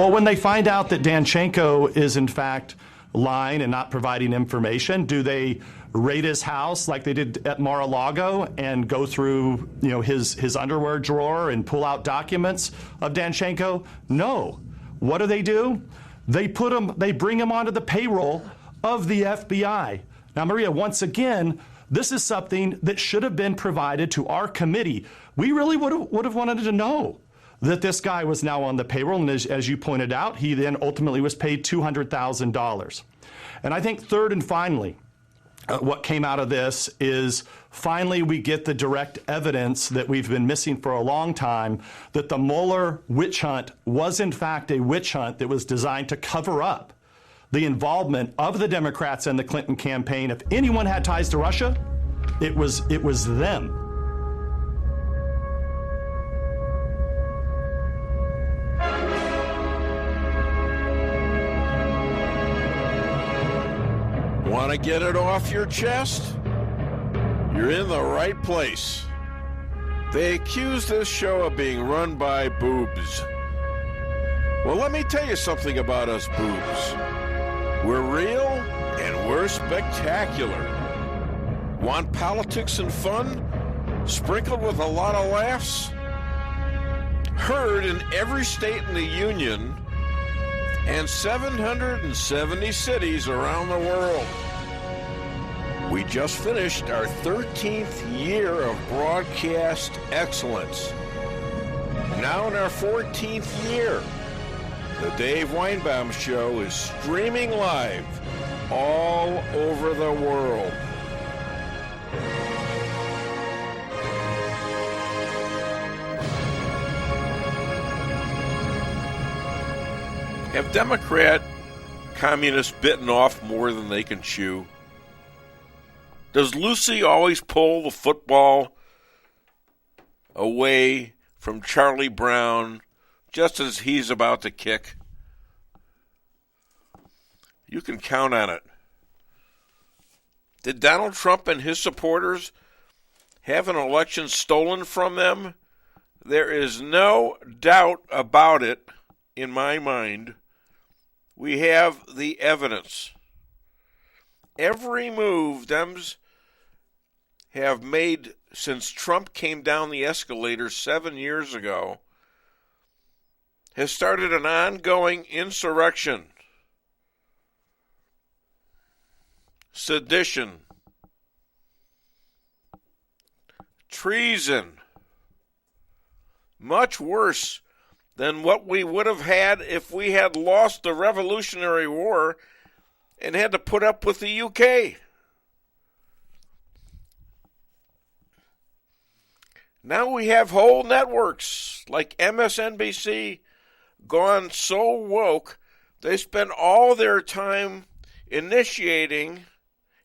Well, when they find out that Danchenko is in fact lying and not providing information, do they raid his house like they did at Mar-a-Lago and go through, his underwear drawer and pull out documents of Danchenko? No. What do? They bring him onto the payroll of the FBI. Now, Maria, once again, this is something that should have been provided to our committee. We really would have wanted to know that this guy was now on the payroll, and as you pointed out, he then ultimately was paid $200,000. And I think third and finally, what came out of this is finally we get the direct evidence that we've been missing for a long time, that the Mueller witch hunt was in fact a witch hunt that was designed to cover up the involvement of the Democrats and the Clinton campaign. If anyone had ties to Russia, it was them. Want to get it off your chest? You're in the right place. They accuse this show of being run by boobs. Well, let me tell you something about us boobs. We're real and we're spectacular. Want politics and fun, sprinkled with a lot of laughs? Heard in every state in the Union and 770 cities around the world. We just finished our 13th year of broadcast excellence. Now in our 14th year, the Dave Weinbaum Show is streaming live all over the world. Have Democrat communists bitten off more than they can chew? Does Lucy always pull the football away from Charlie Brown just as he's about to kick? You can count on it. Did Donald Trump and his supporters have an election stolen from them? There is no doubt about it in my mind. We have the evidence. Every move Dems have made since Trump came down the escalator 7 years ago has started an ongoing insurrection, sedition, treason, much worse than what we would have had if we had lost the Revolutionary War and had to put up with the UK. Now we have whole networks like MSNBC gone so woke they spend all their time initiating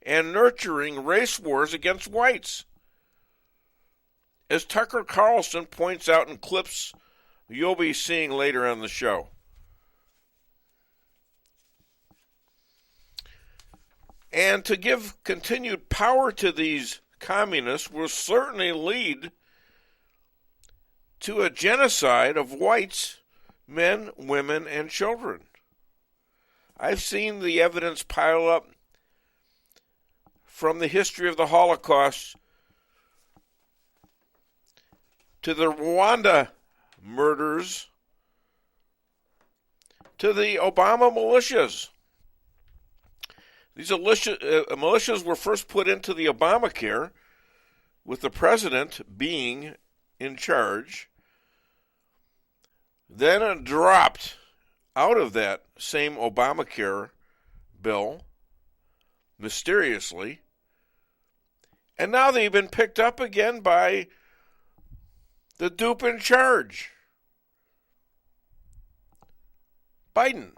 and nurturing race wars against whites. As Tucker Carlson points out in clips you'll be seeing later on the show. And to give continued power to these communists will certainly lead to a genocide of whites, men, women, and children. I've seen the evidence pile up from the history of the Holocaust to the Rwanda murders to the Obama militias. These militias were first put into the Obamacare with the president being in charge, then dropped out of that same Obamacare bill mysteriously, and now they've been picked up again by the dupe in charge, Biden.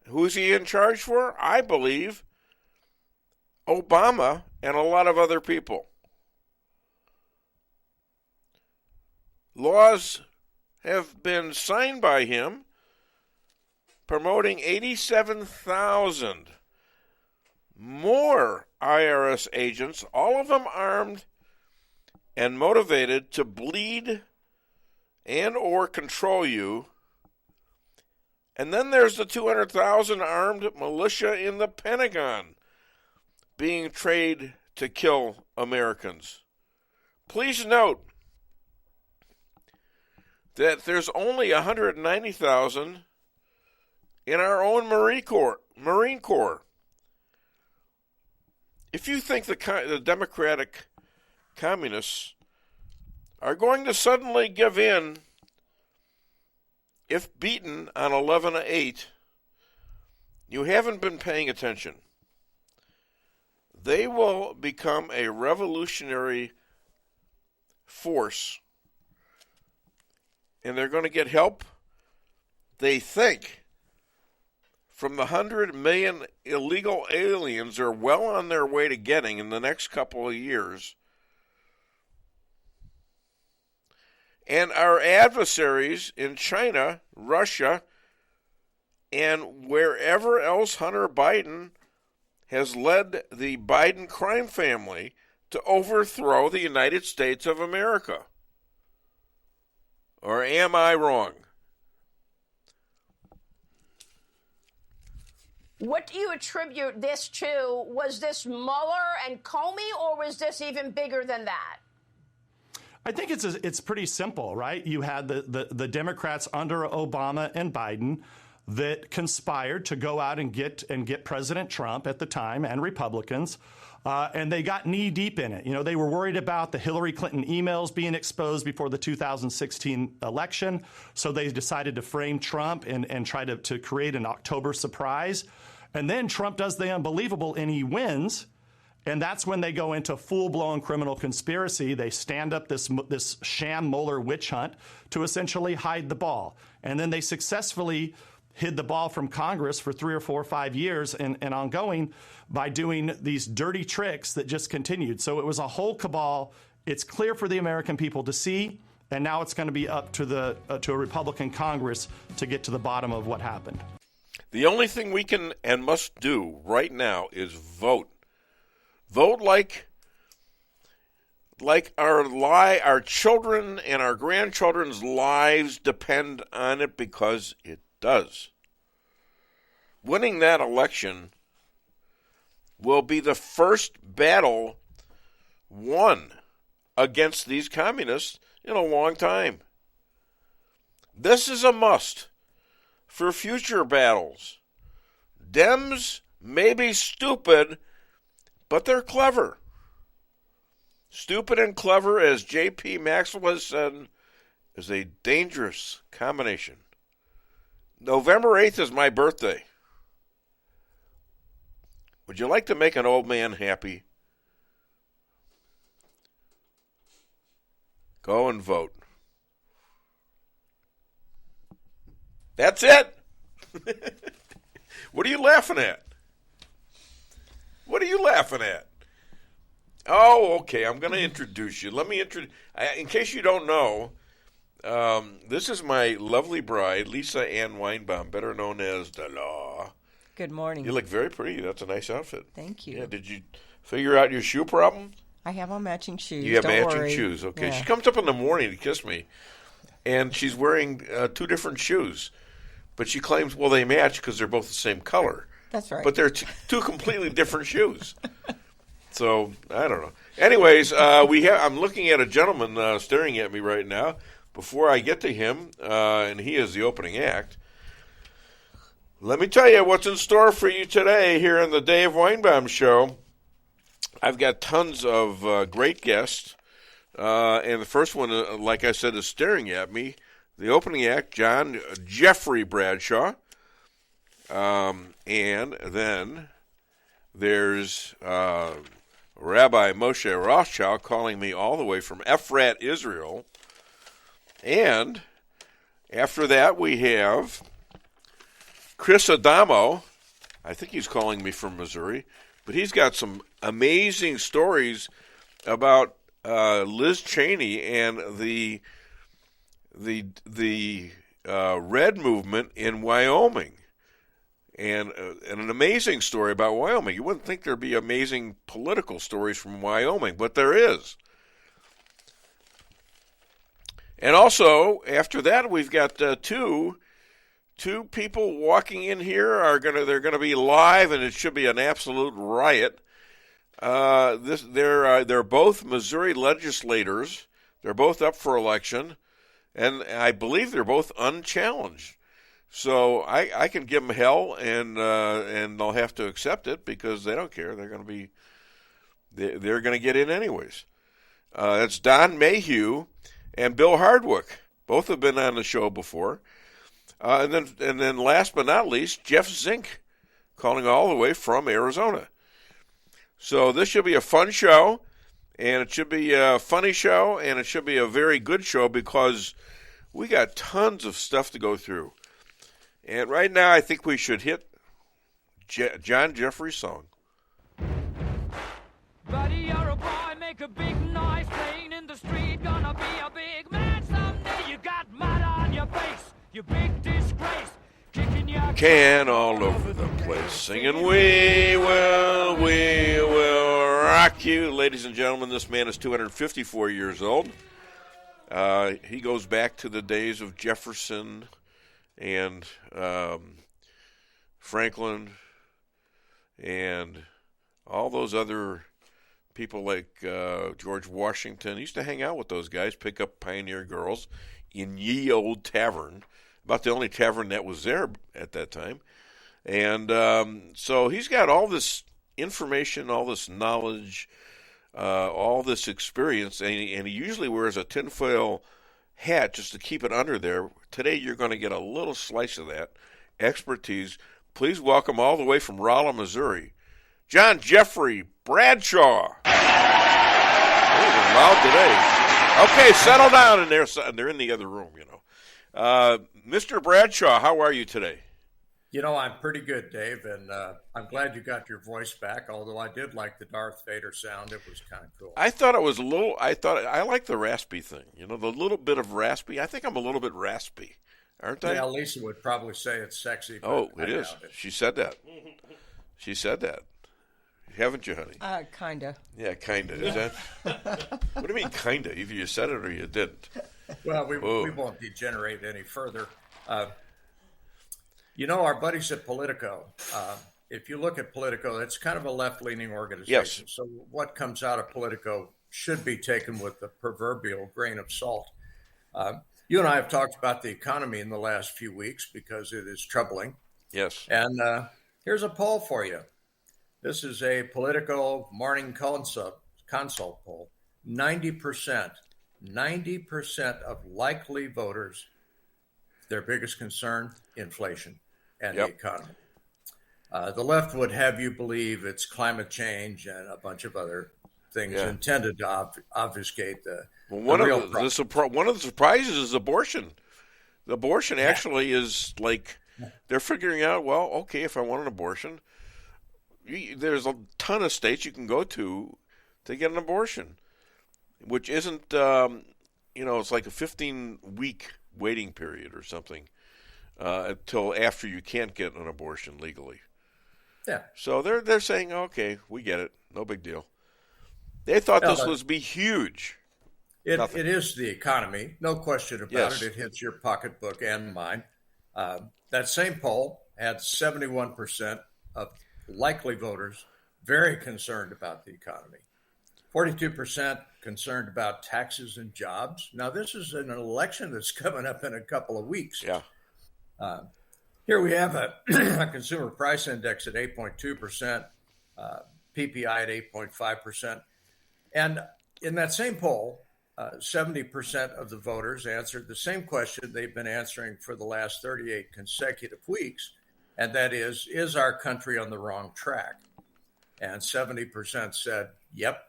Who's he in charge for? I believe Obama and a lot of other people. Laws have been signed by him promoting 87,000 more IRS agents, all of them armed and motivated to bleed and or control you And then there's the 200,000 armed militia in the Pentagon being trained to kill Americans. Please note that there's only 190,000 in our own Marine Corps. If you think the Democratic Communists are going to suddenly give in if beaten on 11-8, you haven't been paying attention. They will become a revolutionary force, and they're going to get help, they think, from the 100 million illegal aliens they're well on their way to getting in the next couple of years. And our adversaries in China, Russia, and wherever else Hunter Biden has led the Biden crime family to overthrow the United States of America. Or am I wrong? What do you attribute this to? Was this Mueller and Comey, or was this even bigger than that? I think it's pretty simple, right? You had the Democrats under Obama and Biden that conspired to go out and get President Trump at the time, and Republicans, and they got knee deep in it. You know, they were worried about the Hillary Clinton emails being exposed before the 2016 election, so they decided to frame Trump and try to create an October surprise. And then Trump does the unbelievable and he wins. And that's when they go into full-blown criminal conspiracy. They stand up this sham Mueller witch hunt to essentially hide the ball. And then they successfully hid the ball from Congress for 3 or 4 or 5 years and ongoing by doing these dirty tricks that just continued. So it was a whole cabal. It's clear for the American people to see, and now it's going to be up to a Republican Congress to get to the bottom of what happened. The only thing we can and must do right now is vote. Vote like our children and our grandchildren's lives depend on it, because it does. Winning that election will be the first battle won against these communists in a long time. This is a must for future battles. Dems may be stupid, but they're clever. Stupid and clever, as J.P. Maxwell has said, is a dangerous combination. November 8th is my birthday. Would you like to make an old man happy? Go and vote. That's it. What are you laughing at? What are you laughing at? Oh, okay. I'm going to introduce you. Let me introduce. In case you don't know, this is my lovely bride, Lisa Ann Weinbaum, better known as the Law. Good morning. You look very pretty. That's a nice outfit. Thank you. Yeah. Did you figure out your shoe problem? I have on matching shoes. You have Don't matching worry. shoes. Okay. Yeah. She comes up in the morning to kiss me, and she's wearing 2 different shoes. But she claims, well, they match because they're both the same color. That's right. But they're 2 completely different shoes. So, I don't know. Anyways, I'm looking at a gentleman staring at me right now. Before I get to him, and he is the opening act, let me tell you what's in store for you today here on the Dave Weinbaum Show. I've got tons of great guests. And the first one, like I said, is staring at me. The opening act, Jeffrey Bradshaw. And then there's Rabbi Moshe Rothchild calling me all the way from Efrat, Israel. And after that, we have Chris Adamo. I think he's calling me from Missouri. But he's got some amazing stories about Liz Cheney and the Red movement in Wyoming, and an amazing story about Wyoming. You wouldn't think there'd be amazing political stories from Wyoming, but there is. And also, after that, we've got 2 two people walking in here they're gonna be live, and it should be an absolute riot. They're both Missouri legislators. They're both up for election, and I believe they're both unchallenged. So I can give them hell, and they'll have to accept it because they don't care. They're going to get in anyways. That's Don Mayhew and Bill Hardwick. Both have been on the show before. And then last but not least, Jeff Zink, calling all the way from Arizona. So this should be a fun show, and it should be a funny show, and it should be a very good show because we got tons of stuff to go through. And right now, I think we should hit John Jeffrey's song. Buddy, you're a boy, make a big noise, playing in the street, gonna be a big man someday. You got mud on your face, you big disgrace, kicking your Can all over the place, singing, we will rock you. Ladies and gentlemen, this man is 254 years old. He goes back to the days of Jefferson and Franklin and all those other people like George Washington. He used to hang out with those guys, pick up pioneer girls in Ye Old Tavern, about the only tavern that was there at that time. And so he's got all this information, all this knowledge, all this experience, and he usually wears a tinfoil hat just to keep it under there. Today you're going to get a little slice of that expertise. Please welcome all the way from Rolla, Missouri, John Jeffrey Bradshaw. Loud today. Okay, settle down in there. They're in the other room, you know. Mr. Bradshaw, how are you today? You know, I'm pretty good, Dave, and I'm glad you got your voice back, although I did like the Darth Vader sound. It was kind of cool. I thought it was a little, I like the raspy thing, you know, the little bit of raspy. I think I'm a little bit raspy, aren't I? Yeah, Lisa would probably say it's sexy. But oh, it is. She said that. She said that. Haven't you, honey? Kinda. Yeah, kinda. Is that? What do you mean, kinda? Either you said it or you didn't. Well, we won't degenerate any further. You know, our buddies at Politico, if you look at Politico, it's kind of a left-leaning organization. Yes. So what comes out of Politico should be taken with the proverbial grain of salt. You and I have talked about the economy in the last few weeks because it is troubling. Yes. And here's a poll for you. This is a Politico morning consult poll. 90% of likely voters, their biggest concern, inflation and the economy. The left would have you believe it's climate change and a bunch of other things intended to obfuscate the real problem. One of the surprises is abortion. The abortion actually is like they're figuring out, well, okay, if I want an abortion, there's a ton of states you can go to get an abortion, which isn't, it's like a 15-week waiting period or something until after you can't get an abortion legally. Yeah. So they're saying, okay, we get it, no big deal. They thought this was be huge. It is the economy, no question about it. It hits your pocketbook and mine. That same poll had 71% of likely voters very concerned about the economy. 42% concerned about taxes and jobs. Now, this is an election that's coming up in a couple of weeks. Yeah. Here we have a consumer price index at 8.2%, PPI at 8.5%. And in that same poll, 70% of the voters answered the same question they've been answering for the last 38 consecutive weeks, and that is our country on the wrong track? And 70% said, yep,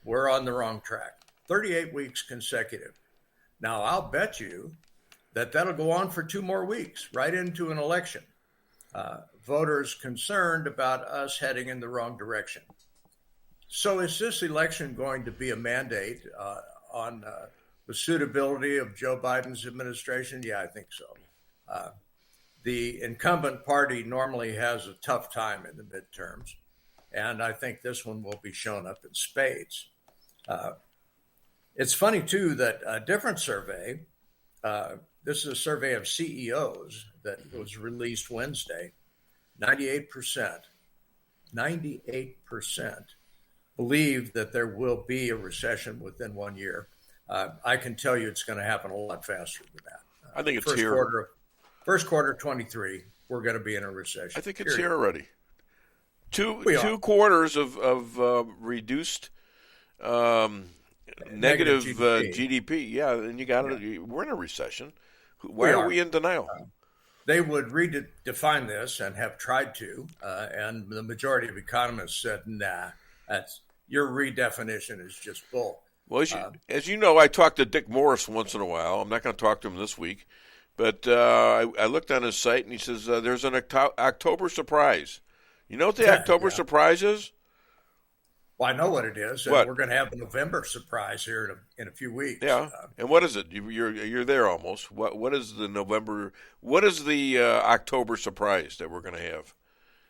we're on the wrong track. 38 weeks consecutive. Now, I'll bet you that'll go on for 2 more weeks, right into an election. Voters concerned about us heading in the wrong direction. So is this election going to be a mandate on the suitability of Joe Biden's administration? Yeah, I think so. The incumbent party normally has a tough time in the midterms, and I think this one will be shown up in spades. It's funny, too, that a different survey, this is a survey of CEOs that was released Wednesday. 98% believe that there will be a recession within 1 year. I can tell you it's going to happen a lot faster than that. I think it's here. First quarter 23, we're going to be in a recession. I think it's here already. Two quarters of reduced negative GDP. Yeah, and you got it. We're in a recession. Why are we in denial? They would redefine this and have tried to, and the majority of economists said, "Nah, your redefinition is just bull." Well, as you know, I talk to Dick Morris once in a while. I'm not going to talk to him this week, but I looked on his site and he says there's an October surprise. You know what the October surprise is? Well, I know what it is. What? We're going to have a November surprise here in a few weeks. Yeah. And what is it? You're there almost. What is the November? What is the October surprise that we're going to have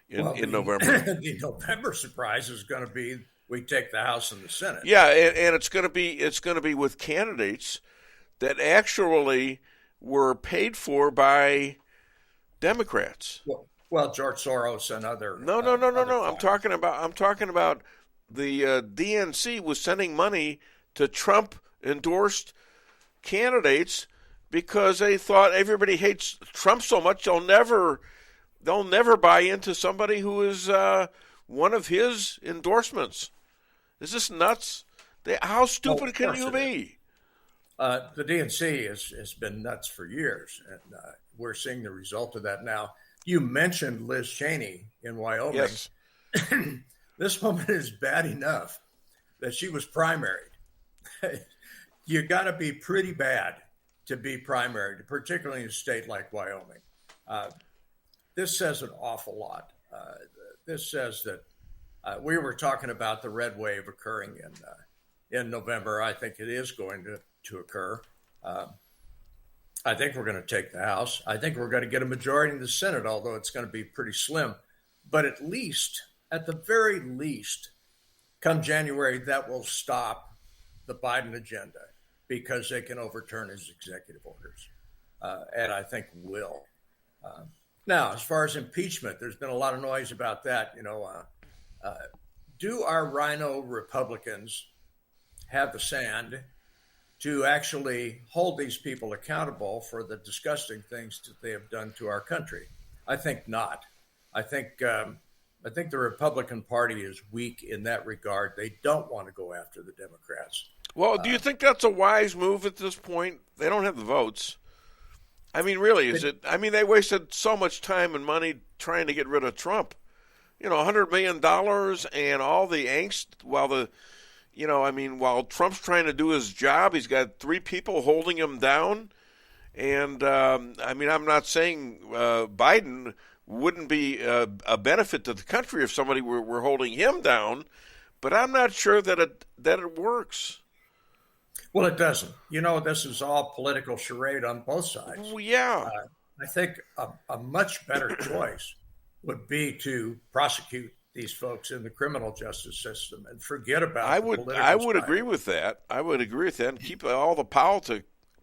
in November? The November surprise is going to be we take the House and the Senate. Yeah, and it's going to be with candidates that actually were paid for by Democrats. Well, George Soros and other. No. I'm talking about the DNC was sending money to Trump-endorsed candidates because they thought everybody hates Trump so much they'll never buy into somebody who is one of his endorsements. Is this nuts? How stupid can you be? The DNC has been nuts for years, and we're seeing the result of that now. You mentioned Liz Cheney in Wyoming. Yes. This woman is bad enough that she was primaried. You got to be pretty bad to be primaried, particularly in a state like Wyoming. This says an awful lot. This says that we were talking about the red wave occurring in November. I think it is going to occur. I think we're going to take the House. I think we're going to get a majority in the Senate, although it's going to be pretty slim. But at the very least, come January, that will stop the Biden agenda because they can overturn his executive orders. And I think will. Now, as far as impeachment, there's been a lot of noise about that. Do our rhino Republicans have the sand to actually hold these people accountable for the disgusting things that they have done to our country? I think not. I think the Republican Party is weak in that regard. They don't want to go after the Democrats. Well, do you think that's a wise move at this point? They don't have the votes. I mean, really, is it? I mean, they wasted so much time and money trying to get rid of Trump. $100 million and all the angst while while Trump's trying to do his job, he's got 3 people holding him down. And, I'm not saying Biden wouldn't be a benefit to the country if somebody were holding him down, but I'm not sure that it works. Well, it doesn't. This is all political charade on both sides. Well, yeah. I think a much better choice would be to prosecute these folks in the criminal justice system and forget about I would agree with that. I would agree with that and keep all the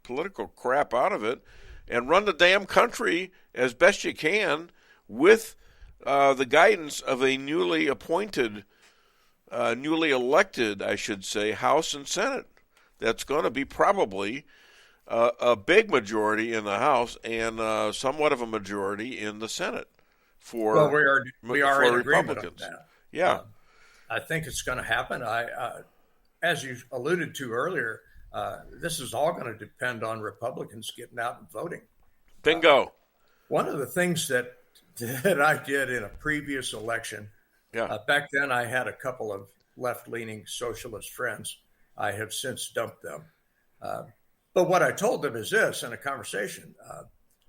political crap out of it and run the damn country as best you can with the guidance of a newly elected, I should say, House and Senate. That's going to be probably a big majority in the House and somewhat of a majority in the Senate we are in agreement on that. Yeah, I think it's going to happen. As you alluded to earlier, this is all going to depend on Republicans getting out and voting. Bingo. One of the things that I did in a previous election, back then I had a couple of left-leaning socialist friends. I have since dumped them. But what I told them is this in a conversation.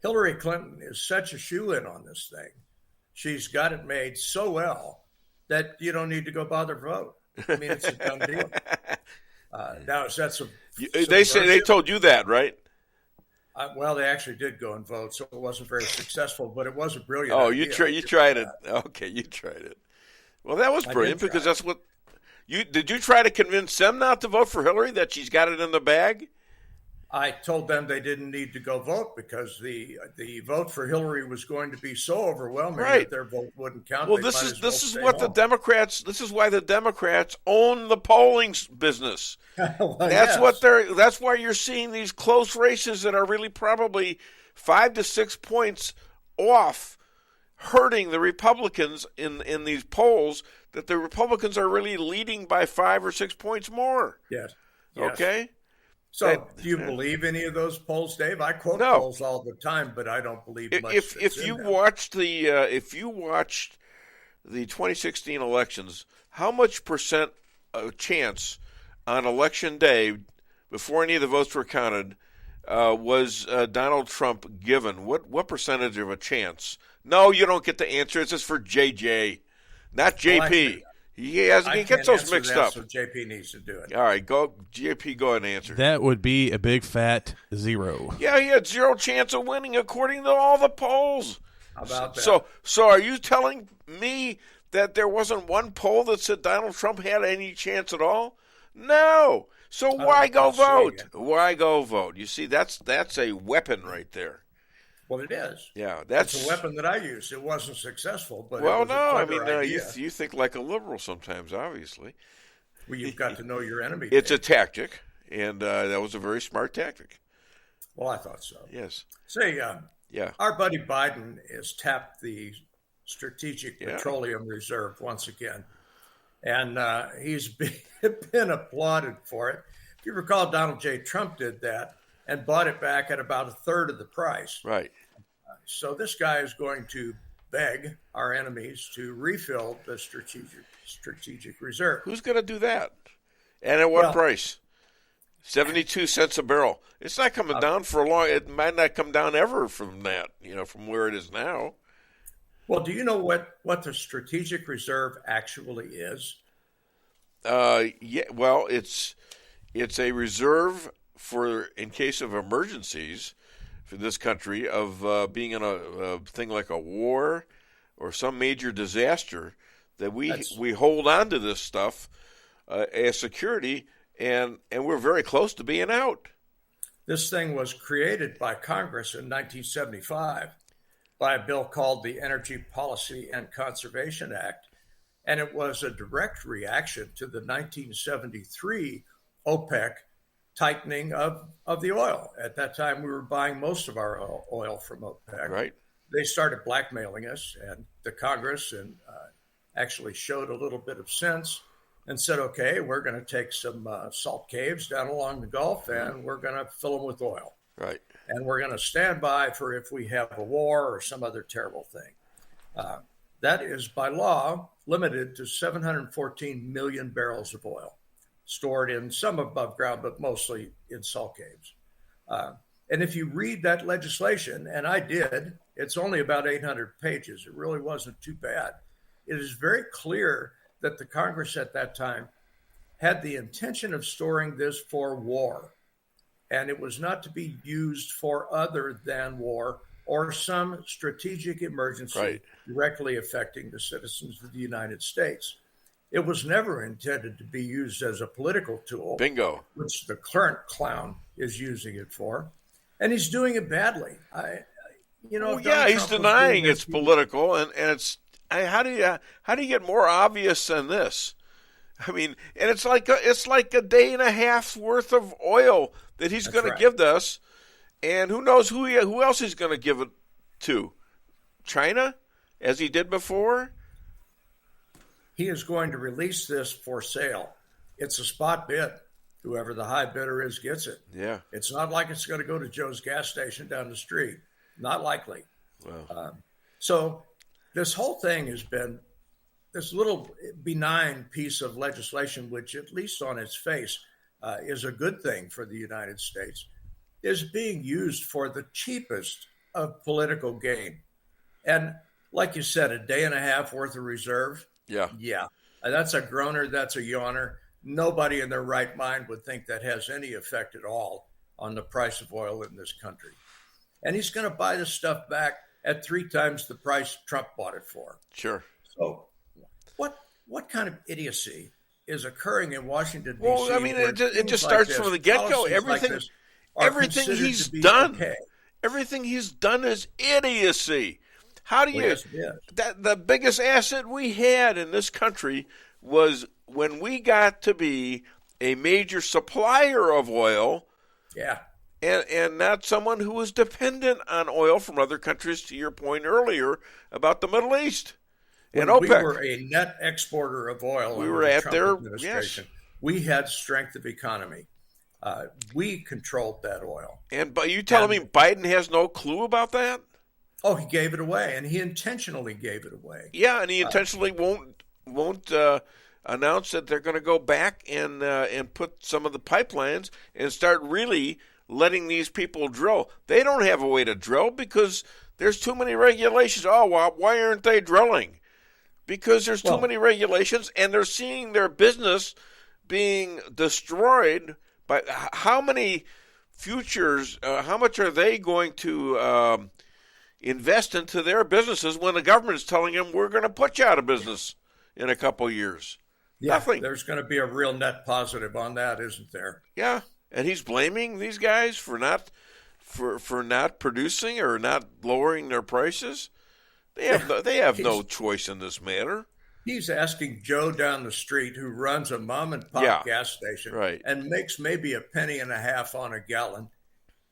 Hillary Clinton is such a shoo-in on this thing. She's got it made so well that you don't need to go bother vote. I mean, it's a done deal. Now, is that some they told you that, right? Well, they actually did go and vote, so it wasn't very successful, but it was a brilliant idea. You tried it. Yeah. Okay, you tried it. Well, that was brilliant because that's what did you try to convince them not to vote for Hillary, that she's got it in the bag? I told them they didn't need to go vote because the vote for Hillary was going to be so overwhelming that their vote wouldn't count. Well, this is what the Democrats. This is why the Democrats own the polling business. Well, That's why you're seeing these close races that are really probably 5 to 6 points off, hurting the Republicans in these polls. That the Republicans are really leading by 5 or 6 points more. Yes. Okay. So, do you believe any of those polls, Dave? I quote polls all the time, but I don't believe much. If you watched the 2016 elections, how much percent chance on election day, before any of the votes were counted, was Donald Trump given? What percentage of a chance? No, you don't get the answer. It's just for JJ, not JP. He gets those mixed up. So JP needs to do it. All right, JP, go ahead and answer. That would be a big fat 0. Yeah, he had 0 chance of winning according to all the polls. How about that? So are you telling me that there wasn't one poll that said Donald Trump had any chance at all? No. So why go vote? Why go vote? You see, that's a weapon right there. Well, it is. Yeah, that's a weapon that I used. It wasn't successful, but you think like a liberal sometimes, obviously. Well, you've got to know your enemy. It's a tactic, and that was a very smart tactic. Well, I thought so. Yes. Say, our buddy Biden has tapped the Strategic Petroleum Reserve once again, and he's been applauded for it. If you recall, Donald J. Trump did that and bought it back at about a third of the price. Right. So this guy is going to beg our enemies to refill the strategic reserve. Who's going to do that? And at what price? 72 cents a barrel. It's not coming down for a long. It might not come down ever from that. From where it is now. Well, do you know what the strategic reserve actually is? Yeah. Well, it's a reserve for in case of emergencies for this country of being in a thing like a war or some major disaster, that we hold on to this stuff as security, and we're very close to being out. This thing was created by Congress in 1975 by a bill called the Energy Policy and Conservation Act, and it was a direct reaction to the 1973 OPEC tightening of the oil. At that time, we were buying most of our oil from OPEC. Right. They started blackmailing us, and the Congress actually showed a little bit of sense and said, okay, we're going to take some salt caves down along the Gulf, and we're going to fill them with oil. Right. And we're going to stand by for if we have a war or some other terrible thing. That is, by law, limited to 714 million barrels of oil, stored in some above ground, but mostly in salt caves. And if you read that legislation, and I did, it's only about 800 pages. It really wasn't too bad. It is very clear that the Congress at that time had the intention of storing this for war. And it was not to be used for other than war or some strategic emergency directly affecting the citizens of the United States. It was never intended to be used as a political tool. Bingo. Which the current clown is using it for. And he's doing it badly. He's denying it's political, and it's how do you get more obvious than this? I mean, and it's like a day and a half's worth of oil that he's going to give to us, and who knows who else he's going to give it to? China, as he did before. He is going to release this for sale. It's a spot bid. Whoever the high bidder is gets it. Yeah. It's not like it's going to go to Joe's gas station down the street. Not likely. Wow. So this whole thing has been this little benign piece of legislation, which at least on its face is a good thing for the United States, is being used for the cheapest of political gain. And like you said, a day and a half worth of reserve. Yeah. Yeah. That's a groaner. That's a yawner. Nobody in their right mind would think that has any effect at all on the price of oil in this country. And he's going to buy this stuff back at 3 times the price Trump bought it for. Sure. So what kind of idiocy is occurring in Washington, D.C.? Well, I mean, it just starts from the get-go. are everything considered he's to be done. okay. Everything he's done is idiocy. How do you? Yes, it is. That the biggest asset we had in this country was when we got to be a major supplier of oil. Yeah. And not someone who was dependent on oil from other countries, to your point earlier about the Middle East and When OPEC. we were a net exporter of oil. We under were the at Trump their, administration. yes. We had strength of economy. We controlled that oil. But you telling me Biden has no clue about that? Oh, he gave it away, and he intentionally gave it away. Yeah, and he intentionally won't announce that they're going to go back and put some of the pipelines and start really letting these people drill. They don't have a way to drill because there's too many regulations. Oh, well, why aren't they drilling? Because there's too many regulations, and they're seeing their business being destroyed by how many futures, how much are they going to invest into their businesses when the government is telling them we're going to put you out of business in a couple years? Yeah, Nothing. There's going to be a real net positive on that, isn't there? Yeah, and he's blaming these guys for not producing or not lowering their prices. They have no choice in this matter. He's asking Joe down the street, who runs a mom and pop gas station, right, and makes maybe a penny and a half on a gallon,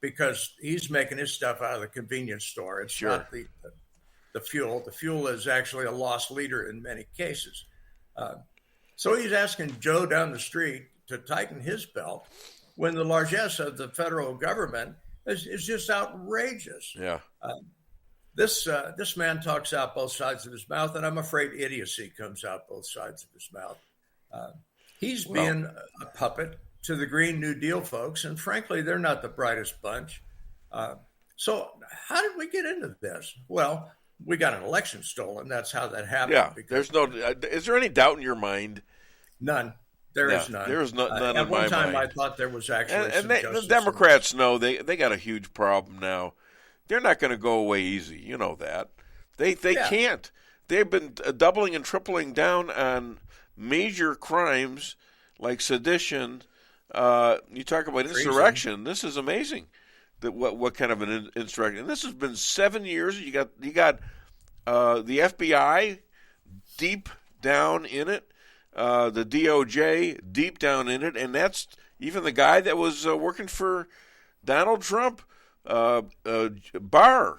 because he's making his stuff out of the convenience store. It's not the fuel. The fuel is actually a loss leader in many cases. So he's asking Joe down the street to tighten his belt when the largesse of the federal government is just outrageous. Yeah. This man talks out both sides of his mouth, and I'm afraid idiocy comes out both sides of his mouth. He's being a puppet to the Green New Deal folks, and frankly, they're not the brightest bunch. So how did we get into this? Well, we got an election stolen. That's how that happened. Yeah, there's no. Is there any doubt in your mind? None. There is none. There is none in my mind. At one time, I thought there was actually and the Democrats know they got a huge problem now. They're not going to go away easy. You know that. They can't. They've been doubling and tripling down on major crimes like sedition. You talk about insurrection. This is amazing. That what kind of an insurrection? And this has been 7 years. You got the FBI deep down in it, the DOJ deep down in it, and that's even the guy that was working for Donald Trump. Barr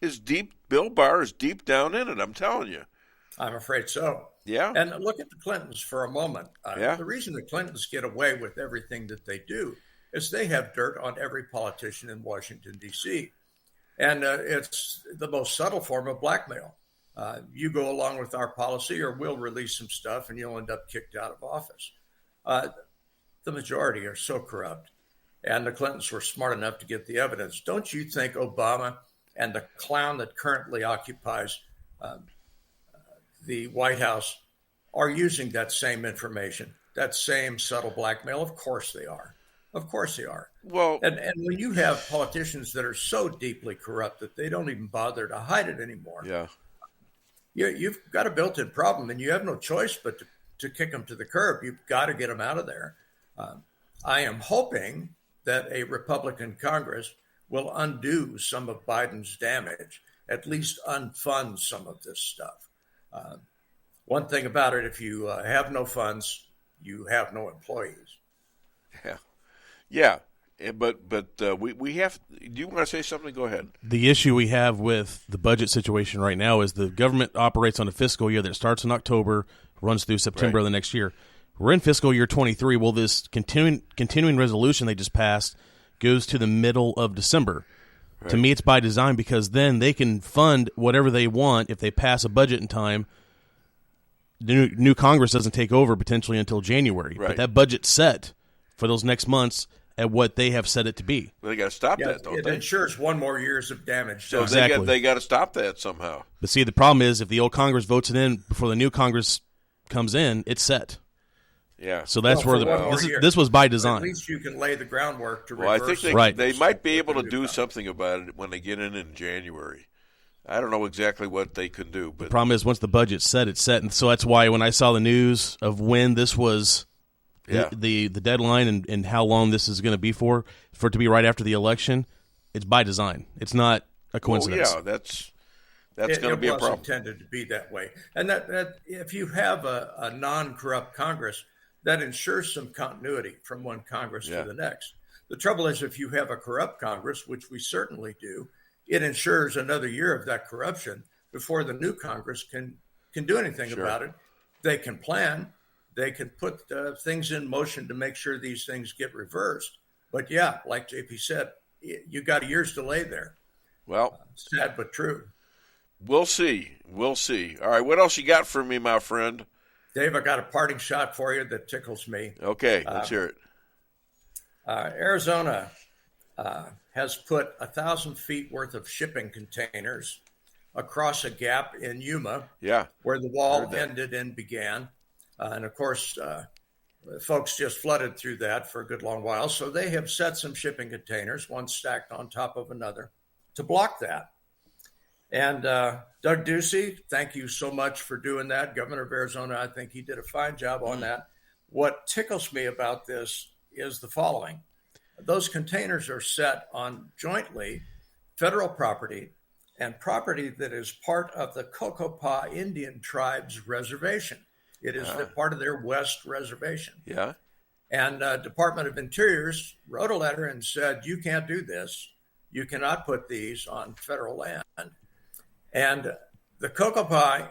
is deep. Bill Barr is deep down in it. I'm telling you. I'm afraid so. Yeah. And look at the Clintons for a moment. The reason the Clintons get away with everything that they do is they have dirt on every politician in Washington, D.C. And it's the most subtle form of blackmail. You go along with our policy or we'll release some stuff and you'll end up kicked out of office. The majority are so corrupt. And the Clintons were smart enough to get the evidence. Don't you think Obama and the clown that currently occupies the White House are using that same information, that same subtle blackmail? Of course they are. Of course they are. Well, and when you have politicians that are so deeply corrupt that they don't even bother to hide it anymore, you've got a built-in problem, and you have no choice but to kick them to the curb. You've got to get them out of there. I am hoping that a Republican Congress will undo some of Biden's damage, at least unfund some of this stuff. One thing about it, if you have no funds, you have no employees. Yeah. But we have. Do you want to say something? Go ahead. The issue we have with the budget situation right now is the government operates on a fiscal year that starts in October, runs through September of the next year. We're in fiscal year 23. Well, this continuing resolution they just passed goes to the middle of December. Right. To me, it's by design because then they can fund whatever they want if they pass a budget in time. The new Congress doesn't take over potentially until January. Right. But that budget's set for those next months at what they have set it to be. Well, they got to stop that, don't it they? It ensures one more years of damage. So they got to stop that somehow. But see, the problem is if the old Congress votes it in before the new Congress comes in, it's set. Yeah. So that's where this was by design. At least you can lay the groundwork to reverse. Well, I think they might be able to do something about it when they get in January. I don't know exactly what they could do. But the problem is once the budget's set, it's set. And so that's why when I saw the news of when this was Yeah. The deadline and how long this is going to be for it to be right after the election, it's by design. It's not a coincidence. Well, yeah, that's going to be a problem. It was intended to be that way. And that if you have a non-corrupt Congress, that ensures some continuity from one Congress to the next. The trouble is, if you have a corrupt Congress, which we certainly do, it ensures another year of that corruption before the new Congress can do anything about it. They can plan. They can put things in motion to make sure these things get reversed. But yeah, like JP said, you got a year's delay there. Well, sad but true. We'll see. All right, what else you got for me, my friend? Dave, I got a parting shot for you that tickles me. Okay, let's hear it. Arizona has put 1,000 feet worth of shipping containers across a gap in Yuma, where the wall ended and began. And of course, folks just flooded through that for a good long while. So they have set some shipping containers, one stacked on top of another, to block that. And Doug Ducey, thank you so much for doing that. Governor of Arizona, I think he did a fine job on that. What tickles me about this is the following. Those containers are set on jointly federal property and property that is part of the Cocopah Indian Tribe's reservation. It is part of their West Reservation. Yeah. And Department of Interiors wrote a letter and said, you can't do this. You cannot put these on federal land. And the Cocopah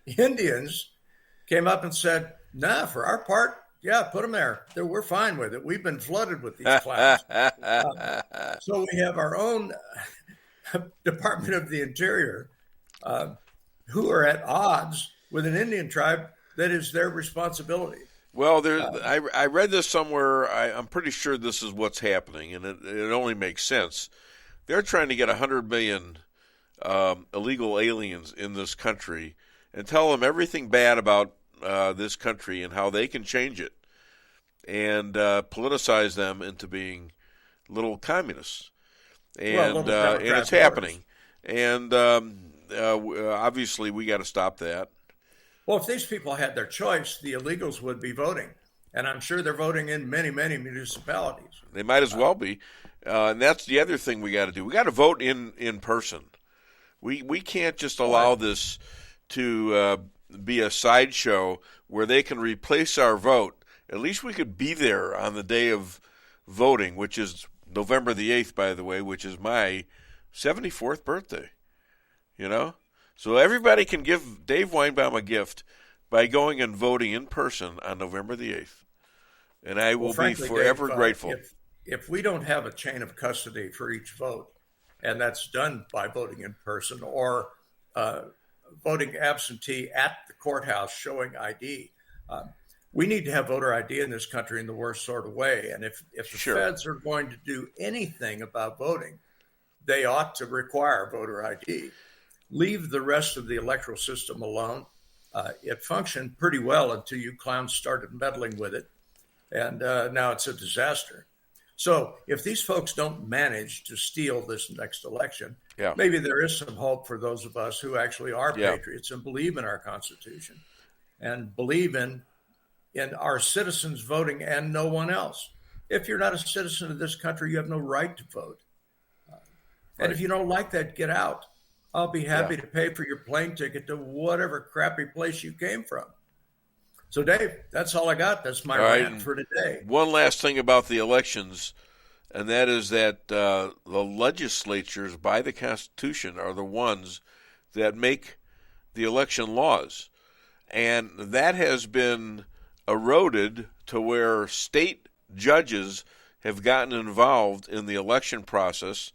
Indians came up and said, nah, for our part, put them there. We're fine with it. We've been flooded with these clowns. So we have our own Department of the Interior who are at odds with an Indian tribe that is their responsibility. Well, I read this somewhere. I'm pretty sure this is what's happening, and it only makes sense. They're trying to get 100 million illegal aliens in this country and tell them everything bad about this country and how they can change it and politicize them into being little communists. And it's happening. And obviously we got to stop that. Well, if these people had their choice, the illegals would be voting. And I'm sure they're voting in many, many municipalities. They might as well be. And that's the other thing we got to do. We got to vote in person. We can't just allow this to be a sideshow where they can replace our vote. At least we could be there on the day of voting, which is November the 8th, by the way, which is my 74th birthday. So everybody can give Dave Weinbaum a gift by going and voting in person on November the 8th. And I will be forever grateful. If we don't have a chain of custody for each vote, and that's done by voting in person or voting absentee at the courthouse showing ID, we need to have voter ID in this country in the worst sort of way. And if the feds are going to do anything about voting, they ought to require voter ID. Leave the rest of the electoral system alone. It functioned pretty well until you clowns started meddling with it. And now it's a disaster. So if these folks don't manage to steal this next election, maybe there is some hope for those of us who actually are patriots and believe in our Constitution and believe in our citizens voting and no one else. If you're not a citizen of this country, you have no right to vote. And if you don't like that, get out. I'll be happy to pay for your plane ticket to whatever crappy place you came from. So, Dave, that's all I got. That's my rant for today. One last thing about the elections, and that is that the legislatures by the Constitution are the ones that make the election laws. And that has been eroded to where state judges have gotten involved in the election process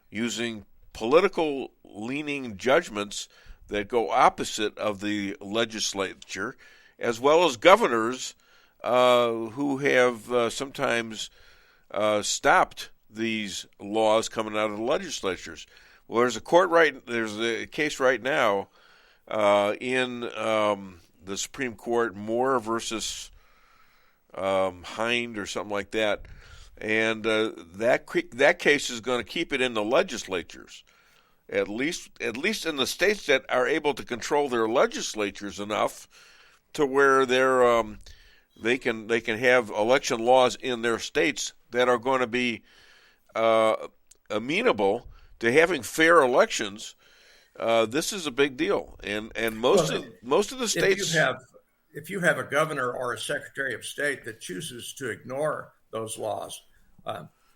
using political-leaning judgments that go opposite of the legislature, as well as governors who have sometimes stopped these laws coming out of the legislatures. Well, there's a case right now in the Supreme Court, Moore versus Hind or something like that, and that case is going to keep it in the legislatures, at least in the states that are able to control their legislatures enough to where they can have election laws in their states that are going to be amenable to having fair elections. This is a big deal, and most of the states. If you have a governor or a secretary of state that chooses to ignore those laws,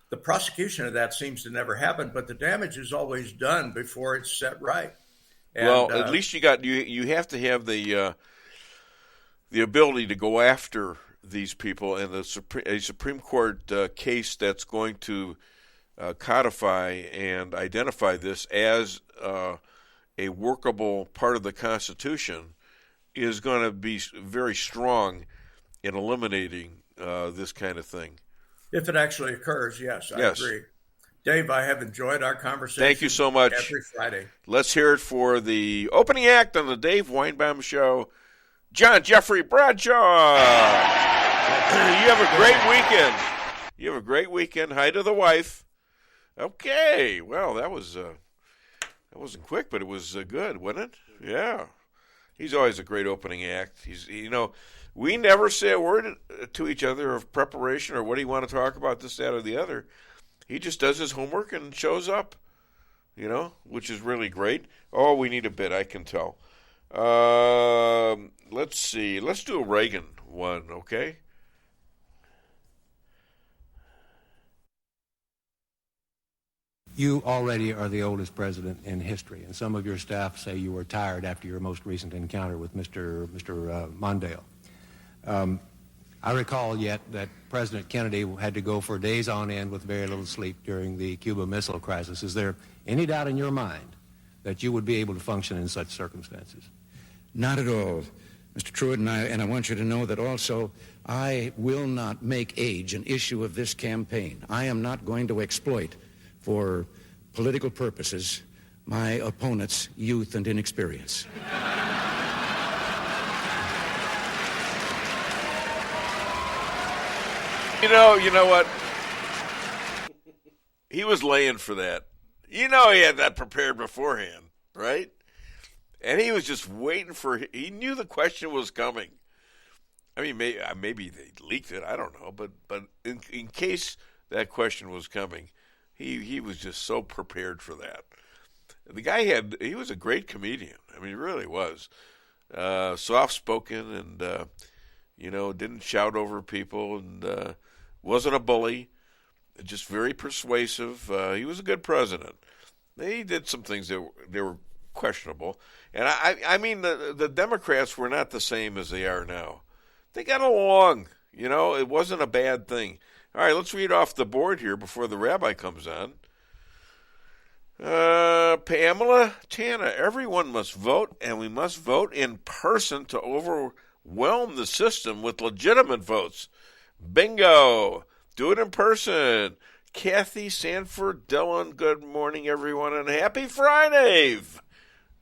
the prosecution of that seems to never happen. But the damage is always done before it's set right. And, well, at least you have to have the ability to go after these people, and a Supreme Court case that's going to codify and identify this as a workable part of the Constitution is going to be very strong in eliminating this kind of thing. If it actually occurs, yes, I agree. Dave, I have enjoyed our conversation. Thank you so much. Every Friday. Let's hear it for the opening act on the Dave Weinbaum Show, John Jeffrey Bradshaw. You have a great weekend. You have a great weekend. Hi to the wife. Okay. Well, that wasn't quick, but it was good, wasn't it? Yeah. He's always a great opening act. We never say a word to each other of preparation or what do you want to talk about, this, that, or the other. He just does his homework and shows up, which is really great. Oh, we need a bit, I can tell. Let's see. Let's do a Reagan one, okay? You already are the oldest president in history, and some of your staff say you were tired after your most recent encounter with Mr. Mondale. I recall yet that President Kennedy had to go for days on end with very little sleep during the Cuba Missile Crisis. Is there any doubt in your mind that you would be able to function in such circumstances? Not at all, Mr. Truitt, and I want you to know that also I will not make age an issue of this campaign. I am not going to exploit for political purposes my opponent's youth and inexperience. You know what? He was laying for that. He had that prepared beforehand, right? And he was just waiting he knew the question was coming. I mean, maybe they leaked it, I don't know, but in case that question was coming, he was just so prepared for that. The guy he was a great comedian. I mean, he really was. Soft-spoken and, didn't shout over people and wasn't a bully, just very persuasive. He was a good president. He did some things that were questionable. And I mean, the Democrats were not the same as they are now. They got along. It wasn't a bad thing. All right, let's read off the board here before the rabbi comes on. Pamela Tanna, everyone must vote, and we must vote in person to overwhelm the system with legitimate votes. Bingo! Do it in person. Kathy Sanford Dillon, good morning, everyone, and happy Friday!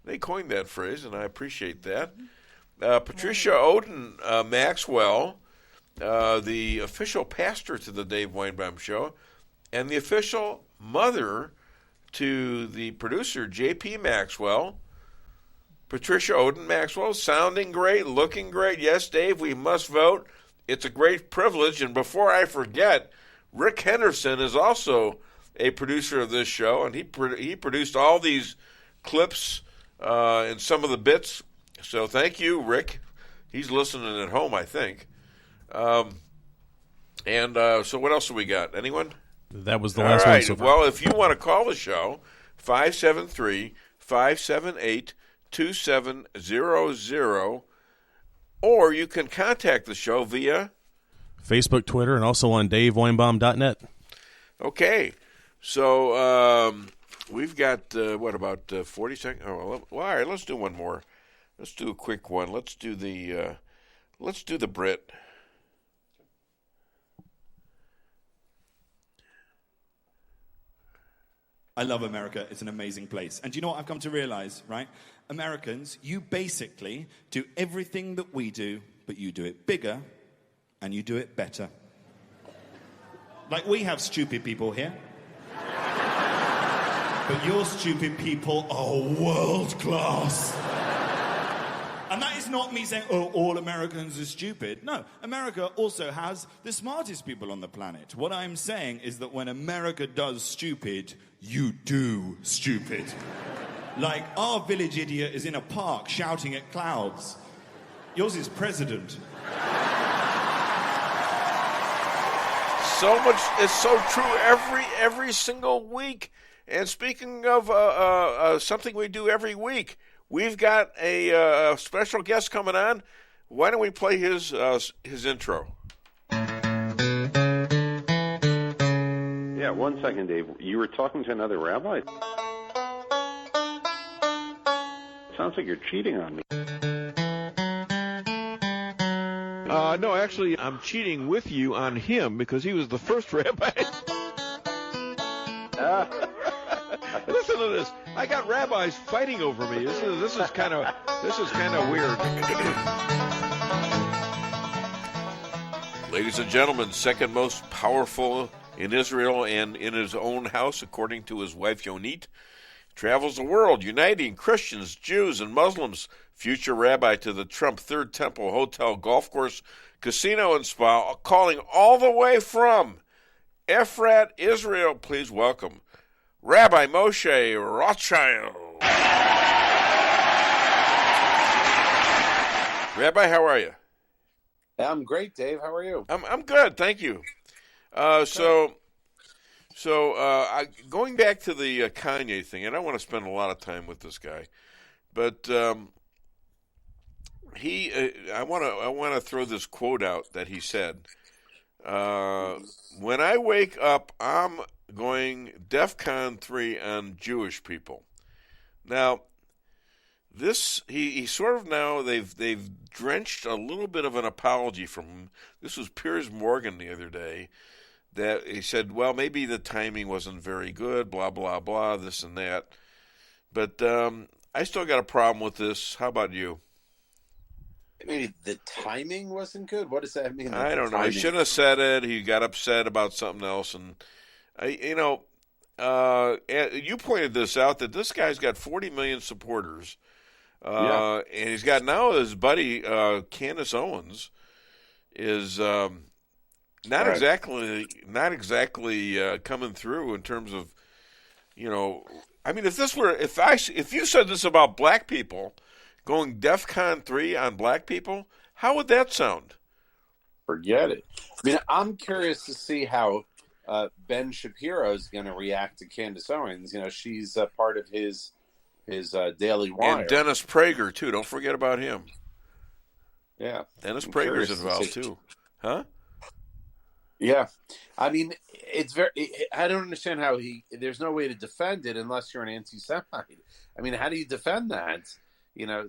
They coined that phrase, and I appreciate that. Patricia Oden Maxwell, the official pastor to the Dave Weinbaum Show, and the official mother to the producer, J.P. Maxwell. Patricia Oden Maxwell, sounding great, looking great. Yes, Dave, we must vote. It's a great privilege. And before I forget, Rick Henderson is also a producer of this show, and he produced all these clips and some of the bits. So thank you, Rick. He's listening at home, I think. So what else have we got? Anyone? That was the last one so far. Well, if you want to call the show, 573-578-2700, or you can contact the show via Facebook, Twitter, and also on DaveWeinbaum.net. Okay. So we've got, about 40 seconds? Oh, well, all right, let's do one more. Let's do a quick one. Let's do the Brit. I love America. It's an amazing place. And do you know what I've come to realize, right? Americans, you basically do everything that we do, but you do it bigger and you do it better. Like, we have stupid people here. But your stupid people are world class. And that is is not me saying, oh, all Americans are stupid. No, America also has the smartest people on the planet. What I'm saying is that when America does stupid, you do stupid. Like, our village idiot is in a park shouting at clouds. Yours is president. So much is so true every single week. And speaking of something we do every week, we've got a special guest coming on. Why don't we play his intro? Yeah, 1 second, Dave. You were talking to another rabbi? Sounds like you're cheating on me. No, actually, I'm cheating with you on him because he was the first rabbi. Listen to this. I got rabbis fighting over me. This is kind of weird. Ladies and gentlemen, second most powerful in Israel and in his own house, according to his wife Yonit, travels the world, uniting Christians, Jews, and Muslims. Future rabbi to the Trump Third Temple Hotel Golf Course Casino and Spa, calling all the way from Efrat, Israel. Please welcome Rabbi Moshe Rothchild. Rabbi, how are you? I'm great, Dave. How are you? I'm good, thank you. So going back to the Kanye thing, and I don't want to spend a lot of time with this guy, but I want to throw this quote out that he said. When I wake up, I'm going DEFCON 3 on Jewish people. Now, this he sort of now they've drenched a little bit of an apology from him. This was Piers Morgan the other day that he said, well, maybe the timing wasn't very good, blah blah blah, this and that. But I still got a problem with this. How about you? Maybe the timing wasn't good. What does that mean? I don't know. He shouldn't have said it. He got upset about something else, and you pointed this out that this guy's got 40 million supporters, and he's got now his buddy Candace Owens is not exactly coming through in terms of, I mean, if you said this about black people, going DEFCON 3 on black people, how would that sound? Forget it. I mean, I'm curious to see how Ben Shapiro is going to react to Candace Owens. She's part of his Daily Wire. And Dennis Prager, too. Don't forget about him. Yeah. Dennis Prager's involved, too. Huh? Yeah. I mean, I don't understand how there's no way to defend it unless you're an anti-Semite. I mean, how do you defend that?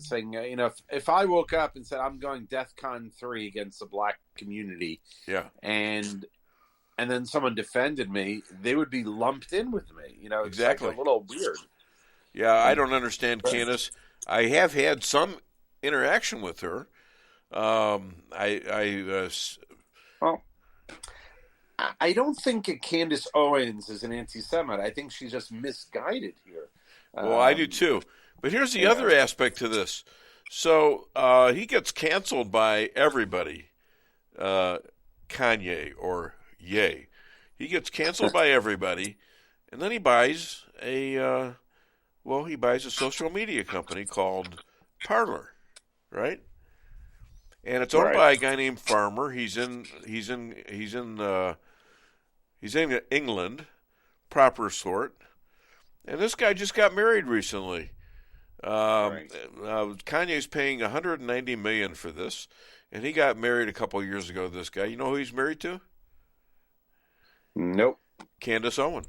Saying, if I woke up and said I'm going DEFCON 3 against the black community, and then someone defended me, they would be lumped in with me. It's exactly. like a little weird. Yeah, I don't understand Candace. I have had some interaction with her. I don't think Candace Owens is an anti-Semite. I think she's just misguided here. Well, I do too. But here's the other aspect to this. So he gets canceled by everybody, Kanye or Ye. He gets canceled by everybody, and then he buys a social media company called Parler, right? And it's owned by a guy named Farmer. He's in England, proper sort. And this guy just got married recently. Kanye's paying $190 million for this, and he got married a couple of years ago. This guy, you know who he's married to? Nope. Candace Owens.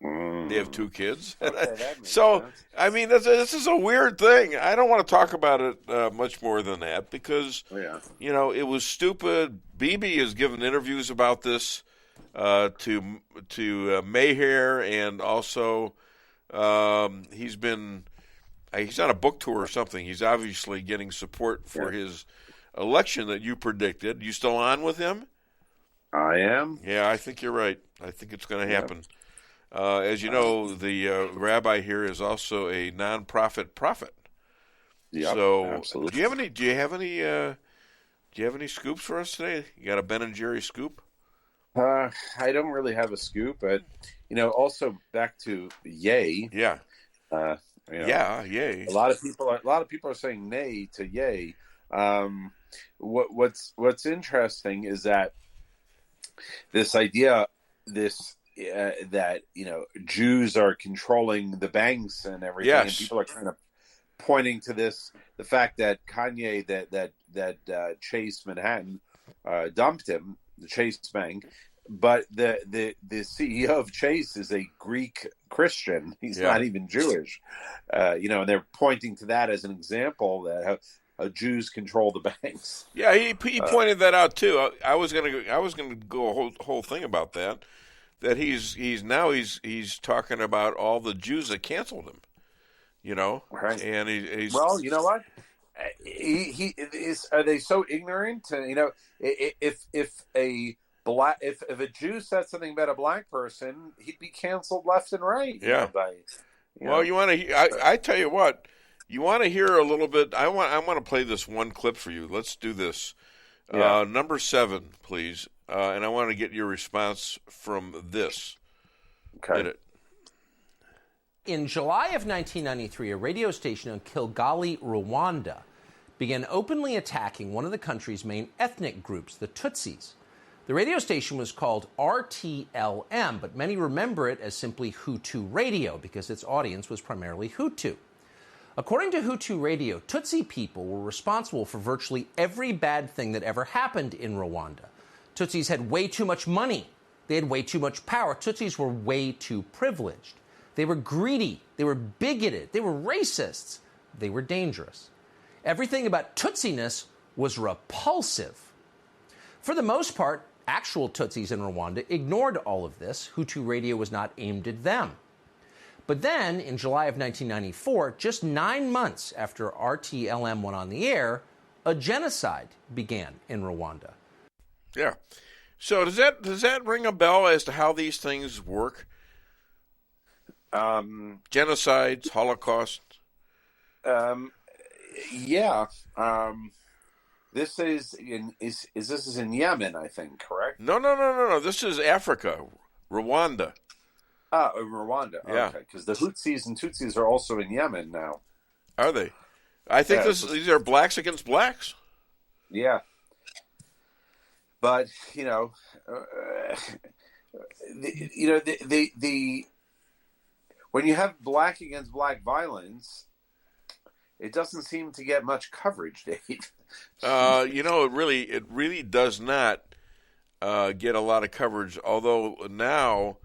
They have 2 kids. So, sense. I mean, this is a weird thing. I don't want to talk about it much more than that because, it was stupid. Bibi has given interviews about this to Mayhew, and also he's on a book tour or something. He's obviously getting support for his election that you predicted. You still on with him? I am. Yeah, I think you're right. I think it's going to happen. As you know, the rabbi here is also a nonprofit prophet. Yep, so, absolutely. do you have any scoops for us today? You got a Ben and Jerry scoop? I don't really have a scoop, but also back to yay. Yeah. Yay. A lot of people are saying nay to yay. What's interesting is that this idea, that Jews are controlling the banks and everything, Yes. and people are kind of pointing to the fact that Kanye, that Chase Manhattan dumped him, the Chase Bank, but the CEO of Chase is a Greek Christian. He's not even Jewish, and they're pointing to that as an example that how Jews control the banks. Yeah, he pointed that out too. I was gonna go a whole thing about that. That he's talking about all the Jews that canceled him. Right. And he's well, you know what? Are they so ignorant? If a Jew said something about a black person, he'd be canceled left and right. Yeah. Well, you want to? I tell you what. You want to hear a little bit? I want to play this one clip for you. Let's do this. Yeah. Number 7, please. And I want to get your response from this. Okay. Hit it. In July of 1993, a radio station in Kigali, Rwanda, began openly attacking one of the country's main ethnic groups, the Tutsis. The radio station was called RTLM, but many remember it as simply Hutu Radio because its audience was primarily Hutu. According to Hutu Radio, Tutsi people were responsible for virtually every bad thing that ever happened in Rwanda. Tutsis had way too much money. They had way too much power. Tutsis were way too privileged. They were greedy. They were bigoted. They were racists. They were dangerous. Everything about Tutsiness was repulsive. For the most part, actual Tutsis in Rwanda ignored all of this. Hutu Radio was not aimed at them. But then, in July of 1994, just 9 months after RTLM went on the air, a genocide began in Rwanda. Yeah. So does that ring a bell as to how these things work? Genocides, Holocaust. Yeah. This is in Yemen, I think, correct? No. This is Africa, Rwanda. Rwanda. Yeah. Okay, because the Hutsis and Tutsis are also in Yemen now. Are they? I think these are blacks against blacks. Yeah. But when you have black against black violence, it doesn't seem to get much coverage, Dave. It really does not get a lot of coverage. Although now,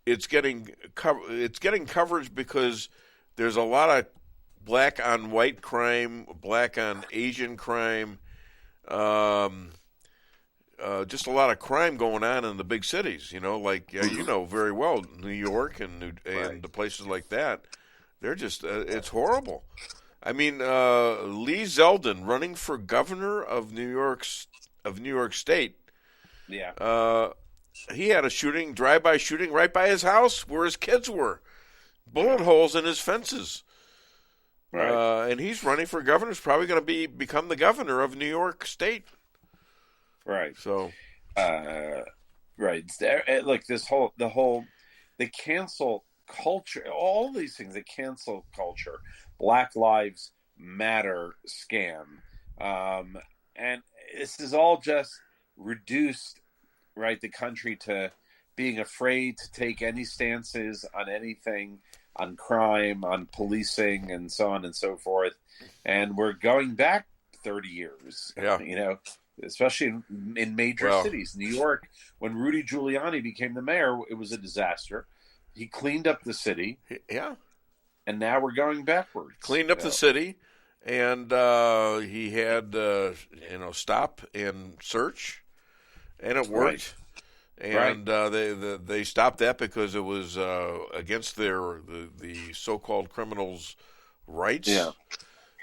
it's getting coverage because there's a lot of black on white crime, black on Asian crime. Just a lot of crime going on in the big cities, very well, New York and the places like that. They're just, it's horrible. I mean, Lee Zeldin running for governor of New York State. Yeah. He had a drive-by shooting right by his house where his kids were. Bullet holes in his fences. Right. And he's running for governor. He's probably going to become the governor of New York State. Right. So, right. Look, the cancel culture, all these things, the cancel culture, Black Lives Matter scam, and this is all just reduced, right, the country to being afraid to take any stances on anything, on crime, on policing, and so on and so forth. And we're going back 30 years. Yeah. Especially in major cities. New York, when Rudy Giuliani became the mayor, it was a disaster. He cleaned up the city. Yeah. And now we're going backwards. Cleaned up the city, and he had, stop and search, and it worked. Right. And they stopped that because it was against the so-called criminals' rights. Yeah.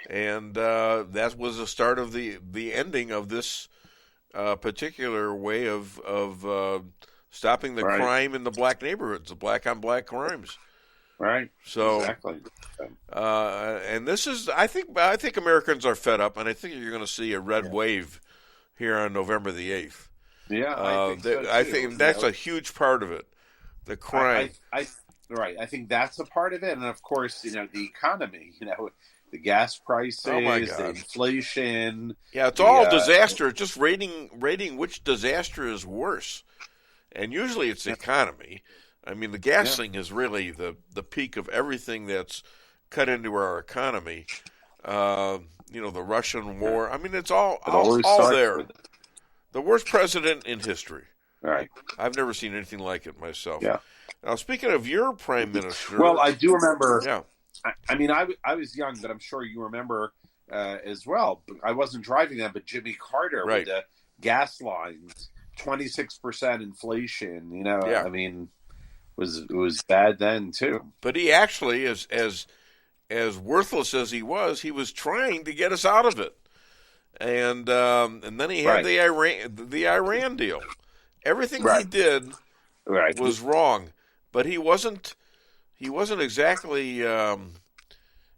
And that was the start of the ending of this particular way of stopping the crime in the black neighborhoods, the black-on-black crimes. Right. So exactly. And this is, I think Americans are fed up, and I think you're going to see a red wave here on November the 8th. Yeah, I think so too. I think that's a huge part of it. The crime. Right. I think that's a part of it, and of course, the economy. The gas prices, Oh my God. the inflation. Yeah, it's all disaster. It's just rating which disaster is worse, and usually it's the economy. I mean, the gas thing is really the peak of everything that's cut into our economy. The Russian war. I mean, it's all there. The worst president in history. Right. I've never seen anything like it myself. Yeah. Now, speaking of your prime minister. Well, I do remember. Yeah. I mean, I was young, but I'm sure you remember as well. I wasn't driving then, but Jimmy Carter with the gas lines, 26% inflation. I mean, it was bad then too. But he actually, as worthless as he was trying to get us out of it. And then he had the Iran deal. Everything he did was wrong, but he wasn't exactly.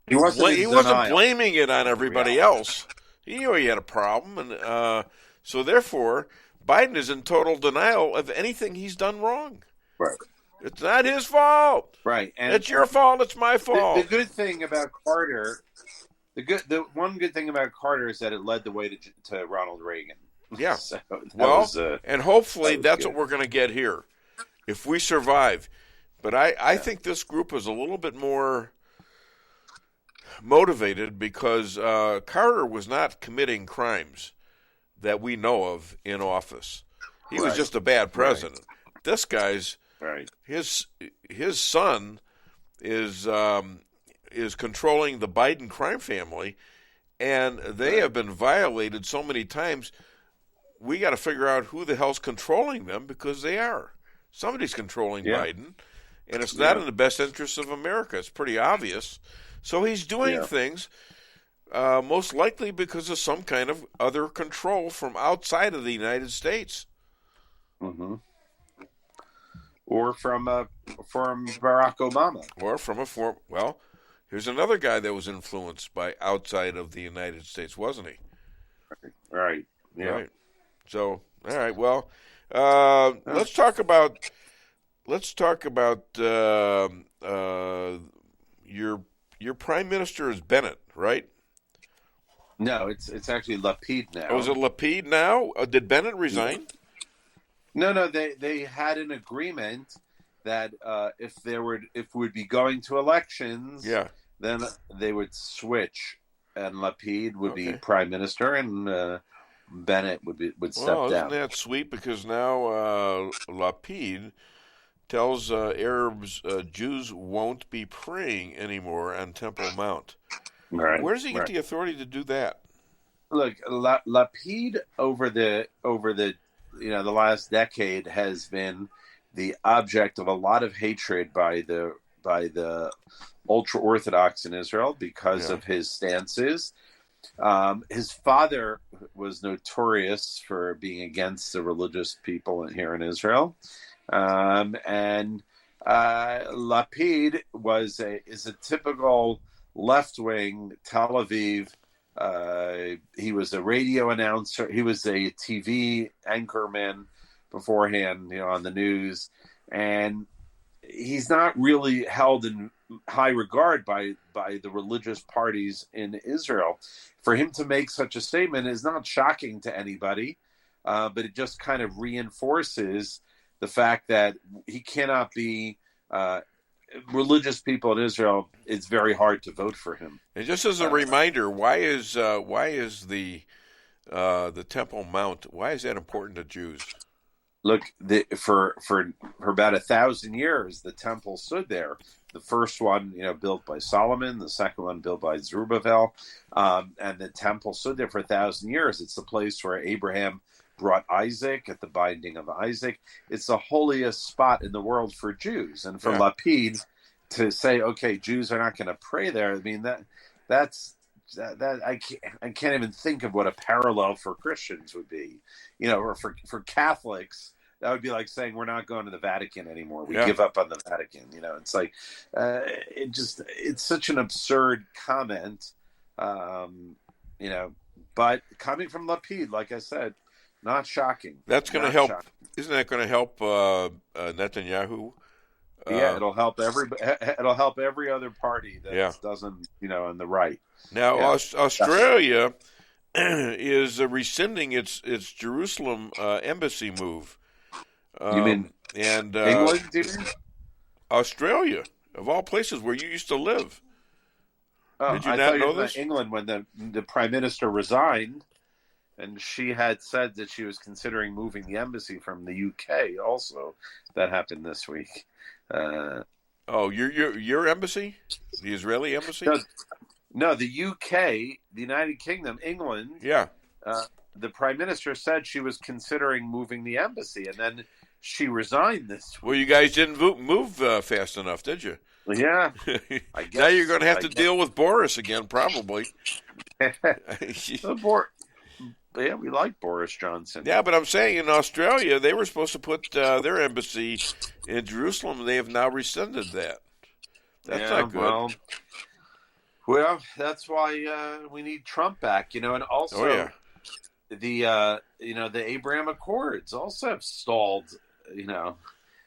He wasn't blaming it on everybody else. He knew he had a problem, and so therefore, Biden is in total denial of anything he's done wrong. Right. It's not his fault. Right. And it's your fault. It's my fault. The good thing about Carter. The one good thing about Carter is that it led the way to Ronald Reagan. Yeah. So and hopefully that's what we're going to get here, if we survive. But I think this group is a little bit more motivated because Carter was not committing crimes that we know of in office. He was just a bad president. This guy's his son is controlling the Biden crime family, and they have been violated so many times. We got to figure out who the hell's controlling them, because they are. Somebody's controlling Biden, and it's not in the best interest of America. It's pretty obvious. So he's doing things most likely because of some kind of other control from outside of the United States. Mm-hmm. Or from Barack Obama. Or from here's another guy that was influenced by outside of the United States, wasn't he? Right. Yeah. Right. So, all right. Well, let's talk about your prime minister is Bennett, right? No, it's actually Lapid now. Oh, is it Lapid now? Did Bennett resign? No. They had an agreement that if we'd be going to elections, then they would switch, and Lapid would be prime minister, and Bennett would step down. Isn't that sweet? Because now Lapid tells Arabs Jews won't be praying anymore on Temple Mount. Right. Where does he get the authority to do that? Look, Lapid over the the last decade has been the object of a lot of hatred by the ultra Orthodox in Israel because of his stances. His father was notorious for being against the religious people here in Israel, and Lapid is a typical left-wing Tel Aviv. He was a radio announcer. He was a TV anchorman beforehand, on the news, and he's not really held in high regard by the religious parties in Israel. For him to make such a statement is not shocking to anybody, but it just kind of reinforces the fact that he cannot be religious people in Israel. It's very hard to vote for him. And just as a reminder, why is the Temple Mount, why is that important to Jews? Look, for about 1,000 years, the temple stood there. The first one, built by Solomon. The second one built by Zerubbabel. And the temple stood there for 1,000 years. It's the place where Abraham brought Isaac at the binding of Isaac. It's the holiest spot in the world for Jews. And for Lapid to say, okay, Jews are not going to pray there, I mean, that's I can't even think of what a parallel for Christians would be, or for Catholics that would be like saying we're not going to the Vatican anymore. We Yeah. give up on the Vatican. It's like it's such an absurd comment. But coming from Lapid, like I said, not shocking. That's going to help. Isn't that going to help Netanyahu? Yeah, it'll help every other party that doesn't, on the right. Now, Australia is rescinding its Jerusalem embassy move. You mean England? Do you mean? Australia, of all places where you used to live. Oh, Did you I not thought know you meant this? England, when the prime minister resigned, and she had said that she was considering moving the embassy from the UK. Also, that happened this week. Your embassy, the Israeli embassy? No, the UK, the United Kingdom, England. Yeah. The prime minister said she was considering moving the embassy, and then she resigned this week. Well, you guys didn't move fast enough, did you? Yeah. I guess, now you're going to have to deal with Boris again, probably. Yeah, we like Boris Johnson. Yeah, but I'm saying in Australia, they were supposed to put their embassy in Jerusalem. They have now rescinded that. That's not good. Well, that's why we need Trump back, and also the Abraham Accords also have stalled,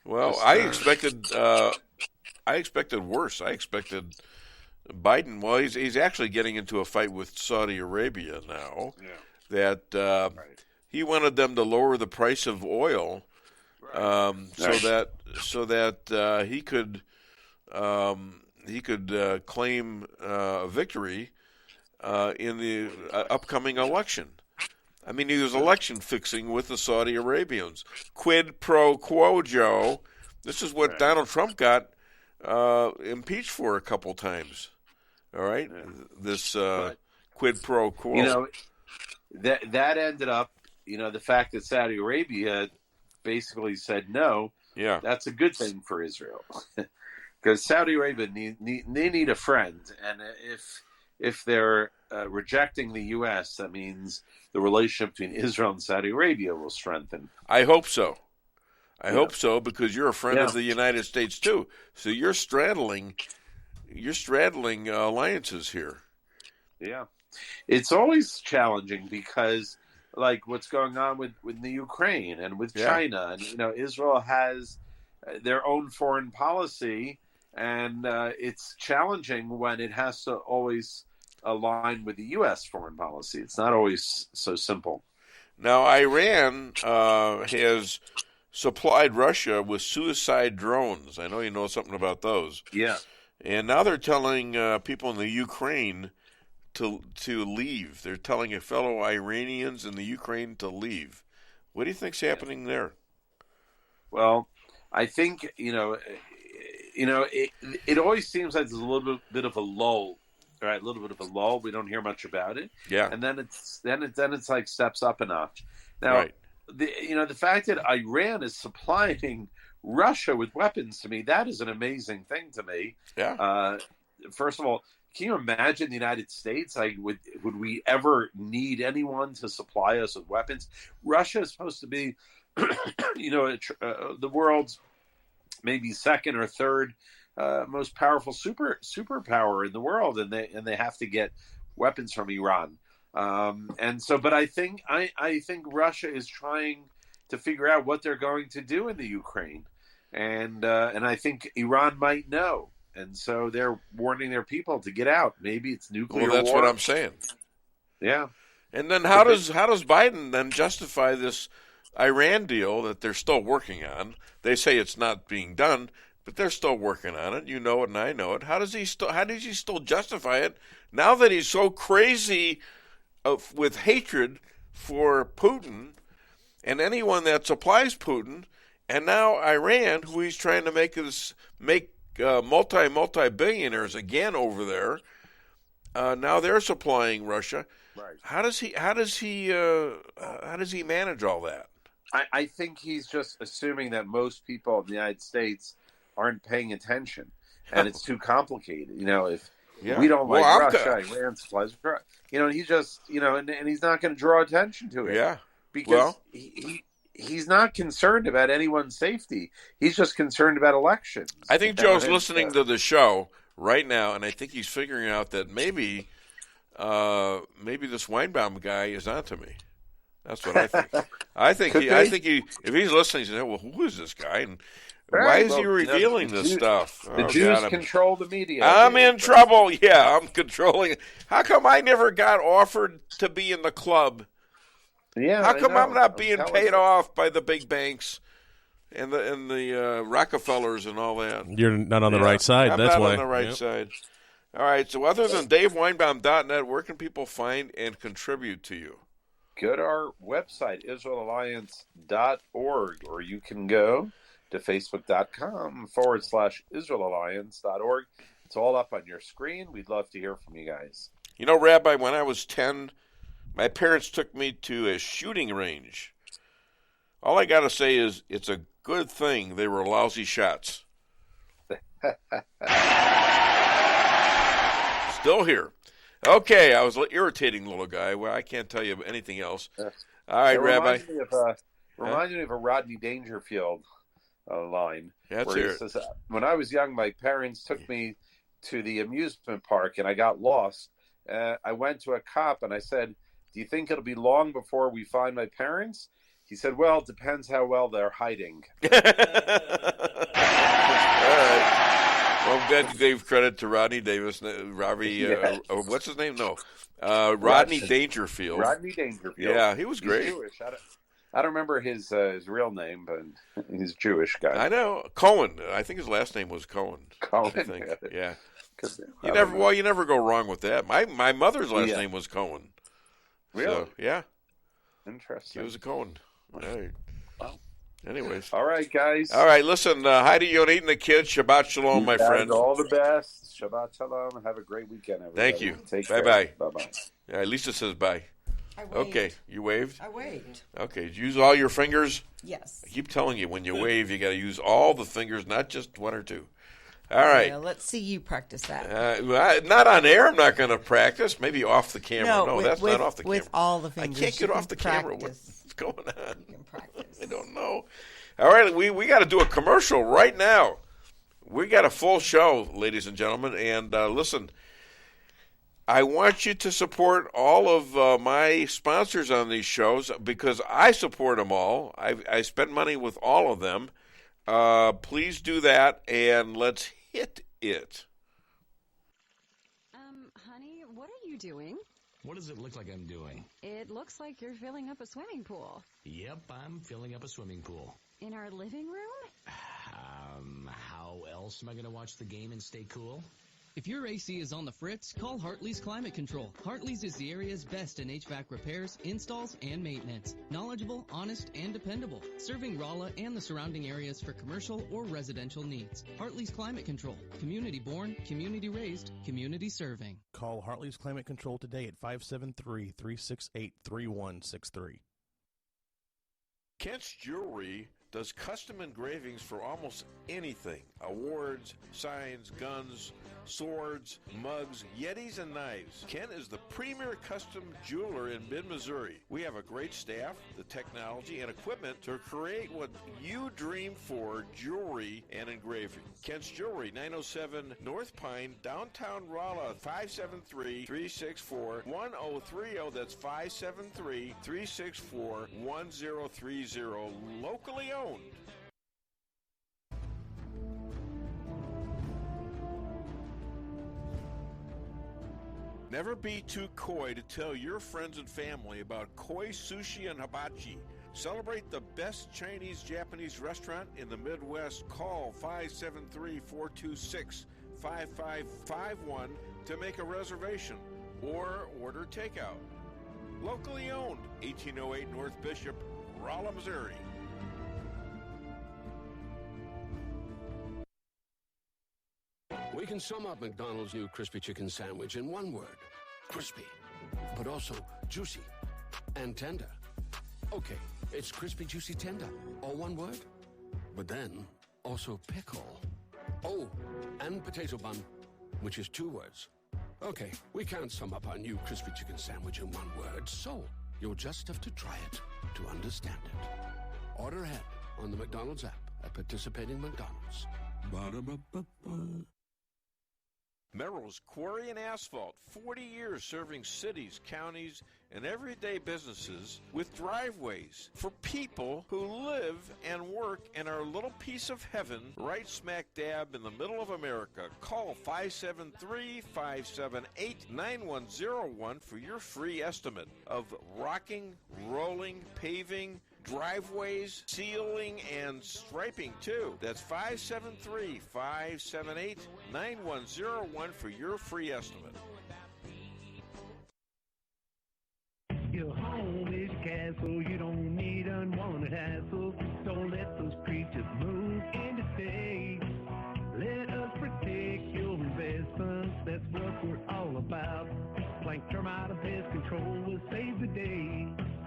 Well, I expected worse. I expected Biden. Well, he's actually getting into a fight with Saudi Arabia now. Yeah. That he wanted them to lower the price of oil, so that he could claim a victory in the upcoming election. I mean, he was election fixing with the Saudi Arabians. Quid pro quo, Joe. This is what Donald Trump got impeached for a couple times. All right, this quid pro quo. That ended up, the fact that Saudi Arabia basically said no. Yeah, that's a good thing for Israel, because Saudi Arabia need a friend, and if they're rejecting the U.S., that means the relationship between Israel and Saudi Arabia will strengthen. I hope so. I hope so, because you're a friend of the United States too. So you're straddling alliances here. Yeah. It's always challenging because, like, what's going on with the Ukraine and with China, and Israel has their own foreign policy, and it's challenging when it has to always align with the U.S. foreign policy. It's not always so simple. Now, Iran has supplied Russia with suicide drones. I know you know something about those. Yeah. And now they're telling people in the Ukraine to leave. They're telling fellow Iranians in the Ukraine to leave. What do you think's happening there? Well, I think it always seems like there's a little bit of a lull, right? A little bit of a lull. We don't hear much about it. Yeah. And then it's like steps up a notch. Now, the fact that Iran is supplying Russia with weapons, to me, that is an amazing thing to me. Yeah. First of all, can you imagine the United States? Like, would we ever need anyone to supply us with weapons? Russia is supposed to be, the world's maybe second or third most powerful superpower in the world, and they have to get weapons from Iran. But I think Russia is trying to figure out what they're going to do in the Ukraine, and I think Iran might know. And so they're warning their people to get out. Maybe it's nuclear war. Well, that's what I'm saying. Yeah. And then how does Biden then justify this Iran deal that they're still working on? They say it's not being done, but they're still working on it. You know it, and I know it. How does he still justify it now that he's so crazy with hatred for Putin and anyone that supplies Putin, and now Iran, who he's trying to make multi-billionaires again over there. Now they're supplying Russia. Right. How does he manage all that? I think he's just assuming that most people in the United States aren't paying attention, and it's too complicated. If we don't like Russia, Iran supplies. He just and he's not going to draw attention to it. Yeah. Because he's not concerned about anyone's safety. He's just concerned about elections. I think Joe's listening to the show right now, and I think he's figuring out that maybe this Weinbaum guy is onto me. That's what I think. I think he. If he's listening, he's saying, "Well, who is this guy? And why is he revealing this stuff?" The Jews control the media. I'm in trouble. Yeah, I'm controlling it. How come I never got offered to be in the club? Yeah. How come I'm not being paid off by the big banks and the Rockefellers and all that? You're not on the right side. That's why. I'm not on the right side. All right. So other than DaveWeinbaum.net, where can people find and contribute to you? Go to our website, IsraelAlliance.org, or you can go to Facebook.com/IsraelAlliance.org. It's all up on your screen. We'd love to hear from you guys. You know, Rabbi, when I was 10, my parents took me to a shooting range. All I got to say is it's a good thing they were lousy shots. Still here. Okay, I was irritating little guy. Well, I can't tell you anything else. All right, Rabbi. Reminded me of a Rodney Dangerfield line. That's where he says, when I was young, my parents took me to the amusement park, and I got lost. I went to a cop, and I said, "Do you think it'll be long before we find my parents?" He said, "Well, it depends how well they're hiding." All right. Well, I'm glad you gave credit to Rodney Davis. What's his name? No. Rodney Dangerfield. Rodney Dangerfield. Yeah, he was great. He's Jewish. I don't remember his real name, but he's a Jewish guy. I know. Cohen. I think his last name was Cohen. Cohen. I think. Yeah. You never go wrong with that. My mother's last name was Cohen. Really? So, yeah. Interesting. He was a Cohen. All right. Wow. Anyways. All right, guys. All right, listen. Hi to Yonit and the kids. Shabbat shalom, my friend. All the best. Shabbat shalom. Have a great weekend, everybody. Thank you. Take Bye-bye. care. Bye-bye. Yeah, Lisa says bye. I waved. Okay, you waved? I waved. Okay, did you use all your fingers? Yes. I keep telling you, when you wave, you got to use all the fingers, not just one or two. All right. Yeah, let's see you practice that. Not on air. I'm not going to practice. Maybe off the camera. No, that's not off the camera. With all the fingers. I can't get off the camera. Practice. What's going on? You can practice. I don't know. All right, we got to do a commercial right now. We got a full show, ladies and gentlemen. And listen, I want you to support all of my sponsors on these shows because I support them all. I spend money with all of them. Please do that, and let's hit it. Honey, what are you doing? What does it look like I'm doing? It looks like you're filling up a swimming pool. Yep, I'm filling up a swimming pool. In our living room? How else am I going to watch the game and stay cool? If your AC is on the fritz, call Hartley's Climate Control. Hartley's is the area's best in HVAC repairs, installs, and maintenance. Knowledgeable, honest, and dependable. Serving Rolla and the surrounding areas for commercial or residential needs. Hartley's Climate Control. Community born, community raised, community serving. Call Hartley's Climate Control today at 573-368-3163. Kent's Jewelry does custom engravings for almost anything. Awards, signs, guns, swords, mugs, yetis, and knives. Kent is the premier custom jeweler in mid-Missouri. We have a great staff, the technology, and equipment to create what you dream for, jewelry and engraving. Kent's Jewelry, 907 North Pine, downtown Rolla, 573-364-1030. That's 573-364-1030. Locally owned. Never be too coy to tell your friends and family about Koi Sushi and Hibachi. Celebrate the best Chinese-Japanese restaurant in the Midwest. Call 573-426-5551 to make a reservation or order takeout. Locally owned, 1808 North Bishop, Rolla, Missouri. We can sum up McDonald's new crispy chicken sandwich in one word. Crispy. But also juicy and tender. Okay, it's crispy, juicy, tender. All one word. But then, also pickle. Oh, and potato bun, which is two words. Okay, we can't sum up our new crispy chicken sandwich in one word, so you'll just have to try it to understand it. Order ahead on the McDonald's app at participating McDonald's. Ba-da-ba-ba-ba. Merrill's Quarry and Asphalt, 40 years serving cities, counties, and everyday businesses with driveways for people who live and work in our little piece of heaven right smack dab in the middle of America. Call 573-578-9101 for your free estimate of rocking, rolling, paving, driveways, sealing, and striping too. That's 573-578-9101 for your free estimate. Your home is a castle, you don't need unwanted hassle. Don't let those creatures move in to stay. Let us protect your investments, that's what we're all about. Plank Termite and Pest Control will save the day.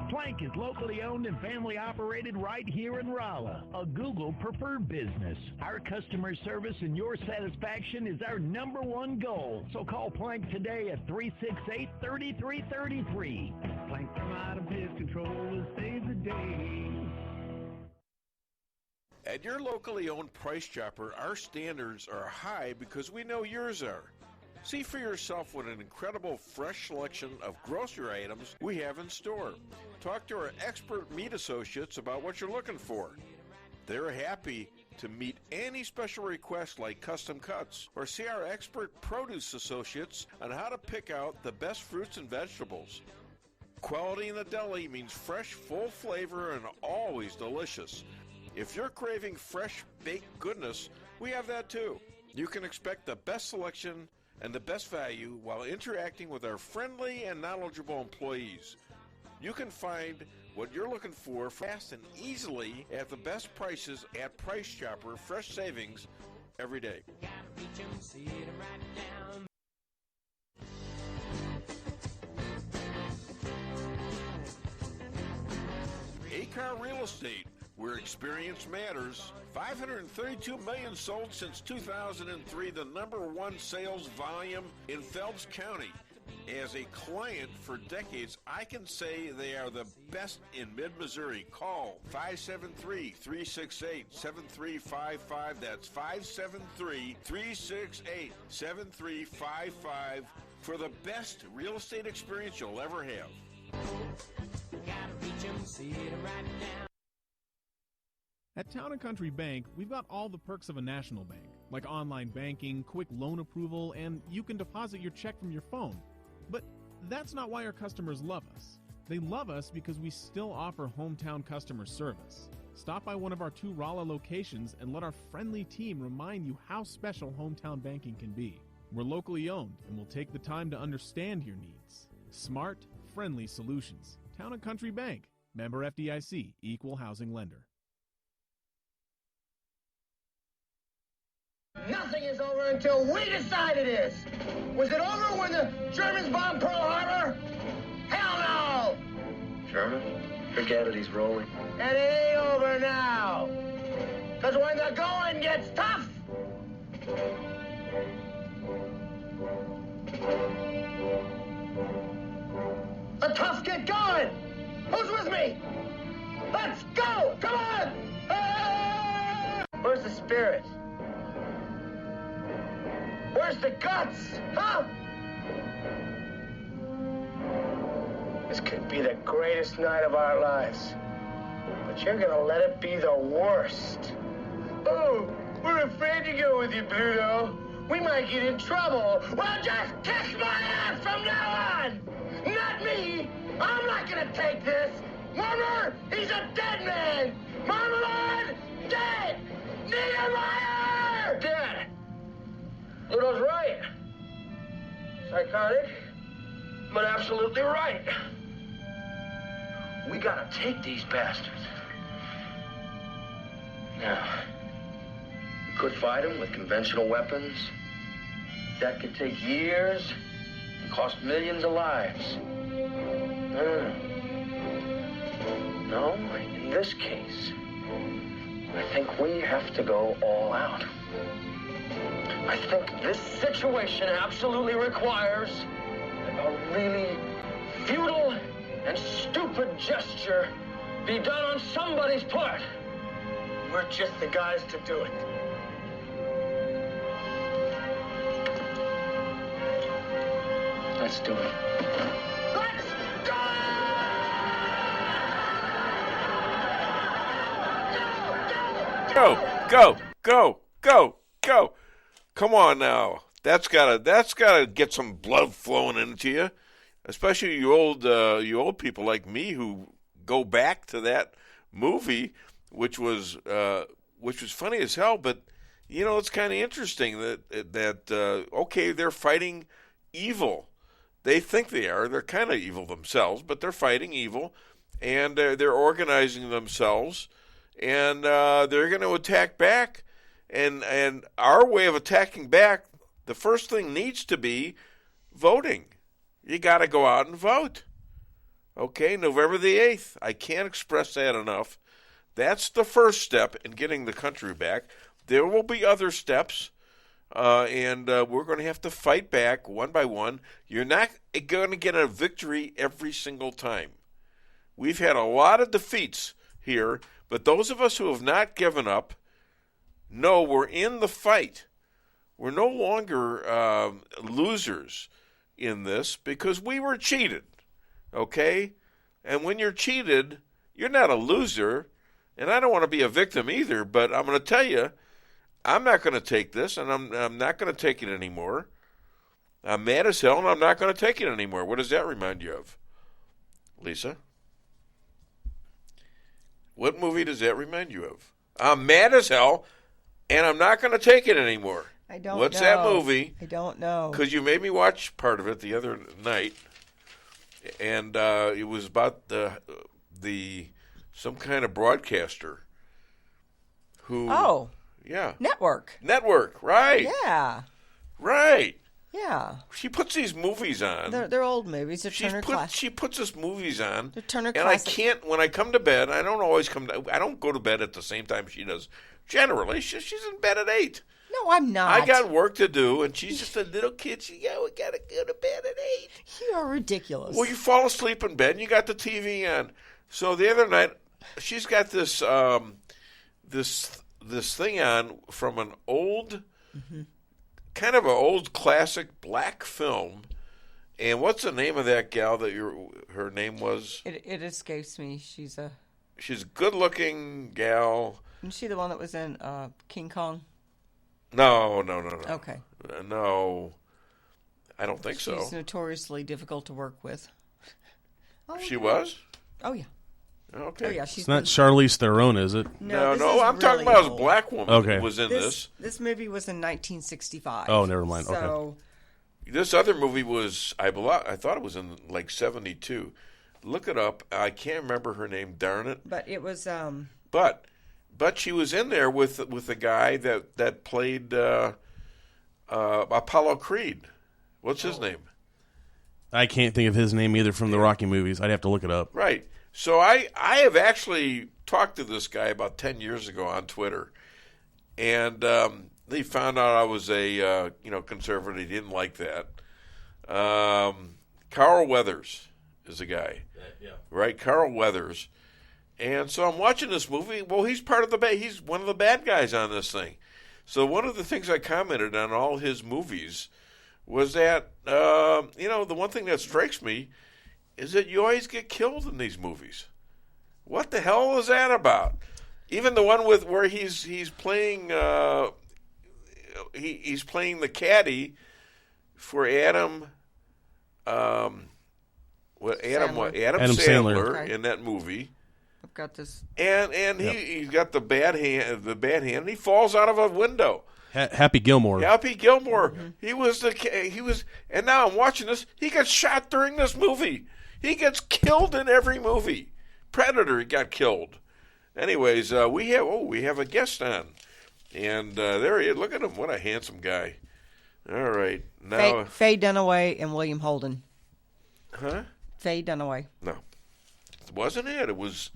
Plank is locally owned and family operated right here in Rolla, a Google preferred business. Our customer service and your satisfaction is our #1 goal. So call Plank today at 368-3333. Plank Termite and Pest Control will save the day. At your locally owned Price Chopper, our standards are high because we know yours are. See for yourself what an incredible fresh selection of grocery items we have in store. Talk to our expert meat associates about what you're looking for. They're happy to meet any special requests like custom cuts, or see our expert produce associates on how to pick out the best fruits and vegetables. Quality in the deli means fresh, full flavor, and always delicious. If you're craving fresh baked goodness, we have that too. You can expect the best selection and the best value while interacting with our friendly and knowledgeable employees. You can find what you're looking for fast and easily at the best prices at Price Chopper. Fresh savings every day. A-Car Real Estate, where experience matters. 532 million sold since 2003, the #1 sales volume in Phelps County. As a client for decades, I can say they are the best in mid-Missouri. Call 573-368-7355. That's 573-368-7355 for the best real estate experience you'll ever have. At Town & Country Bank, we've got all the perks of a national bank, like online banking, quick loan approval, and you can deposit your check from your phone. But that's not why our customers love us. They love us because we still offer hometown customer service. Stop by one of our 2 Rolla locations and let our friendly team remind you how special hometown banking can be. We're locally owned and will take the time to understand your needs. Smart, friendly solutions. Town & Country Bank. Member FDIC, Equal Housing Lender. Nothing is over until we decide it is. Was it over when the Germans bombed Pearl Harbor? Hell no! Sherman, forget it, he's rolling. And it ain't over now. Because when the going gets tough, the tough get going. Who's with me? Let's go! Come on! Ah! Where's the spirit? Where's the guts? Huh? This could be the greatest night of our lives. But you're gonna let it be the worst. Oh, we're afraid to go with you, Pluto. We might get in trouble. Well, just kick my ass from now on! Not me! I'm not gonna take this! Murmur, he's a dead man! Marmalade, dead! Niedermeyer, dead! Pluto's right. Psychotic, but absolutely right. We gotta take these bastards. Now, we could fight them with conventional weapons. That could take years and cost millions of lives. No, in this case, I think we have to go all out. I think this situation absolutely requires a really futile and stupid gesture be done on somebody's part. We're just the guys to do it. Let's do it. Go. Come on now. That's gotta get some blood flowing into you, especially you old people like me who go back to that movie, which was funny as hell. But it's kind of interesting that okay, they're fighting evil. They think they are. They're kind of evil themselves, but they're fighting evil, and they're organizing themselves, and they're going to attack back. And our way of attacking back, the first thing needs to be voting. You got to go out and vote. Okay, November the 8th. I can't express that enough. That's the first step in getting the country back. There will be other steps, and we're going to have to fight back one by one. You're not going to get a victory every single time. We've had a lot of defeats here, but those of us who have not given up, no, we're in the fight. We're no longer losers in this because we were cheated, okay? And when you're cheated, you're not a loser, and I don't want to be a victim either, but I'm going to tell you, I'm not going to take this, and I'm not going to take it anymore. I'm mad as hell, and I'm not going to take it anymore. What does that remind you of, Lisa? What movie does that remind you of? I'm mad as hell, and I'm not going to take it anymore. I don't know. What's that movie? I don't know. Because you made me watch part of it the other night, and it was about the some kind of broadcaster who... Oh. Yeah. Network, right. Yeah. Right. Yeah. She puts these movies on. They're old movies. They're Turner Classic. She puts us movies on. They're Turner and Classic. I can't, when I come to bed, I don't go to bed at the same time she does. Generally, she's in bed at 8. No, I'm not. I got work to do, and she's just a little kid. We got to go to bed at 8. You are ridiculous. Well, you fall asleep in bed, and you got the TV on. So the other night, she's got this this thing on from an old, kind of an old classic black film. And what's the name of that gal that her name was? It escapes me. She's a good-looking gal. Isn't she the one that was in King Kong? No. Okay. No, I don't think so. She's notoriously difficult to work with. Oh, she was? Oh, yeah. Okay. Oh, yeah, it's not Charlize Theron, is it? No, I'm talking about a black woman okay. that was in this. This movie was in 1965. Oh, never mind. So, okay. This other movie was, I thought it was in like 72. Look it up. I can't remember her name, darn it. But it was... But she was in there with the guy that played Apollo Creed. What's his name? I can't think of his name either from the Rocky movies. I'd have to look it up. Right. So I have actually talked to this guy about 10 years ago on Twitter, and he found out I was a conservative. He didn't like that. Carl Weathers is the guy, right? Carl Weathers. And so I'm watching this movie. Well, he's he's one of the bad guys on this thing. So one of the things I commented on all his movies was that, the one thing that strikes me is that you always get killed in these movies. What the hell is that about? Even the one where he's playing he's playing the caddy for Adam Sandler okay. in that movie. I've got this. And he's got the bad hand, and he falls out of a window. Happy Gilmore. Mm-hmm. He was, and now I'm watching this. He gets shot during this movie. He gets killed in every movie. Predator, he got killed. Anyways, we have a guest on, and there he is. Look at him. What a handsome guy. All right, now Faye Dunaway and William Holden. Huh? Faye Dunaway. No, it wasn't it. It was.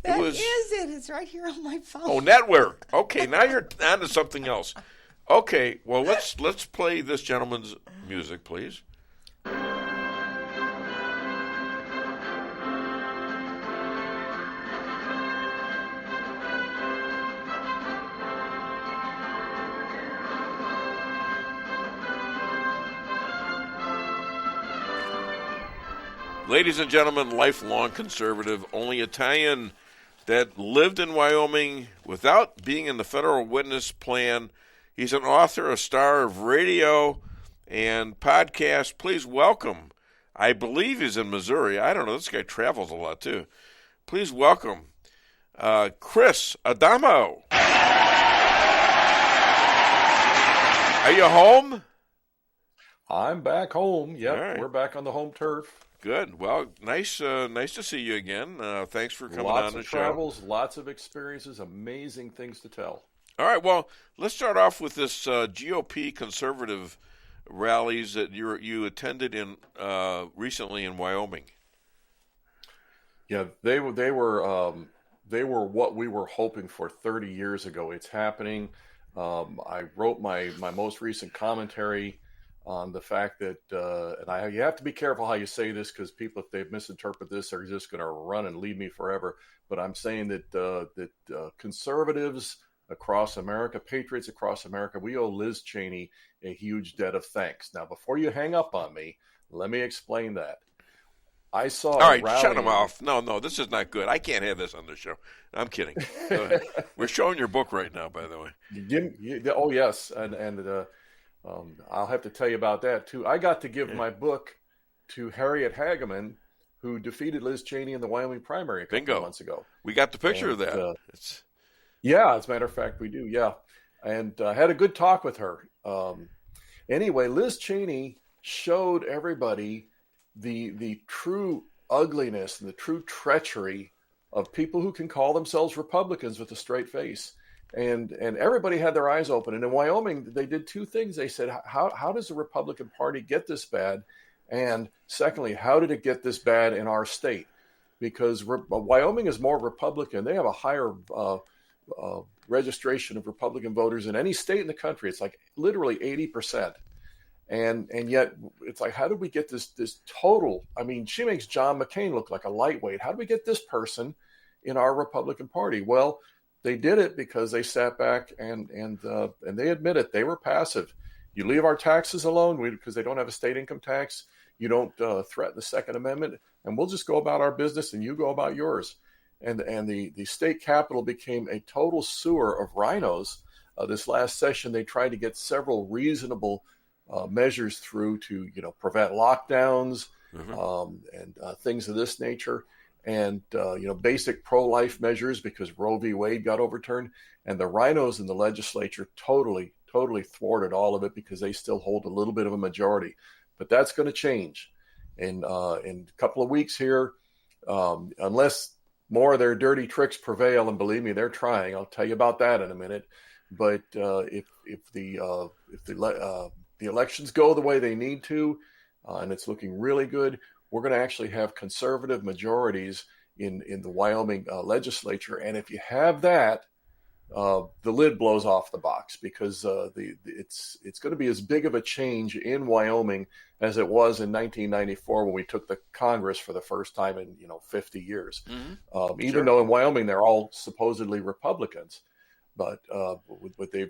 That is it. It's right here on my phone. Oh, network. Okay, now you're on to something else. Okay, well let's play this gentleman's music, please. Ladies and gentlemen, lifelong conservative, only Italian that lived in Wyoming without being in the federal witness plan. He's an author, a star of radio and podcast. Please welcome, I believe he's in Missouri. I don't know. This guy travels a lot, too. Please welcome Chris Adamo. Are you home? I'm back home. Yep, right. We're back on the home turf. Good. Well, nice to see you again. Thanks for coming on the show. Lots of travels, lots of experiences, amazing things to tell. All right. Well, let's start off with this GOP conservative rallies that you attended in recently in Wyoming. Yeah, they were what we were hoping for 30 years ago. It's happening. I wrote my most recent commentary on the fact that, you have to be careful how you say this, because people, if they misinterpret this, are just going to run and leave me forever. But I'm saying that conservatives across America, patriots across America, we owe Liz Cheney a huge debt of thanks. Now, before you hang up on me, let me explain that. I saw. All right, shut him off. No, this is not good. I can't have this on the show. I'm kidding. Go ahead. We're showing your book right now, by the way. Oh yes, and I'll have to tell you about that too. I got to give my book to Harriet Hageman, who defeated Liz Cheney in the Wyoming primary a couple of months ago. We got the picture of that. Yeah, as a matter of fact, we do. Yeah, and had a good talk with her. Anyway, Liz Cheney showed everybody the true ugliness and the true treachery of people who can call themselves Republicans with a straight face. And everybody had their eyes open. And in Wyoming, they did two things. They said, how does the Republican Party get this bad? And secondly, how did it get this bad in our state? Because Wyoming is more Republican. They have a higher registration of Republican voters in any state in the country. It's like literally 80%. And yet it's like, how did we get this total? I mean, she makes John McCain look like a lightweight. How do we get this person in our Republican Party? Well, they did it because they sat back and they admit it. They were passive. You leave our taxes alone because they don't have a state income tax. You don't threaten the Second Amendment, and we'll just go about our business and you go about yours. And the state capitol became a total sewer of rhinos. This last session, they tried to get several reasonable measures through to prevent lockdowns and things of this nature. And, basic pro-life measures because Roe v. Wade got overturned. And the rhinos in the legislature totally thwarted all of it because they still hold a little bit of a majority. But that's going to change in a couple of weeks here, unless more of their dirty tricks prevail. And believe me, they're trying. I'll tell you about that in a minute. But if the elections go the way they need to, and it's looking really good, we're going to actually have conservative majorities in the Wyoming legislature. And if you have that, the lid blows off the box because it's going to be as big of a change in Wyoming as it was in 1994 when we took the Congress for the first time in 50 years. Mm-hmm. Even though in Wyoming they're all supposedly Republicans, but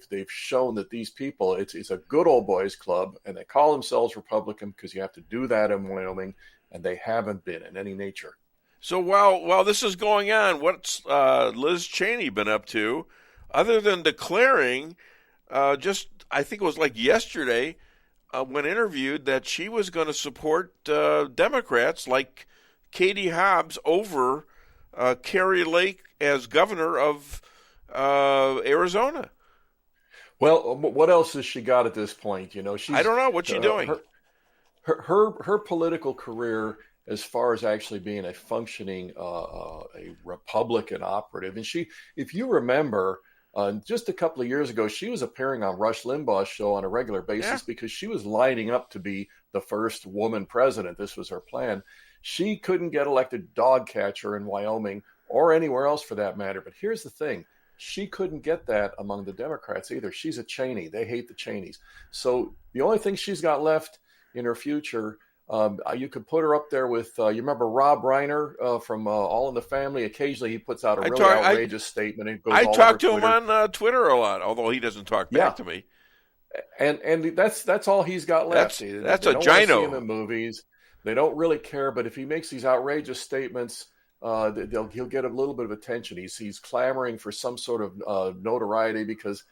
they've shown that these people, it's a good old boys club, and they call themselves Republican because you have to do that in Wyoming. And they haven't been in any nature. So while this is going on, what's Liz Cheney been up to, other than declaring, I think it was like yesterday, when interviewed, that she was going to support Democrats like Katie Hobbs over Kari Lake as governor of Arizona? Well, what else has she got at this point? I don't know. What's she doing? Her political career, as far as actually being a functioning a Republican operative, and if you remember, just a couple of years ago, she was appearing on Rush Limbaugh's show on a regular basis because she was lining up to be the first woman president. This was her plan. She couldn't get elected dog catcher in Wyoming or anywhere else for that matter. But here's the thing. She couldn't get that among the Democrats either. She's a Cheney. They hate the Cheneys. So the only thing she's got left in her future, you could put her up there with, you remember Rob Reiner from All in the Family? Occasionally he puts out a really outrageous statement. And goes I all talk over to Twitter. him on Twitter a lot, although he doesn't talk back to me. And that's all he's got left. That's they a don't want to see gino. him in movies. They don't really care, but if he makes these outrageous statements, he'll get a little bit of attention. He's clamoring for some sort of notoriety because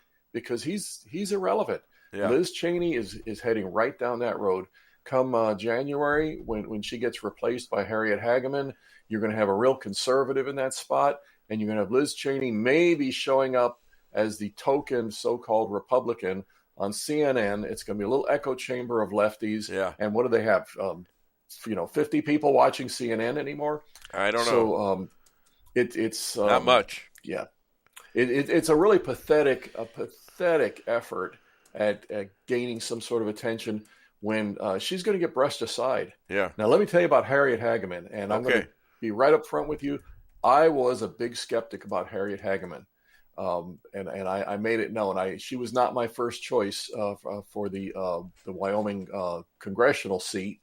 he's irrelevant. Yeah. Liz Cheney is heading right down that road. Come January, when she gets replaced by Harriet Hageman, you're going to have a real conservative in that spot, and you're going to have Liz Cheney maybe showing up as the token so-called Republican on CNN. It's going to be a little echo chamber of lefties. Yeah. And what do they have? 50 people watching CNN anymore? I don't So know. it's not much. Yeah. It's a really pathetic effort at gaining some sort of attention when she's going to get brushed aside. Yeah. Now, let me tell you about Harriet Hageman, and I'm going to be right up front with you. I was a big skeptic about Harriet Hageman, and I made it known. She was not my first choice for the Wyoming congressional seat.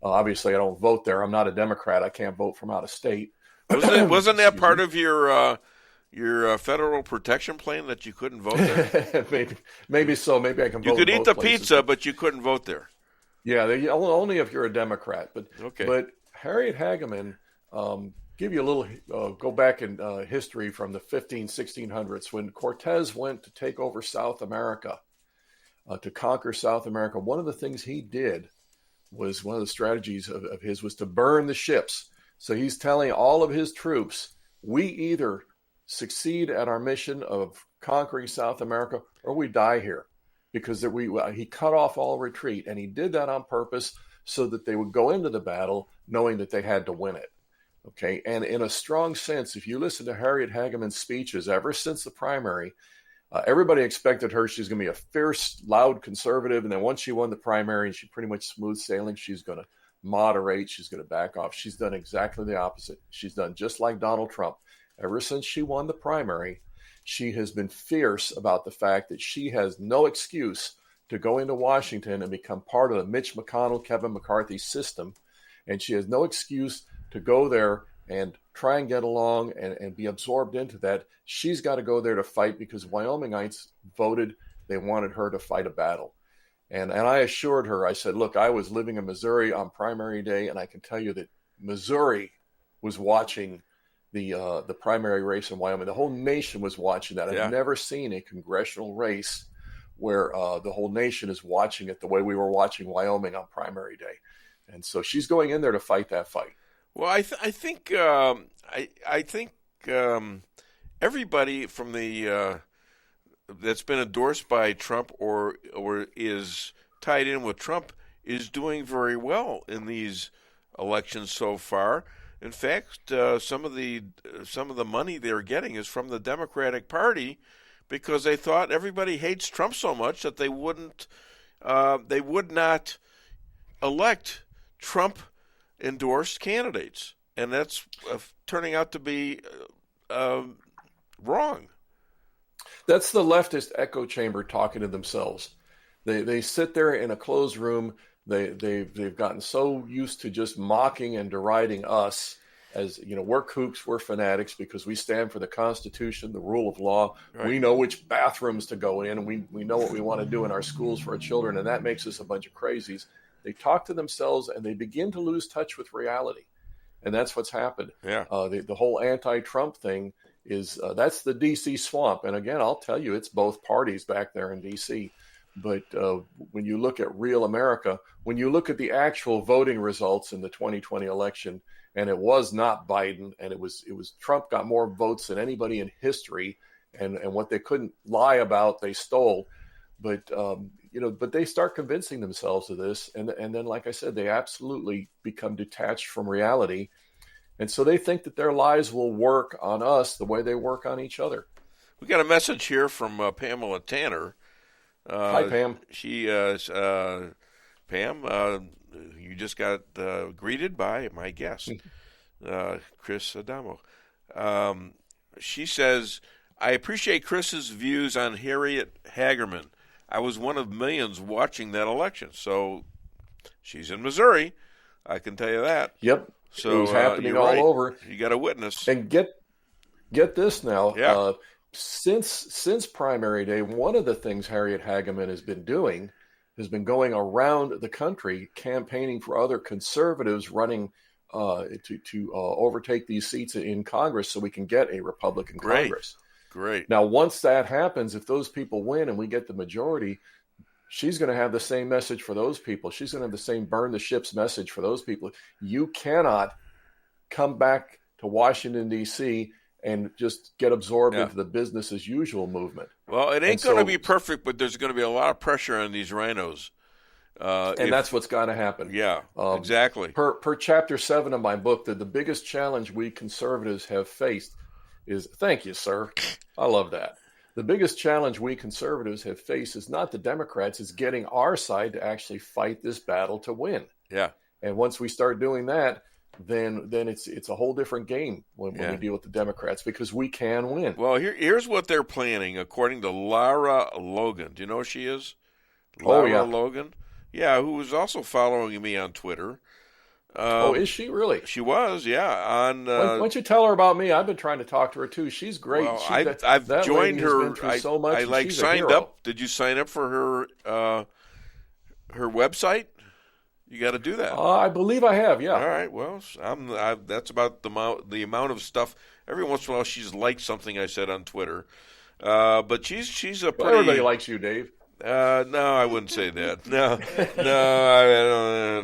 Obviously, I don't vote there. I'm not a Democrat. I can't vote from out of state. Wasn't that part of your federal protection plan that you couldn't vote there? maybe so. Maybe I can vote. You could in eat both the places. pizza, but you couldn't vote there. Yeah, only if you're a Democrat. But Harriet Hageman, give you a little go back in history from the 1600s when Cortez went to take over South America, to conquer South America. One of the things he did was one of the strategies of his was to burn the ships. So he's telling all of his troops, we either succeed at our mission of conquering South America or we die here, because he cut off all retreat, and he did that on purpose so that they would go into the battle knowing that they had to win it. Okay, and in a strong sense, if you listen to Harriet Hageman's speeches ever since the primary, everybody expected her. She's going to be a fierce, loud conservative, and then once she won the primary and she pretty much smooth sailing, she's going to moderate. She's going to back off. She's done exactly the opposite. She's done just like Donald Trump. Ever since she won the primary, she has been fierce about the fact that she has no excuse to go into Washington and become part of the Mitch McConnell, Kevin McCarthy system. And she has no excuse to go there and try and get along and be absorbed into that. She's got to go there to fight because Wyomingites voted. They wanted her to fight a battle. And I assured her, I said, look, I was living in Missouri on primary day, and I can tell you that Missouri was watching the primary race in Wyoming. The whole nation was watching that. I've never seen a congressional race where the whole nation is watching it the way we were watching Wyoming on primary day. And so she's going in there to fight that fight. Well, I think everybody from the that's been endorsed by Trump or is tied in with Trump is doing very well in these elections so far. In fact, some of the money they're getting is from the Democratic Party because they thought everybody hates Trump so much that they would not elect Trump-endorsed candidates, and that's turning out to be wrong. That's the leftist echo chamber talking to themselves. They sit there in a closed room. They've gotten so used to just mocking and deriding us as, we're kooks, we're fanatics because we stand for the Constitution, the rule of law. Right. We know which bathrooms to go in, and we know what we want to do in our schools for our children, and that makes us a bunch of crazies. They talk to themselves, and they begin to lose touch with reality, and that's what's happened. Yeah. The whole anti-Trump thing is that's the D.C. swamp, and again, I'll tell you, it's both parties back there in D.C., but when you look at real America, when you look at the actual voting results in the 2020 election, and it was not Biden, and it was Trump got more votes than anybody in history, and what they couldn't lie about, they stole. But but they start convincing themselves of this, and then, like I said, they absolutely become detached from reality, and so they think that their lies will work on us the way they work on each other. We got a message here from Pamela Tanner. Hi, Pam. She Pam, you just got greeted by my guest, Chris Adamo. She says, I appreciate Chris's views on Harriet Hageman. I was one of millions watching that election. So she's in Missouri. I can tell you that. Yep. So it was happening all over. You got a witness. And get this now. Yeah. Since primary day, one of the things Harriet Hageman has been doing has been going around the country campaigning for other conservatives running to overtake these seats in Congress so we can get a Republican Congress. Great. Now, once that happens, if those people win and we get the majority, she's going to have the same message for those people. She's going to have the same burn the ships message for those people. You cannot come back to Washington, D.C. and just get absorbed into the business as usual movement. Well, it ain't going to be perfect, but there's going to be a lot of pressure on these rhinos. And that's what's got to happen. Yeah, exactly. Per chapter 7 of my book, the biggest challenge we conservatives have faced is, thank you, sir. I love that. The biggest challenge we conservatives have faced is not the Democrats, it's getting our side to actually fight this battle to win. Yeah. And once we start doing that, then it's a whole different game when we deal with the Democrats, because we can win. Well, here's what they're planning, according to Lara Logan. Do you know who she is? Lara Logan? Yeah, who was also following me on Twitter. Is she really? She was, yeah. Why don't you tell her about me? I've been trying to talk to her too. She's great. Well, I've joined her. So much. I signed up. Did you sign up for her website? You got to do that. I believe I have. Yeah. All right. Well, that's about the amount of stuff. Every once in a while, she's liked something I said on Twitter. But she's a pretty. Everybody likes you, Dave. No, I wouldn't say that. No,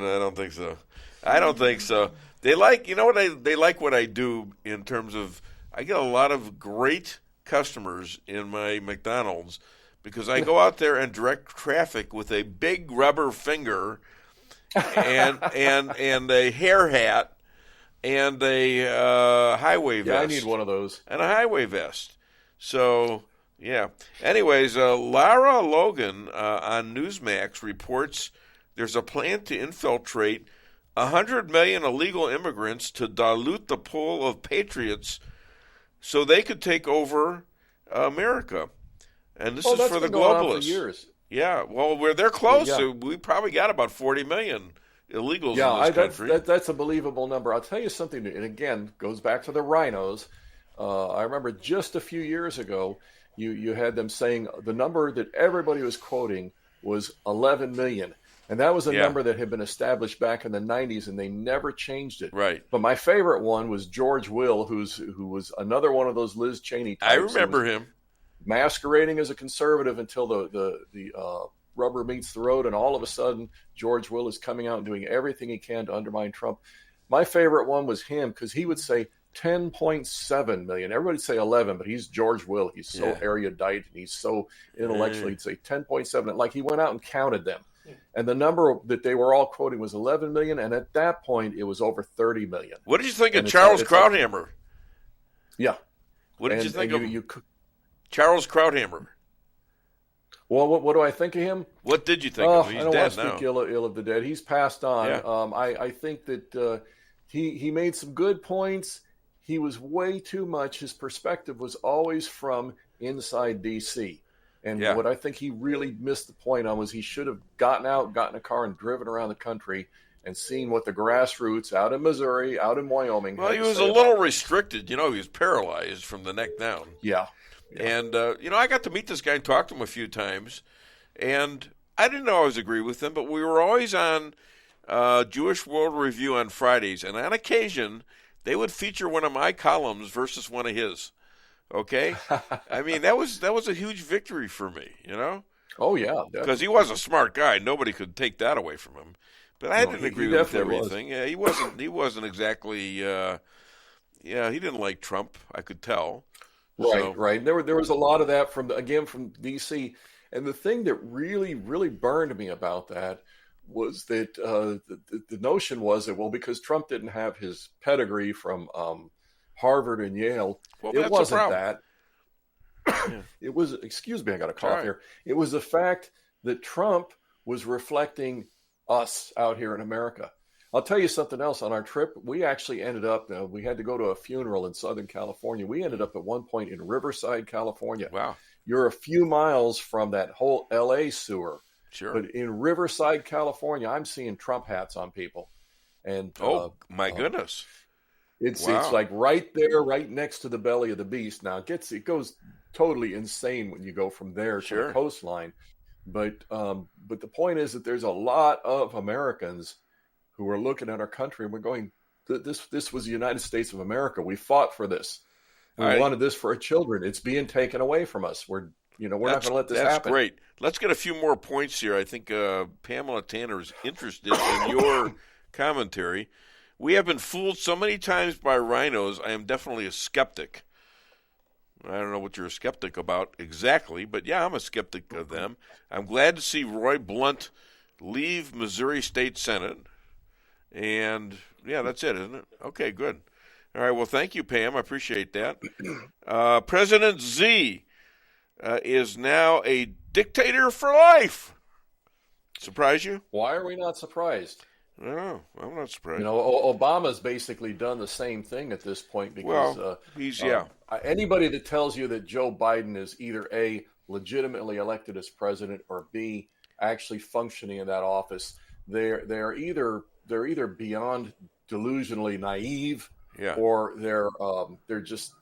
I don't think so. I don't think so. They like, they like what I do in terms of, I get a lot of great customers in my McDonald's because I go out there and direct traffic with a big rubber finger and a hair hat and a highway vest. Yeah, I need one of those. And a highway vest. So, yeah. Anyways, Lara Logan on Newsmax reports there's a plan to infiltrate 100 million illegal immigrants to dilute the pool of patriots so they could take over America. And this is for the globalists. For years. Yeah, well, they're close. Yeah. So we probably got about 40 million illegals in this country. That's a believable number. I'll tell you something, and again, goes back to the rhinos. I remember just a few years ago, you had them saying the number that everybody was quoting was 11 million. And that was a number that had been established back in the 90s, and they never changed it. Right. But my favorite one was George Will, who was another one of those Liz Cheney types. I remember him. Masquerading as a conservative until the rubber meets the road, and all of a sudden, George Will is coming out and doing everything he can to undermine Trump. My favorite one was him, because he would say 10.7 million. Everybody would say 11, but he's George Will. He's so erudite, and he's so intellectual. He'd say 10.7. Like he went out and counted them. And the number that they were all quoting was 11 million, and at that point, it was over 30 million. What did you think of Charles Krauthammer? Yeah. What did you think of Charles Krauthammer? Well, what do I think of him? What did you think of him? He's dead now. I don't want to speak ill of the dead. He's passed on. Yeah. I think that he made some good points. He was way too much. His perspective was always from inside D.C., and what I think he really missed the point on was he should have gotten a car and driven around the country and seen what the grassroots out in Missouri, out in Wyoming. Well, he was a little restricted. He was paralyzed from the neck down. Yeah. And, I got to meet this guy and talk to him a few times. And I didn't always agree with him, but we were always on Jewish World Review on Fridays. And on occasion, they would feature one of my columns versus one of his. Okay, I mean that was a huge victory for me, Oh yeah, because he was a smart guy. Nobody could take that away from him. But I didn't agree with everything. Yeah, he wasn't exactly. He didn't like Trump. I could tell. Right. There was a lot of that from D.C. And the thing that really, really burned me about that was that the notion was that because Trump didn't have his pedigree from Harvard and Yale, it wasn't that. It was, excuse me, I got a cough here. It was the fact that Trump was reflecting us out here in America. I'll tell you something else. On our trip, we actually ended up, we had to go to a funeral in Southern California. We ended up at one point in Riverside, California. Wow. You're a few miles from that whole L.A. sewer. Sure. But in Riverside, California, I'm seeing Trump hats on people. And my goodness. It's like right there, right next to the belly of the beast. Now it goes totally insane when you go from there to the coastline. But the point is that there's a lot of Americans who are looking at our country and we're going, this was the United States of America. We fought for this. We wanted this for our children. It's being taken away from us. We're not going to let this happen. That's great. Let's get a few more points here. I think Pamela Tanner is interested in your commentary. We have been fooled so many times by rhinos. I am definitely a skeptic. I don't know what you're a skeptic about exactly, but yeah, I'm a skeptic of them. I'm glad to see Roy Blunt leave Missouri State Senate. And, yeah, that's it, isn't it? Okay, good. All right, well, thank you, Pam. I appreciate that. President Z is now a dictator for life. Surprise you? Why are we not surprised? No, I'm not surprised. Obama's basically done the same thing at this point because anybody that tells you that Joe Biden is either A, legitimately elected as president, or B, actually functioning in that office, they're either beyond delusionally naive, or they're just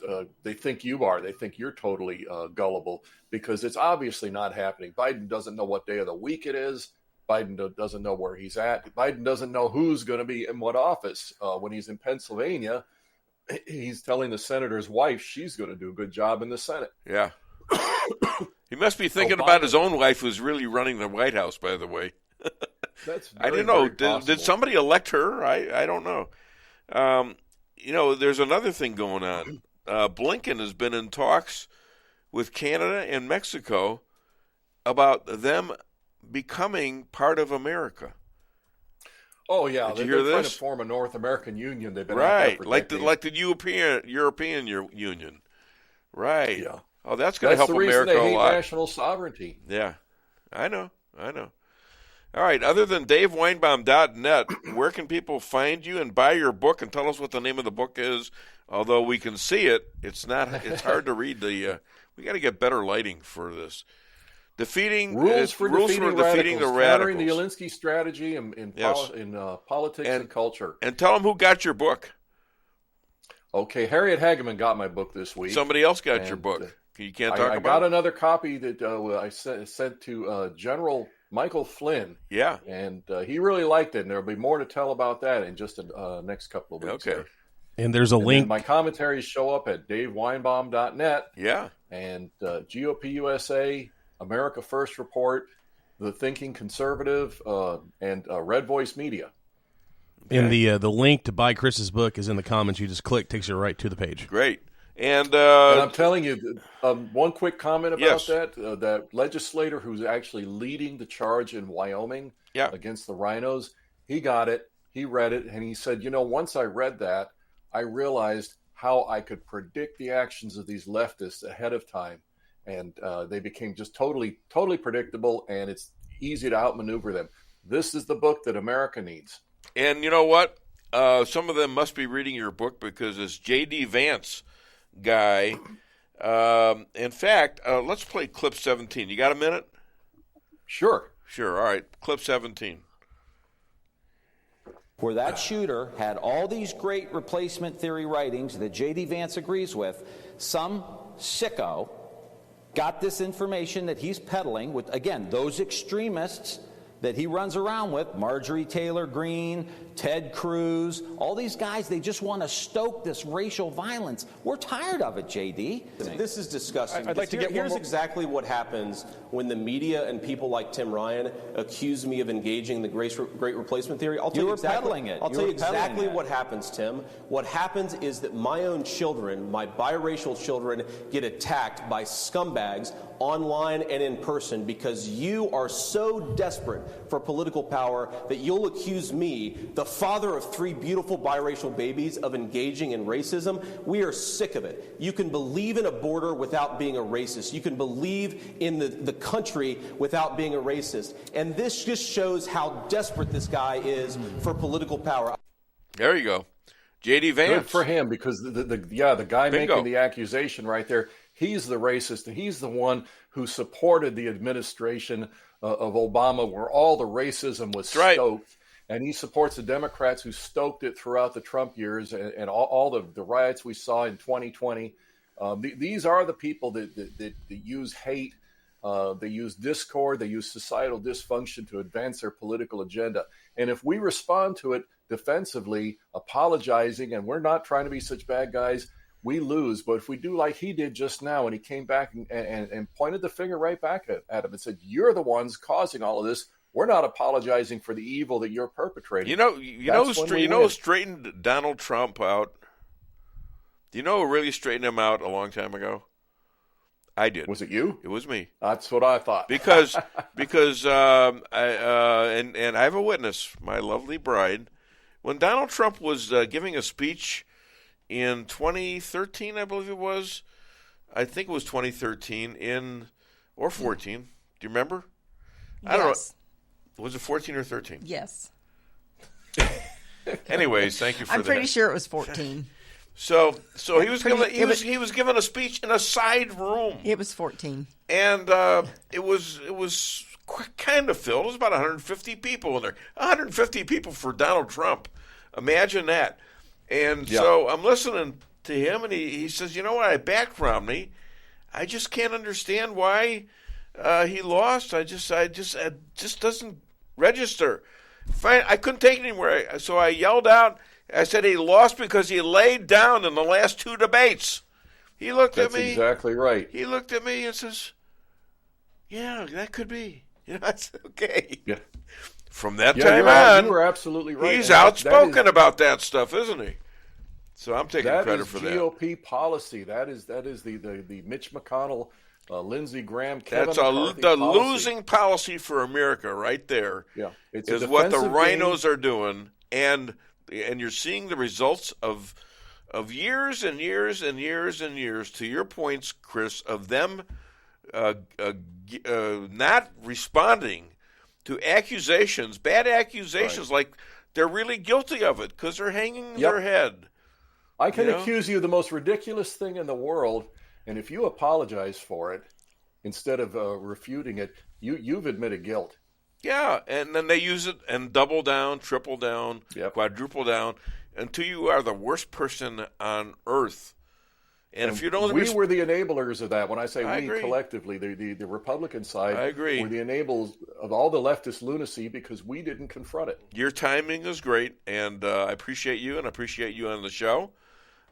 they think you are. They think you're totally gullible, because it's obviously not happening. Biden doesn't know what day of the week it is. Biden doesn't know where he's at. Biden doesn't know who's going to be in what office. When he's in Pennsylvania, he's telling the senator's wife she's going to do a good job in the Senate. Yeah. He must be thinking about his own wife, who's really running the White House, by the way. That's I didn't know. Did somebody elect her? I don't know. There's another thing going on. Blinken has been in talks with Canada and Mexico about them becoming part of America. Oh yeah, Did you hear they're trying this? to form a North American Union. They've been right, like the European Union. Right. Yeah. Oh, that's going to help the reason America they hate a lot. national sovereignty. Yeah, I know. All right. Other than DaveWeinbaum.net, where can people find you and buy your book? And tell us what the name of the book is. Although we can see it, it's hard to read the. We got to get better lighting for this. Rules for defeating the radicals. Countering the Alinsky strategy in politics and culture. And tell them who got your book. Okay, Harriet Hageman got my book this week. Somebody else got your book. You can't talk about it? I got another copy that I sent to General Michael Flynn. Yeah. And he really liked it, and there'll be more to tell about that in just the next couple of weeks. Okay. And there's a link. My commentaries show up at DaveWeinbaum.net. Yeah. And GOP USA, America First Report, The Thinking Conservative, and Red Voice Media. Okay. And the link to buy Chris's book is in the comments. You just click, takes you right to the page. Great. And I'm telling you, one quick comment about that. That legislator who's actually leading the charge in Wyoming against the rhinos, he got it, he read it, and he said, once I read that, I realized how I could predict the actions of these leftists ahead of time. And they became just totally predictable, and it's easy to outmaneuver them. This is the book that America needs. And you know what? Some of them must be reading your book because this J.D. Vance guy. In fact, let's play clip 17. You got a minute? Sure. All right. Clip 17. Where that shooter had all these great replacement theory writings that J.D. Vance agrees with, some sicko got this information that he's peddling with, again, those extremists that he runs around with, Marjorie Taylor Greene, Ted Cruz, all these guys, they just want to stoke this racial violence. We're tired of it, J.D. This is disgusting. I'd like to get here's exactly what happens when the media and people like Tim Ryan accuse me of engaging the great replacement theory. I'll tell you exactly, I'll tell you exactly what happens, Tim. What happens is that my own children, my biracial children, get attacked by scumbags online and in person because you are so desperate for political power that you'll accuse me, the father of 3 beautiful biracial babies, of engaging in racism. We are sick of it. You can believe in a border without being a racist. You can believe in the country without being a racist. And this just shows how desperate this guy is for political power. There you go. J.D. Vance. Good for him, because the guy making the accusation right there, he's the racist, and he's the one who supported the administration of Obama, where all the racism was stoked. Right. And he supports the Democrats who stoked it throughout the Trump years and all the riots we saw in 2020. These are the people that use hate They use discord. They use societal dysfunction to advance their political agenda. And if we respond to it defensively, apologizing, and we're not trying to be such bad guys, we lose. But if we do like he did just now, and he came back and pointed the finger right back at him and said, you're the ones causing all of this. We're not apologizing for the evil that you're perpetrating. You know, straightened Donald Trump out. Do you know who really straightened him out a long time ago? I did. Was it you? It was me. That's what I thought. Because I have a witness, my lovely bride. When Donald Trump was giving a speech in 2013, I believe it was. I think it was 2013 or 14. Do you remember? Yes. I don't know. Was it 14 or 13? Yes. Anyways, thank you for that. I'm pretty sure it was 14. So he was giving a speech in a side room. It was 14. And it was kind of filled. It was about 150 people in there. 150 people for Donald Trump. Imagine that. And so I'm listening to him, and he says, you know what, I background me. I just can't understand why he lost. It just doesn't register. Fine, I couldn't take it anymore. So I yelled out. I said he lost because he laid down in the last two debates. He looked at me. That's exactly right. He looked at me and says, yeah, that could be. I said, okay. Yeah. From that time on, you were absolutely right. He's outspoken about that stuff, isn't he? So I'm taking credit for that. That is GOP policy. That is the Mitch McConnell, Lindsey Graham, Kevin That's McCarthy the policy. Losing policy for America right there. Yeah, it's is what the rhinos are doing, and you're seeing the results of years and years and years and years. To your points, Chris, of them not responding to accusations, bad accusations, like they're really guilty of it because they're hanging their head. I can accuse you of the most ridiculous thing in the world, and if you apologize for it instead of refuting it, you've admitted guilt. Yeah, and then they use it and double down, triple down, quadruple down, until you are the worst person on earth. And if you don't, we were the enablers of that. When I say we agree. Collectively, the Republican side, I agree. were the enablers of all the leftist lunacy because we didn't confront it. Your timing is great, and I appreciate you, and I appreciate you on the show.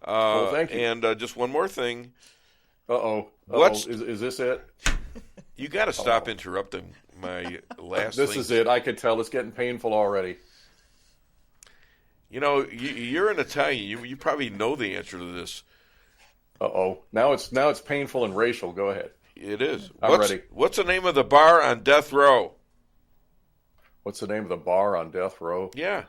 Well, thank you. And just one more thing. Is this it? You got to stop interrupting my last. This is it. I can tell it's getting painful already. You know, you're an Italian. You probably know the answer to this. Now it's painful and racial. Go ahead. It is. I'm ready. What's the name of the bar on death row? What's the name of the bar on death row? Yeah.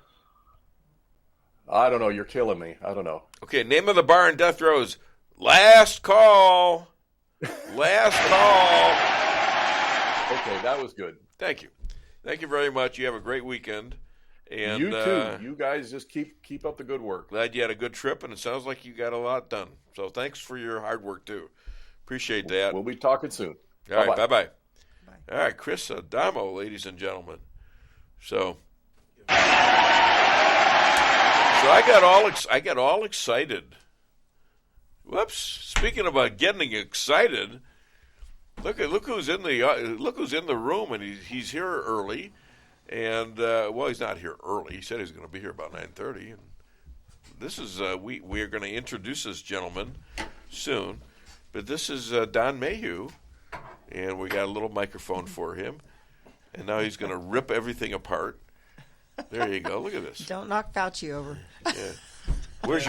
I don't know. You're killing me. I don't know. Okay, name of the bar on death row is Last Call. Last Call. Okay, that was good. Thank you. Thank you very much. You have a great weekend. And you too. You guys just keep up the good work. Glad you had a good trip, and it sounds like you got a lot done. So thanks for your hard work too. Appreciate that. We'll be talking soon. All right, bye-bye. All right, Chris Adamo, ladies and gentlemen. So I got all excited. Whoops! Speaking about getting excited, look who's in the room, and he's here early. And he's not here early. He said he was going to be here about 9:30. And this is we are going to introduce this gentleman soon, but this is Don Mayhew, and we got a little microphone for him, and now he's going to rip everything apart. There you go. Look at this. Don't knock Fauci over. Yeah. Where's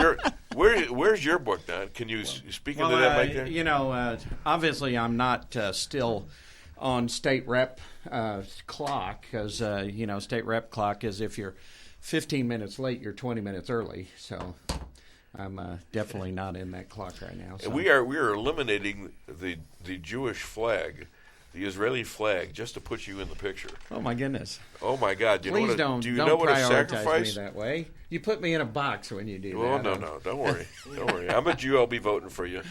your book, Don? Can you speak into that mic there? You know, obviously I'm not still on state rep clock, because state rep clock is if you're 15 minutes late, you're 20 minutes early. So I'm definitely not in that clock right now. So. We are eliminating the Jewish flag, the Israeli flag, just to put you in the picture. Oh my goodness! Oh my God! Do you know what a prioritize sacrifice? Me that way. You put me in a box when you do that. No, don't worry, don't worry. I'm a Jew. I'll be voting for you.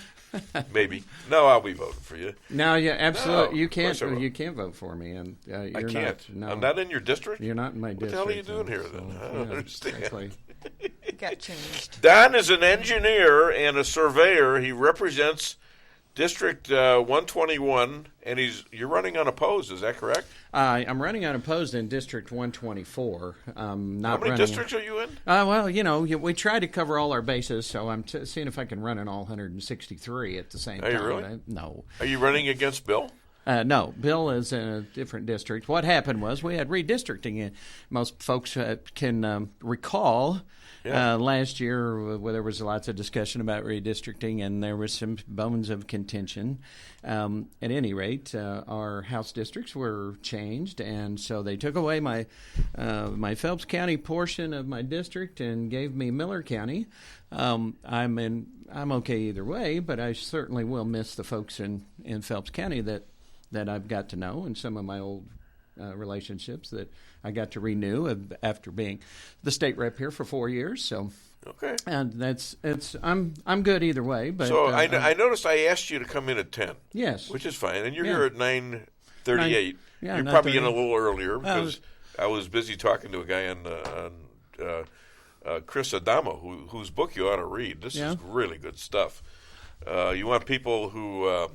Maybe. No, I'll be voting for you. No, yeah, absolutely. No, you can't vote for me, and I can't. I'm not in your district. You're not in my district. What the hell are you doing here then? I don't understand. Exactly. Got changed. Don is an engineer and a surveyor. He represents District 121, and you're running unopposed. Is that correct? I'm running unopposed in District 124. How many districts are you in? Well, we try to cover all our bases, so I'm seeing if I can run in all 163 at the same time. Are you really? No. Are you running against Bill? No, Bill is in a different district. What happened was we had redistricting. Most folks can recall last year where there was lots of discussion about redistricting, and there was some bones of contention. At any rate, our House districts were changed, and so they took away my Phelps County portion of my district and gave me Miller County. I'm okay either way, but I certainly will miss the folks in Phelps County that I've got to know, and some of my old relationships that I got to renew after being the state rep here for 4 years. So, okay, and I'm good either way. But so I noticed I asked you to come in at 10. Yes, which is fine, and you're here at 9:38. Yeah, you're probably in a little earlier because I was busy talking to a guy on Chris Adamo, whose book you ought to read. This is really good stuff. You want people who.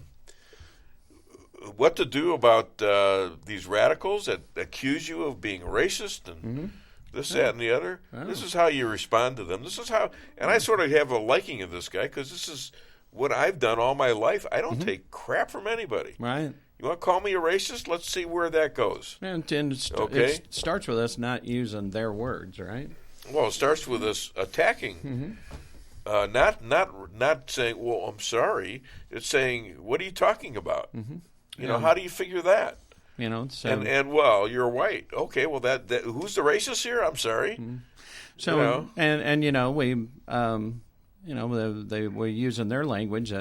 What to do about these radicals that accuse you of being racist and this, that, and the other? This is how you respond to them. This is how, and I sort of have a liking of this guy because this is what I've done all my life. I don't take crap from anybody. Right. You want to call me a racist? Let's see where that goes. And it starts with us not using their words, right? Well, it starts with us attacking. Not saying, well, I'm sorry. It's saying, what are you talking about? You know, how do you figure that? So and well, you're white. Okay, well, that who's the racist here? I'm sorry. So they were using their language,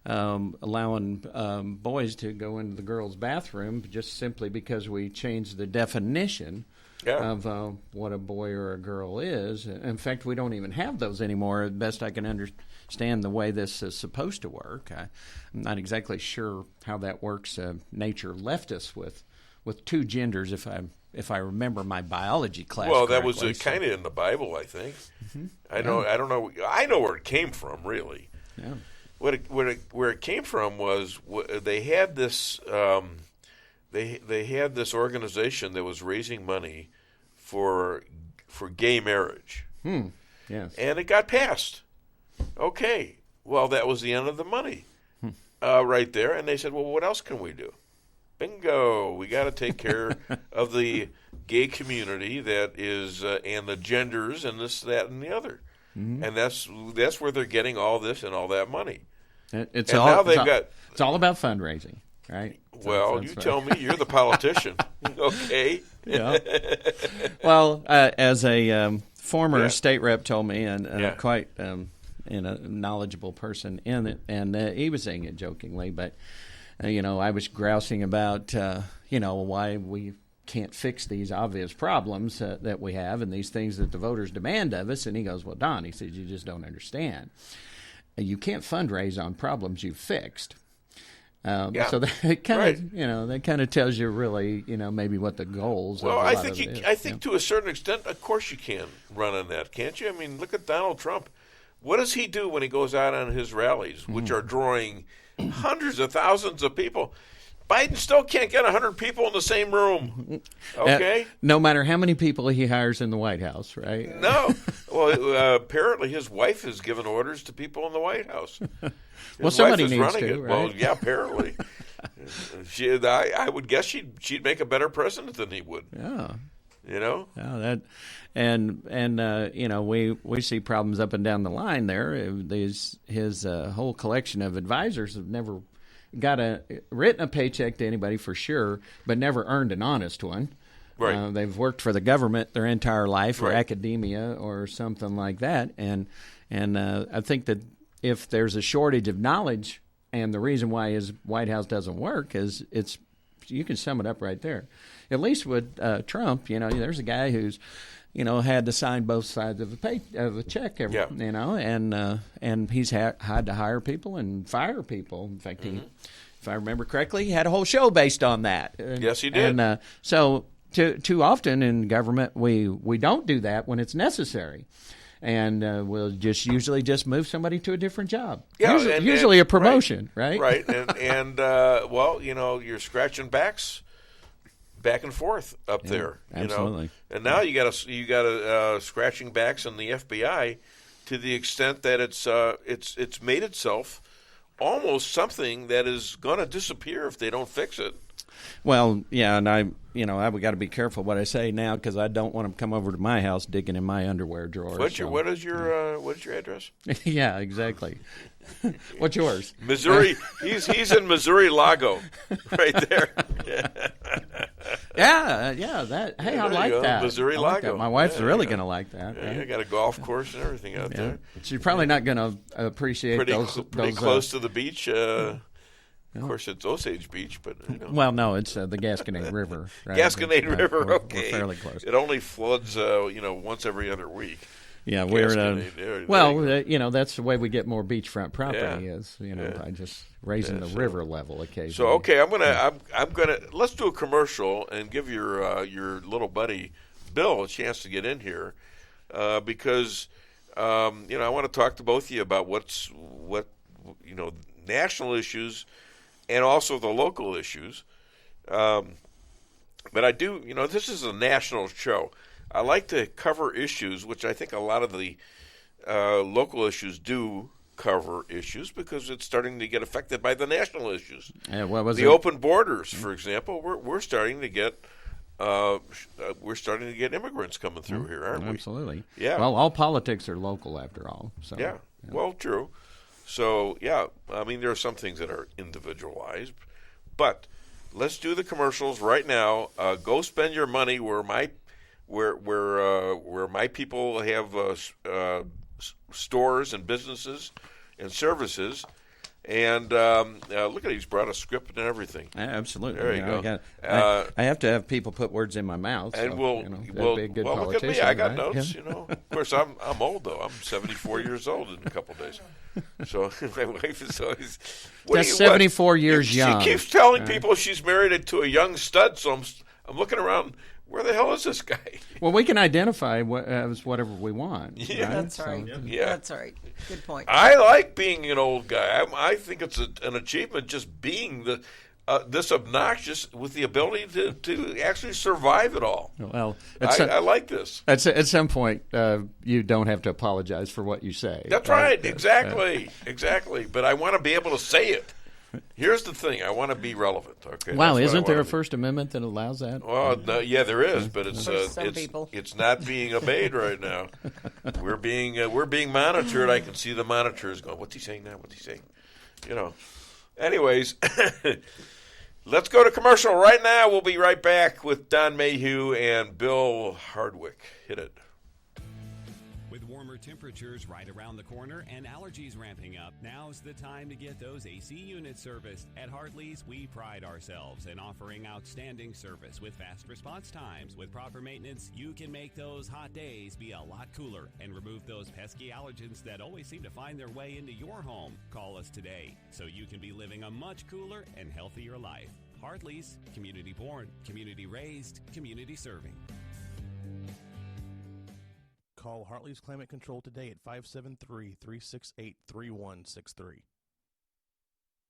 allowing boys to go into the girls' bathroom just simply because we changed the definition of what a boy or a girl is. In fact, we don't even have those anymore. Best I can understand the way this is supposed to work. I'm not exactly sure how that works. Nature left us with two genders, if I remember my biology class. Well, that was kind of in the Bible, I think. I don't know. I know where it came from, really. Yeah. Where it came from was they had this. They had this organization that was raising money for gay marriage. Yes. And it got passed. Okay. Well, that was the end of the money right there. And they said, well, what else can we do? Bingo. We got to take care of the gay community that is and the genders and this, that, and the other. And that's where they're getting all this and all that money. It's all about fundraising. Right. Well, you tell me. You're the politician. Okay. Yeah. Well, as a former state rep told me, and quite a knowledgeable person in it, and he was saying it jokingly, but I was grousing about why we can't fix these obvious problems that we have and these things that the voters demand of us. And he goes, "Well, Don," he said, "you just don't understand. You can't fundraise on problems you've fixed." So that kind of tells you really, maybe what the goals. Well, of I think to a certain extent, of course, you can run on that, can't you? I mean, look at Donald Trump. What does he do when he goes out on his rallies, which are drawing hundreds of thousands of people? Biden still can't get 100 people in the same room. Okay, no matter how many people he hires in the White House, right? No. Well, apparently his wife has given orders to people in the White House. Well, somebody needs to, right? Well, yeah, apparently. I would guess she'd make a better president than he would. Yeah. Yeah, we see problems up and down the line there. His whole collection of advisors have never written a paycheck to anybody for sure, but never earned an honest one. Right. They've worked for the government their entire life, or academia, or something like that. And I think that if there's a shortage of knowledge, and the reason why his White House doesn't work is you can sum it up right there. At least with Trump, there's a guy who's had to sign both sides of a check, and he's had to hire people and fire people. In fact, if I remember correctly, he had a whole show based on that. Yes, he did. And so too often in government, we don't do that when it's necessary. and we'll usually just move somebody to a different job. Yeah, usually a promotion, right? Right, and well, you're scratching backs back and forth up there. Absolutely. And now you got a scratching backs in the FBI to the extent that it's made itself almost something that is going to disappear if they don't fix it. Well, yeah, and I've got to be careful what I say now because I don't want them to come over to my house digging in my underwear drawer. What is your address? Yeah, exactly. What's yours? Missouri. He's in Missouri Lago, right there. Yeah. That. Hey, I like that. Missouri Lago. That. My wife's really going to to like that. Yeah, you got a golf course and everything out there. She's probably not going to appreciate pretty close to the beach. Of course, it's Osage Beach, but well, no, it's the Gasconade River. Right? Gasconade River. Okay, we're fairly close. It only floods, once every other week. Yeah, we're that's the way we get more beachfront property is by just raising the river level occasionally. So okay, I'm gonna let's do a commercial and give your little buddy Bill a chance to get in here because I want to talk to both of you about what national issues and also the local issues. But I do, this is a national show. I like to cover issues, which I think a lot of the local issues do cover issues because it's starting to get affected by the national issues. Open borders, for example, we're starting to get immigrants coming through here, aren't we? Absolutely. Yeah. Well, all politics are local after all. So yeah. Well, true. So yeah, I mean there are some things that are individualized, but let's do the commercials right now. Go spend your money where my people have stores and businesses and services. And look at he's brought a script and everything. Absolutely. There you go. I have to have people put words in my mouth. And so, we'll be a good look at me. politician, I got right? notes. Of course, I'm old though. I'm 74 years old in a couple of days. So my wife is always. That's 74 years young. She keeps telling people she's married to a young stud. So I'm looking around. Where the hell is this guy? Well, we can identify as whatever we want. Yeah, right? That's right. So, yeah, that's right. Good point. I like being an old guy. I think it's an achievement just being this obnoxious with the ability to actually survive it all. Well, I like this. At some point, you don't have to apologize for what you say. That's right. Exactly. Exactly. But I want to be able to say it. Here's the thing. I want to be relevant. Okay. Wow, isn't there a First Amendment that allows that? Well, no, yeah, there is, but it's not being obeyed right now. We're being monitored. I can see the monitors going. What's he saying now? What's he saying? Anyways, let's go to commercial right now. We'll be right back with Don Mayhew and Bill Hardwick. Hit it. Warmer temperatures right around the corner and allergies ramping up, now's the time to get those AC units serviced. At Hartley's, we pride ourselves in offering outstanding service with fast response times. With proper maintenance, you can make those hot days be a lot cooler and remove those pesky allergens that always seem to find their way into your home. Call us today so you can be living a much cooler and healthier life. Hartley's, community born, community raised, community serving. Call Hartley's Climate Control today at 573-368-3163.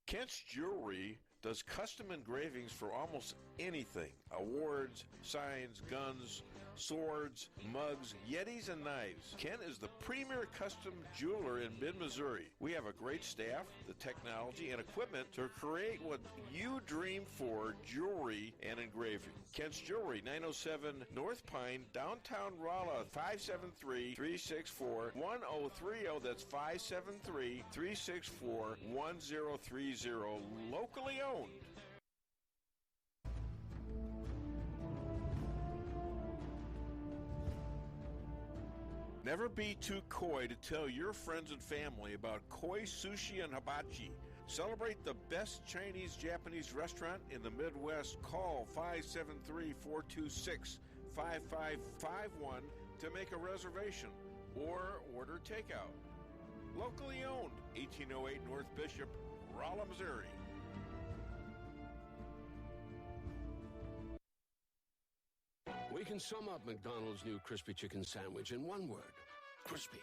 Kent's Jewelry does custom engravings for almost anything. Awards, signs, guns, swords, mugs, yetis, and knives. Kent is the premier custom jeweler in mid-Missouri. We have a great staff, the technology, and equipment to create what you dream for, jewelry and engraving. Kent's Jewelry, 907 North Pine, downtown Rolla, 573-364-1030. That's 573-364-1030. Locally owned. Never be too coy to tell your friends and family about Koi Sushi and Hibachi. Celebrate the best Chinese-Japanese restaurant in the Midwest. Call 573-426-5551 to make a reservation or order takeout. Locally owned, 1808 North Bishop, Rolla, Missouri. We can sum up McDonald's new crispy chicken sandwich in one word: crispy,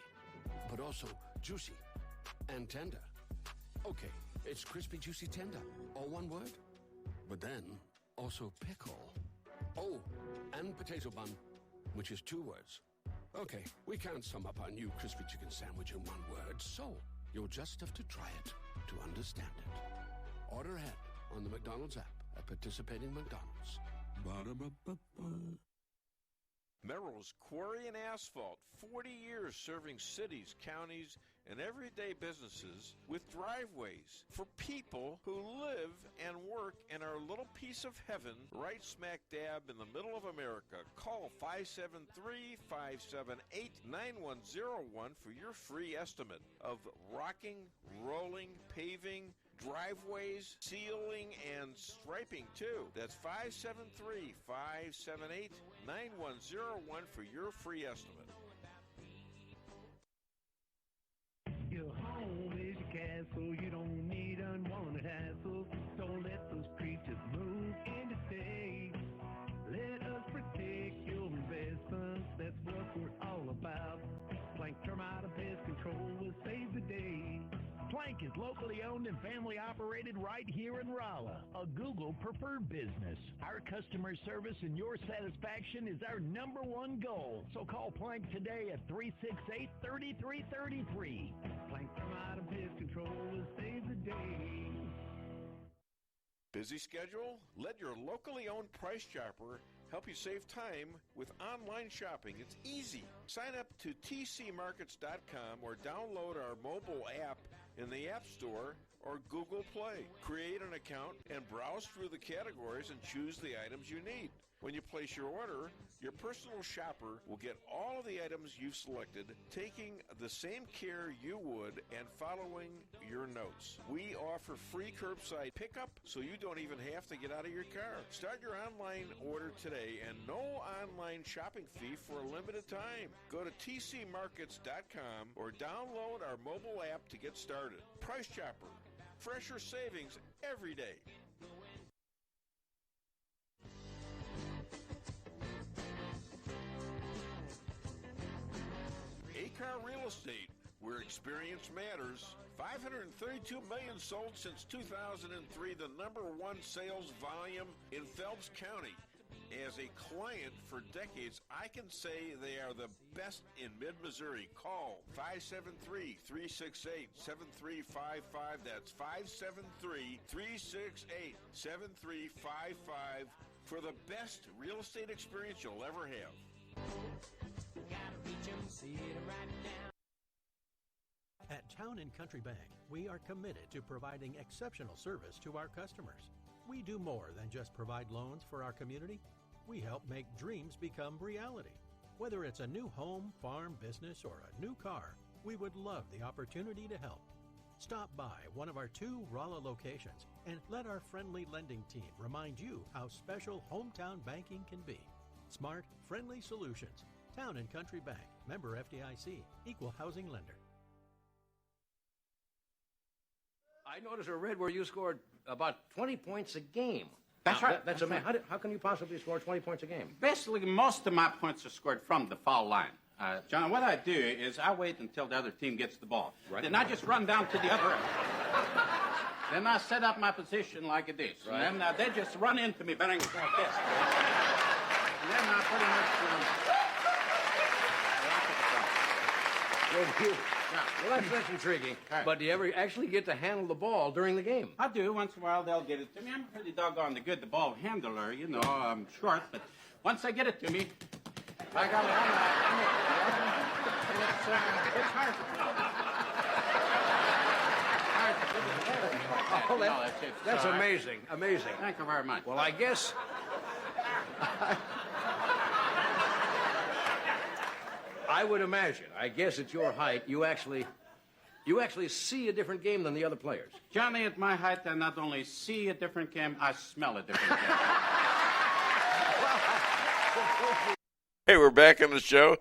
but also juicy and tender. Okay, it's crispy, juicy, tender, all one word. But then, also pickle. Oh, and potato bun, which is 2 words. Okay, we can't sum up our new crispy chicken sandwich in 1 word, so you'll just have to try it to understand it. Order ahead on the McDonald's app at participating McDonald's. Ba-da-ba-ba-ba. Merrill's Quarry and Asphalt, 40 years serving cities, counties, and everyday businesses with driveways for people who live and work in our little piece of heaven right smack dab in the middle of America. Call 573-578-9101 for your free estimate of rocking, rolling, paving, driveways, sealing, and striping too. That's 573-578-9101 for your free estimate. Your home is your castle. You don't need unwanted hassle. Don't let those creatures move in to stay. Let us protect your investments. That's what we're all about. Plank Termite and Pest Control will save the day. Plank is locally owned and family operated right here in Rolla, a Google preferred business. Our customer service and your satisfaction is our #1 goal. So call Plank today at 368-3333. Plank Termite and Pest Control will save the day. Busy schedule? Let your locally owned Price Chopper help you save time with online shopping. It's easy. Sign up to tcmarkets.com or download our mobile app in the App Store or Google Play. Create an account and browse through the categories and choose the items you need. When you place your order, your personal shopper will get all of the items you've selected, taking the same care you would and following your notes. We offer free curbside pickup, so you don't even have to get out of your car. Start your online order today and no online shopping fee for a limited time. Go to tcmarkets.com or download our mobile app to get started. Price Chopper. Fresher savings every day. A-Car Real Estate, where experience matters. 532 million sold since 2003, the #1 sales volume in Phelps County. As a client for decades, I can say they are the best in mid-Missouri. Call 573-368-7355. That's 573-368-7355 for the best real estate experience you'll ever have. At Town & Country Bank, we are committed to providing exceptional service to our customers. We do more than just provide loans for our community. We help make dreams become reality. Whether it's a new home, farm, business, or a new car, we would love the opportunity to help. Stop by one of our 2 Rolla locations and let our friendly lending team remind you how special hometown banking can be. Smart, friendly solutions. Town & Country Bank, member FDIC, equal housing lender. I noticed I read where you scored about 20 points a game. That's right. That's amazing. How can you possibly score 20 points a game? Basically, most of my points are scored from the foul line. John, what I do is I wait until the other team gets the ball. Right. Then I just run down to the other end. Then I set up my position like this. Right. And then they just run into me, bang, like this. And then I pretty much... Well, that's intriguing. Right. But do you ever actually get to handle the ball during the game? I do. Once in a while, they'll get it to me. I'm pretty doggone good the ball handler. You know, I'm short, but once they get it to me, I got it. It's hard. Oh, that's amazing. Amazing. Thank you very much. Well, I guess... I would imagine. I guess at your height, you actually see a different game than the other players. Johnny, at my height, I not only see a different game, I smell a different game. Hey, we're back on the show.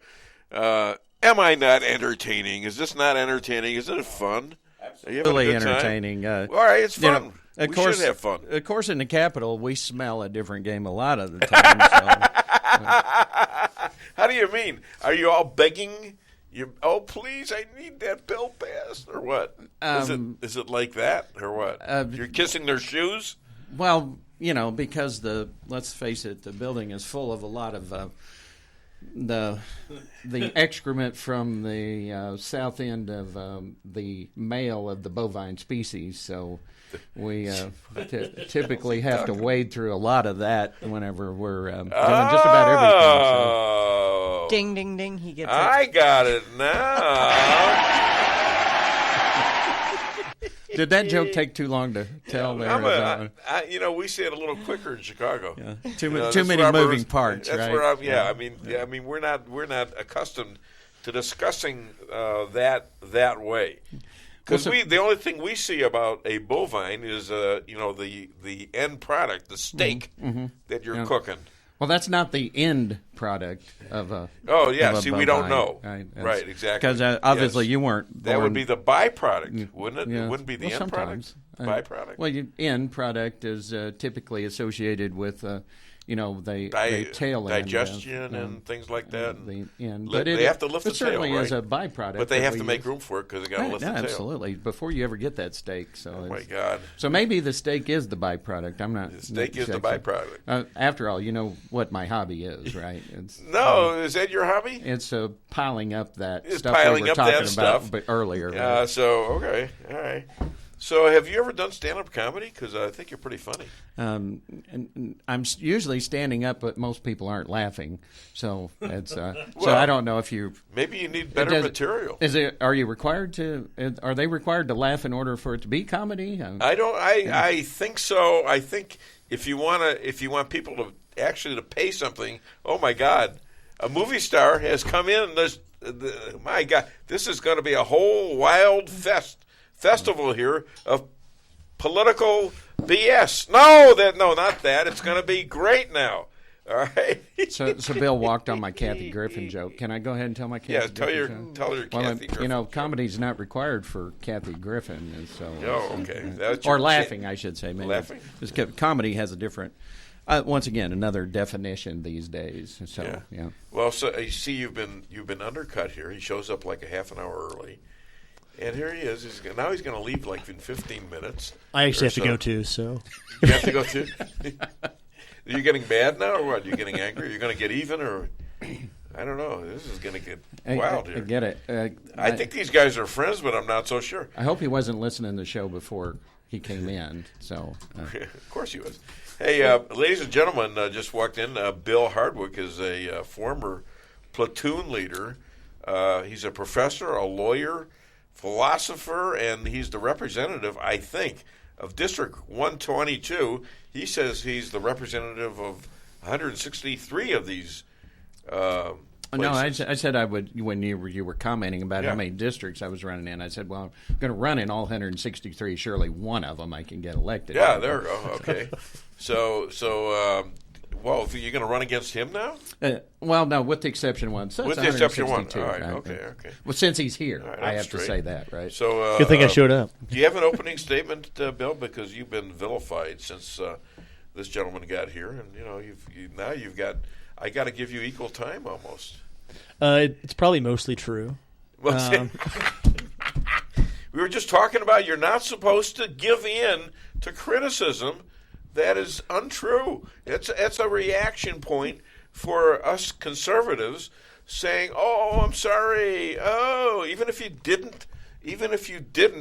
Am I not entertaining? Is this not entertaining? Isn't it fun? Absolutely entertaining. All right, it's fun. We should have fun. Of course, in the Capitol, we smell a different game a lot of the time. So. How do you mean? Are you all begging Please, I need that bill passed, or what? Is it like that, or what? You're kissing their shoes? Well, because let's face it, the building is full of a lot of the excrement from the south end of the male of the bovine species. So we typically have to wade through a lot of that whenever we're doing just about everything. So. Ding, ding, ding. He gets it. I got it now. Did that joke take too long to tell there? We say it a little quicker in Chicago. Yeah. Too many moving parts. That's right? where I'm. Yeah, I mean, we're not accustomed to discussing that way. Because the only thing we see about a bovine is the end product, the steak that you're cooking. Well, that's not the end product of a. Oh yeah, of a see, bovine. we don't know. Right, Exactly. Because obviously you weren't. That would be the byproduct, wouldn't it? Yeah. It wouldn't be the end product. Byproduct. Well, end product is typically associated with. The tail digestion and things like that. The end. But they have to lift the tail, certainly is a byproduct. But they have to make room for it because they got to lift the tail. Absolutely. Before you ever get that steak. So oh my God. So maybe the steak is the byproduct. I'm not. The steak is the byproduct. After all, you know what my hobby is, right? Is that your hobby? It's piling up that it's stuff piling we were up talking that about stuff. Earlier. Yeah. So okay, all right. So have you ever done stand-up comedy? Because I think you're pretty funny. And I'm usually standing up, but most people aren't laughing. So it's so I don't know if you. Maybe you need better material. Are you required to? Are they required to laugh in order for it to be comedy? I don't. I think so. I think if you want people to actually to pay something. Oh my God, a movie star has come in. My God, this is going to be a whole wild festival here of political BS. No, not that. It's going to be great now. All right. So Bill walked on my Kathy Griffin joke. Can I go ahead and tell my Kathy Griffin joke? Tell her Kathy Griffin. Comedy's not required for Kathy Griffin, and so. Oh, okay. Or laughing, I should say. Maybe. Laughing. Comedy has a different. Once again, another definition these days. So yeah. Well, so you see, you've been undercut here. He shows up like a half an hour early. And here he is. He's going to leave like in 15 minutes. I actually have to go too, so. You have to go too? Are you getting mad now or what? Are you getting angry? Are you going to get even or? I don't know. This is going to get wild here. I get it. I think these guys are friends, but I'm not so sure. I hope he wasn't listening to the show before he came in. So. Of course he was. Hey, ladies and gentlemen, just walked in. Bill Hardwick is a former platoon leader. He's a professor, a lawyer, philosopher, and he's the representative, I think, of District 122. He says he's the representative of 163 of these places. No, I said I would, when you were commenting about how many districts I was running in, I said, well, I'm going to run in all 163. Surely one of them I can get elected. Yeah, there we go. Okay. So well, you're going to run against him now? Well, no, with the exception of one. So with the exception of one. All right, okay. Well, since he's here, right, I have to say that, right? So, good thing I showed up. Do you have an opening statement, Bill? Because you've been vilified since this gentleman got here, and now you've got. I got to give you equal time almost. It's probably mostly true. Well, we were just talking about you're not supposed to give in to criticism that is untrue. It's a reaction point for us conservatives saying, "Oh, I'm sorry." Oh, even if you didn't,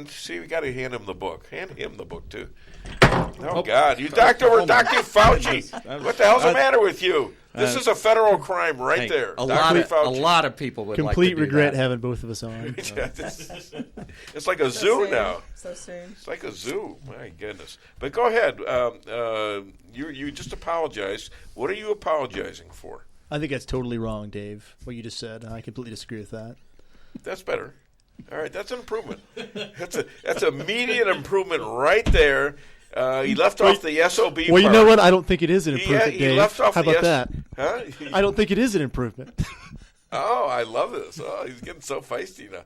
see, we got to hand him the book. Hand him the book too. Oh God, you Dr. Fauci. What the hell's the matter with you? This is a federal crime right there. A lot of people would complete like to regret do that. having both of us on. It's like a zoo now. So soon. It's like a zoo. My goodness. But go ahead. You just apologized. What are you apologizing for? I think that's totally wrong, Dave, what you just said. I completely disagree with that. That's better. All right, that's an improvement. That's immediate improvement right there. He left off the SOB part. Well, you know what? I don't think it is an improvement, Dave. He left off How about that? Huh? I don't think it is an improvement. Oh, I love this. Oh, he's getting so feisty now.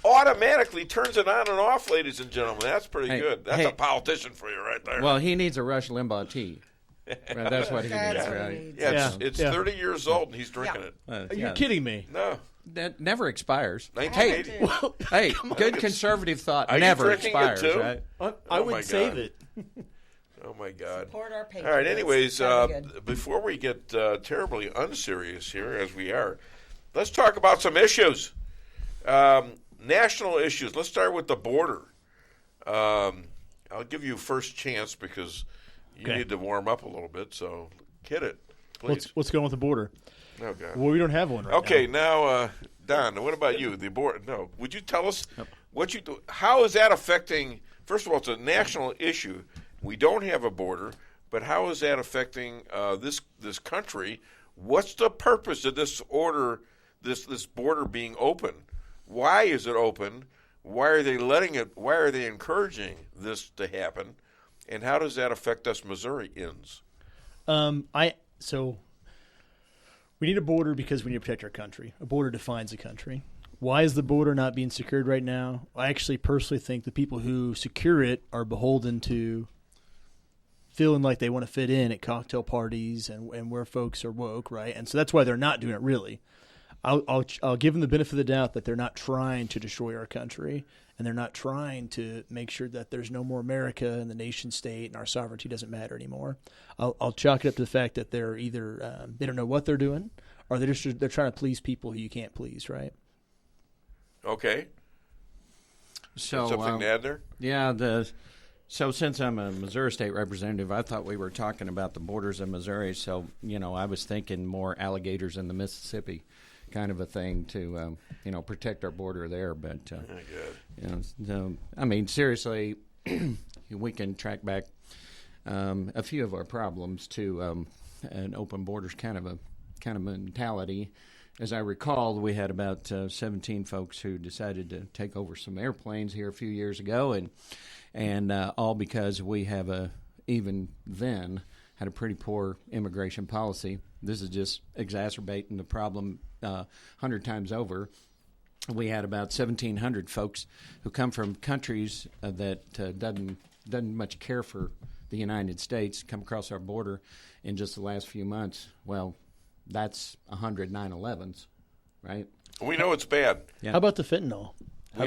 Automatically turns it on and off, ladies and gentlemen. That's pretty good. That's a politician for you right there. Well, he needs a Rush Limbaugh tea. That's what he needs, right? Yeah, it's 30 years old and he's drinking it. You're kidding me. No. That never expires. 1980. Hey, good conservative thought never expires, right? I would save it. Oh, my God. Support our patriots. All right, anyways, before we get terribly unserious here, as we are, let's talk about some issues. National issues. Let's start with the border. I'll give you first chance because you need to warm up a little bit, so hit it, please. What's going on with the border? Oh, God. Well, we don't have one right now. Okay, now, Don, what about you? The border. No, would you tell us what you do? How is that affecting? First of all, it's a national issue. We don't have a border, but how is that affecting this country? What's the purpose of this order, this border being open? Why is it open? Why are they letting it? Why are they encouraging this to happen? And how does that affect us Missourians? So we need a border because we need to protect our country. A border defines a country. Why is the border not being secured right now? I actually personally think the people who secure it are beholden to feeling like they want to fit in at cocktail parties and where folks are woke, right? And so that's why they're not doing it really. I'll give them the benefit of the doubt that they're not trying to destroy our country and they're not trying to make sure that there's no more America and the nation state and our sovereignty doesn't matter anymore. I'll chalk it up to the fact that they're either they don't know what they're doing or they're trying to please people who you can't please, right? Okay. So something to add there? Yeah. So since I'm a Missouri state representative, I thought we were talking about the borders of Missouri. So I was thinking more alligators in the Mississippi, kind of a thing to protect our border there. But I mean, seriously, we can track back a few of our problems to an open borders kind of mentality. As I recall, we had about 17 folks who decided to take over some airplanes here a few years ago, and all because we have even then had a pretty poor immigration policy. This is just exacerbating the problem 100 times over. We had about 1,700 folks who come from countries that doesn't much care for the United States come across our border in just the last few months. Well, that's 100 9/11s, right? We know it's bad. Yeah. How about the fentanyl? How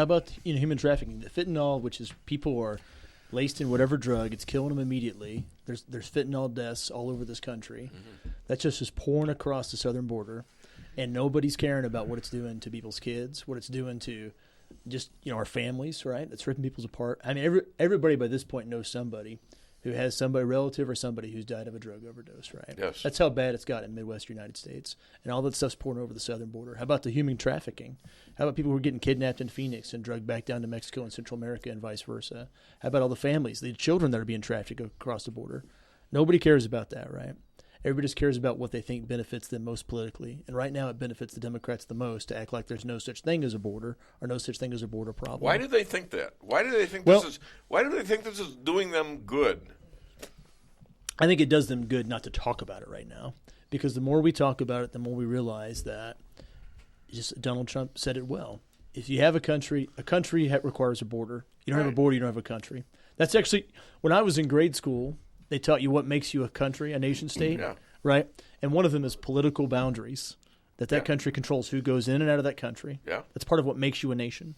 about human trafficking? The fentanyl, which is people are laced in whatever drug, it's killing them immediately. There's fentanyl deaths all over this country. Mm-hmm. That just is pouring across the southern border, and nobody's caring about what it's doing to people's kids, what it's doing to just our families, right? It's ripping people apart. I mean, everybody by this point knows somebody who has somebody relative or somebody who's died of a drug overdose, right? Yes. That's how bad it's got in Midwestern United States. And all that stuff's pouring over the southern border. How about the human trafficking? How about people who are getting kidnapped in Phoenix and drugged back down to Mexico and Central America and vice versa? How about all the families, the children that are being trafficked across the border? Nobody cares about that, right? Everybody just cares about what they think benefits them most politically. And right now it benefits the Democrats the most to act like there's no such thing as a border or no such thing as a border problem. Why do they think that? Why do they think this is doing them good? I think it does them good not to talk about it right now, because the more we talk about it, the more we realize that Donald Trump said it well. If you have a country requires a border. You don't have a border, you don't have a country. That's actually, when I was in grade school, they taught you what makes you a country, a nation state, right? And one of them is political boundaries, that country controls who goes in and out of that country. Yeah. That's part of what makes you a nation.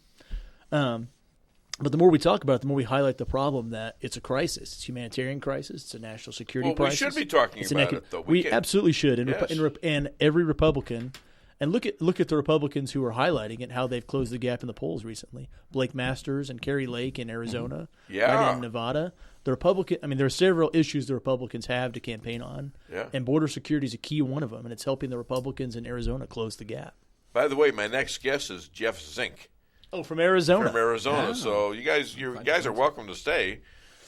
But the more we talk about it, the more we highlight the problem that it's a crisis. It's a humanitarian crisis. It's a national security crisis. We should be talking about it, though. We absolutely should. And every Republican, and look at the Republicans who are highlighting it, how they've closed the gap in the polls recently. Blake Masters and Kerry Lake in Arizona, right in Nevada. There are several issues the Republicans have to campaign on, and border security is a key one of them, and it's helping the Republicans in Arizona close the gap. By the way, my next guest is Jeff Zink. Oh, from Arizona. Oh. So you guys are welcome to stay.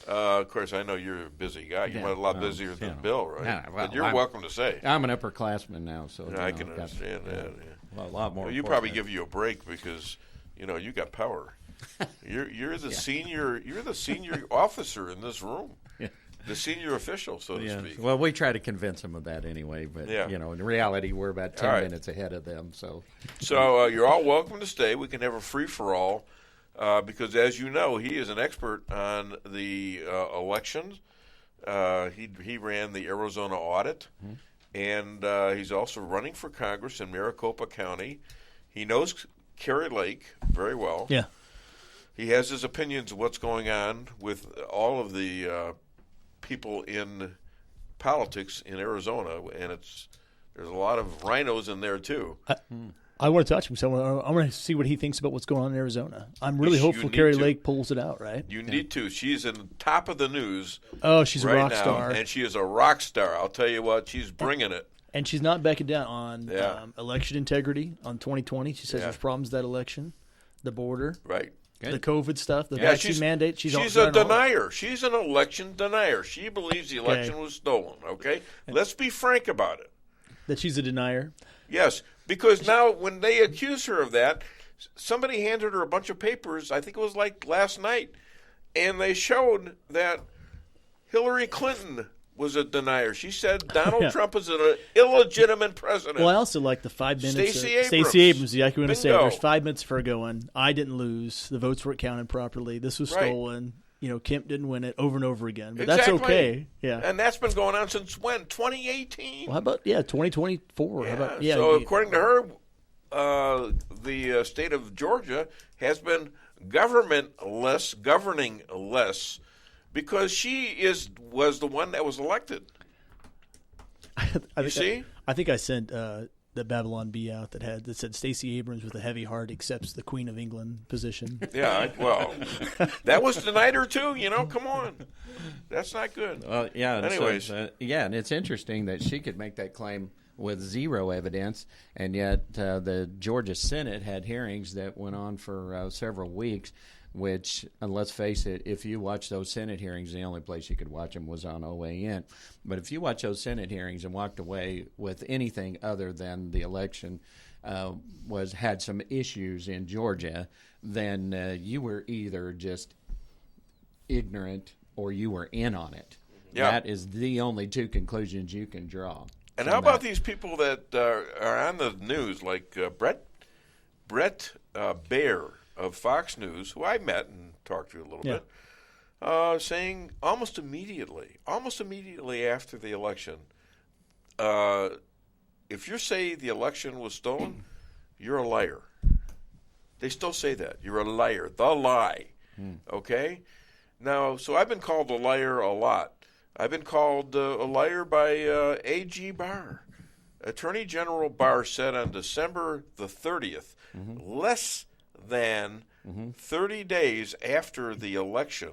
Of course, I know you're a busy guy. You're a lot busier than Bill, right? But you're welcome to stay. I'm an upperclassman now, so I can understand that. Yeah. A lot more. Well, you probably give you a break because you got power. You're the senior. You're the senior officer in this room. Yeah. The senior official, so to speak. Well, we try to convince them of that anyway, but in reality, we're about 10 minutes ahead of them. So you're all welcome to stay. We can have a free for all because, as you know, he is an expert on the elections. He ran the Arizona audit, and he's also running for Congress in Maricopa County. He knows Kerry Lake very well. Yeah. He has his opinions of what's going on with all of the people in politics in Arizona, and there's a lot of rhinos in there too. I want to touch him, so I want to see what he thinks about what's going on in Arizona. I'm really hopeful Kerry Lake pulls it out, right? You need to. She's in top of the news. Oh, she's right a rock now, star. and she is a rock star. I'll tell you what, she's bringing it. And she's not backing down on election integrity on 2020. She says Yeah. there's problems with that election, the border, right, the COVID stuff, the vaccine mandate. She's a denier. She's an election denier. She believes the election was stolen. Okay, let's be frank about it. That she's a denier. Yes, because now when they accuse her of that, somebody handed her a bunch of papers, I think it was like last night, and they showed that Hillary Clinton was a denier. She said Donald Trump is an illegitimate president. Well, I also like the 5 minutes. Stacey Abrams. Yeah, I can say Bingo. there's 5 minutes for her going. I didn't lose. The votes weren't counted properly. This was stolen. Kemp didn't win it over and over again. But that's okay. Yeah. And that's been going on since when? 2018? Well, how about 2024? Yeah. How about, so according to her, the state of Georgia has been governing less because she was the one that was elected. You see? I think I sent the Babylon Bee out that said Stacey Abrams with a heavy heart accepts the Queen of England position. Yeah, well, that was denied her too. Come on, that's not good. Well, yeah. Anyways, and it's interesting that she could make that claim with zero evidence, and yet the Georgia Senate had hearings that went on for several weeks. Which, and let's face it, if you watch those Senate hearings, the only place you could watch them was on OAN. But if you watch those Senate hearings and walked away with anything other than the election had some issues in Georgia, then you were either just ignorant or you were in on it. Yeah. That is the only two conclusions you can draw. And how about these people that are on the news, like Brett Baer of Fox News, who I met and talked to a little bit, saying almost immediately after the election, if you say the election was stolen, you're a liar. They still say that. You're a liar. The lie. Okay? Now, so I've been called a liar a lot. I've been called a liar by A.G. Barr. Attorney General Barr said on December the 30th, less than 30 days after the election,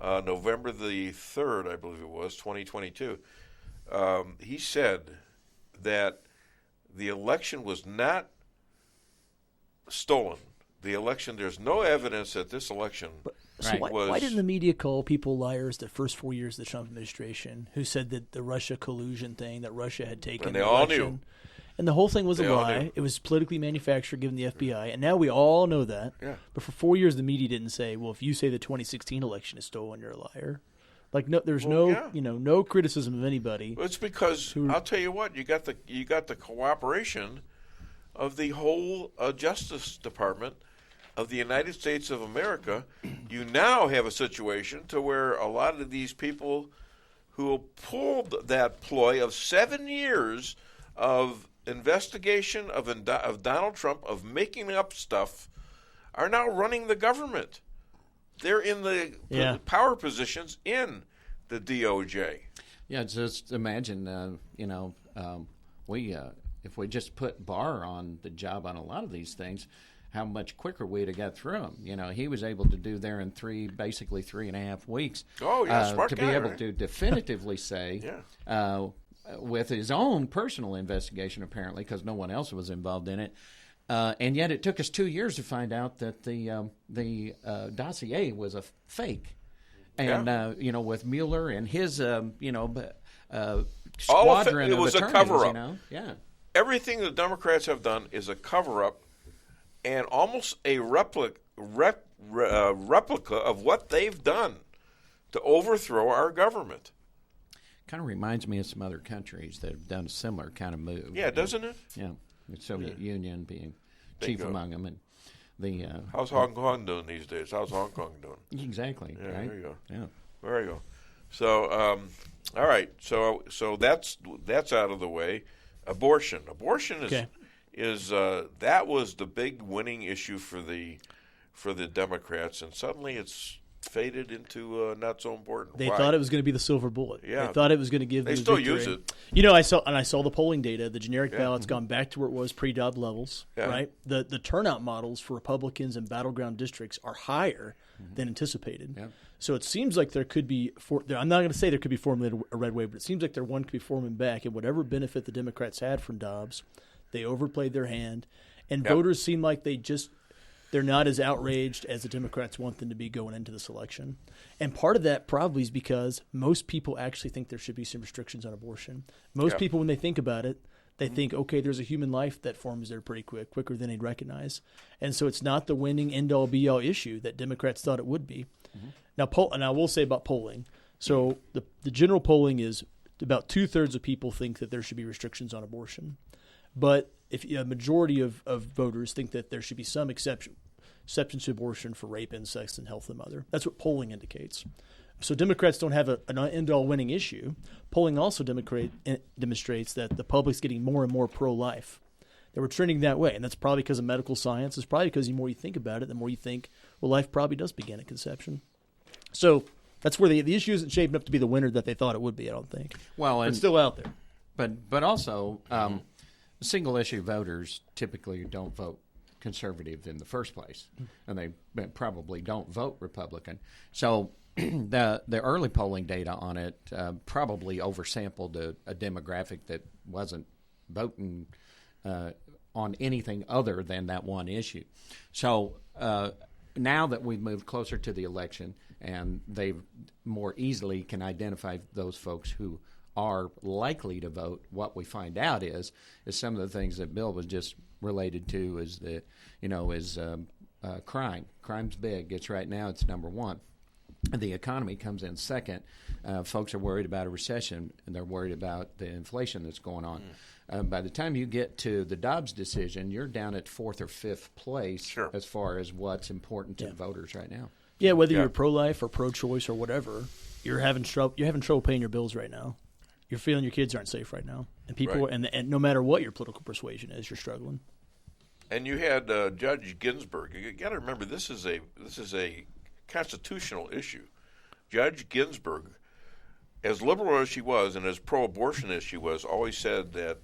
November the 3rd, I believe it was, 2022, he said that the election was not stolen. The election, there's no evidence that this election was... Why didn't the media call people liars the first 4 years of the Trump administration who said that the Russia collusion thing, that Russia had taken and they the all election, knew. And the whole thing was a lie. It was politically manufactured, given the FBI, and now we all know that. Yeah. But for 4 years, the media didn't say, "Well, if you say the 2016 election is stolen, you're a liar." Like, no, there's no criticism of anybody. Well, it's because I'll tell you what, you got the cooperation of the whole Justice Department of the United States of America. You now have a situation to where a lot of these people who pulled that ploy of 7 years of investigation of Donald Trump, of making up stuff, are now running the government. They're in the power positions in the DOJ. Yeah, just imagine, if we just put Barr on the job on a lot of these things, how much quicker we'd have got through them. He was able to do there in basically 3.5 weeks. Oh, yeah, smart to guy, be able right? to definitively say, with his own personal investigation, apparently, because no one else was involved in it. And yet it took us 2 years to find out that the dossier was a fake. And, with Mueller and his, squadron it of was attorneys, a cover-up. Yeah. Everything the Democrats have done is a cover-up and almost a replica of what they've done to overthrow our government. Kind of reminds me of some other countries that have done a similar kind of move. Yeah, doesn't it? Yeah, the Soviet Union being chief among them, and the how's Hong Kong doing these days? How's Hong Kong doing? Exactly. Yeah, right? there you go. Yeah, there you go. So, all right. So that's out of the way. Abortion is that was the big winning issue for the Democrats, and suddenly it's faded into not so important. They thought it was going to be the silver bullet. Yeah. They thought it was going to give them still victory. use it. You know, I saw the polling data. The generic ballot's gone back to where it was pre-Dobbs levels, right? The turnout models for Republicans in battleground districts are higher than anticipated. Yeah. So it seems like there could be I'm not going to say there could be formulated a red wave, but it seems like there one could be forming back, and whatever benefit the Democrats had from Dobbs, they overplayed their hand, and voters seem like they're not as outraged as the Democrats want them to be going into this election. And part of that probably is because most people actually think there should be some restrictions on abortion. Most people, when they think about it, they think, okay, there's a human life that forms there pretty quicker than they'd recognize. And so it's not the winning end-all, be-all issue that Democrats thought it would be. Mm-hmm. Now, and I will say about polling. So the general polling is about 2/3 of people think that there should be restrictions on abortion. But if a majority of voters think that there should be some exceptions to abortion for rape, incest, and health of the mother. That's what polling indicates. So Democrats don't have an end-all winning issue. Polling also demonstrates that the public's getting more and more pro-life. That we're trending that way, and that's probably because of medical science. It's probably because the more you think about it, the more you think, well, life probably does begin at conception. So that's where the issue isn't shaping up to be the winner that they thought it would be, I don't think. Well, it's still out there. But also, single-issue voters typically don't vote conservative in the first place, and they probably don't vote Republican. So the early polling data on it probably oversampled a demographic that wasn't voting on anything other than that one issue. So now that we've moved closer to the election and they more easily can identify those folks who are likely to vote, what we find out is some of the things that Bill was just related to is crime. Crime's big. It's right now it's number one. The economy comes in second. Folks are worried about a recession, and they're worried about the inflation that's going on. By the time you get to the Dobbs decision, you're down at fourth or fifth place as far as what's important to voters right now. Yeah, whether you're pro-life or pro-choice or whatever, you're having trouble paying your bills right now. You're feeling your kids aren't safe right now, and people and no matter what your political persuasion is, you're struggling. And you had Judge Ginsburg. You got to remember this is a constitutional issue. Judge Ginsburg, as liberal as she was and as pro-abortion as she was, always said that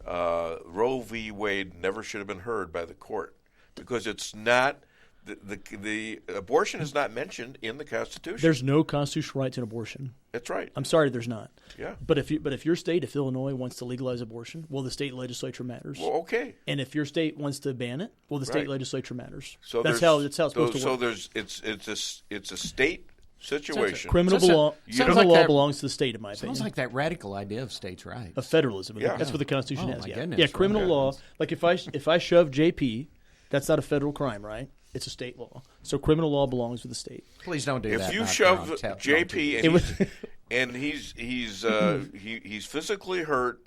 Roe v. Wade never should have been heard by the court because it's not. The abortion is not mentioned in the Constitution. There's no constitutional right to an abortion. That's right. I'm sorry, there's not. Yeah. But if your state, if Illinois wants to legalize abortion, well, the state legislature matters. Well, okay. And if your state wants to ban it, well, the state legislature matters. So that's how it's supposed to work. So it's a state situation. Criminal law belongs to the state, in my opinion. Sounds like that radical idea of states' rights. Of federalism. Yeah. That's what the Constitution has. Goodness, yeah, criminal law. Like if I shove JP, that's not a federal crime, right? It's a state law. So criminal law belongs with the state. Please don't do that. If you shove JP and he's physically hurt,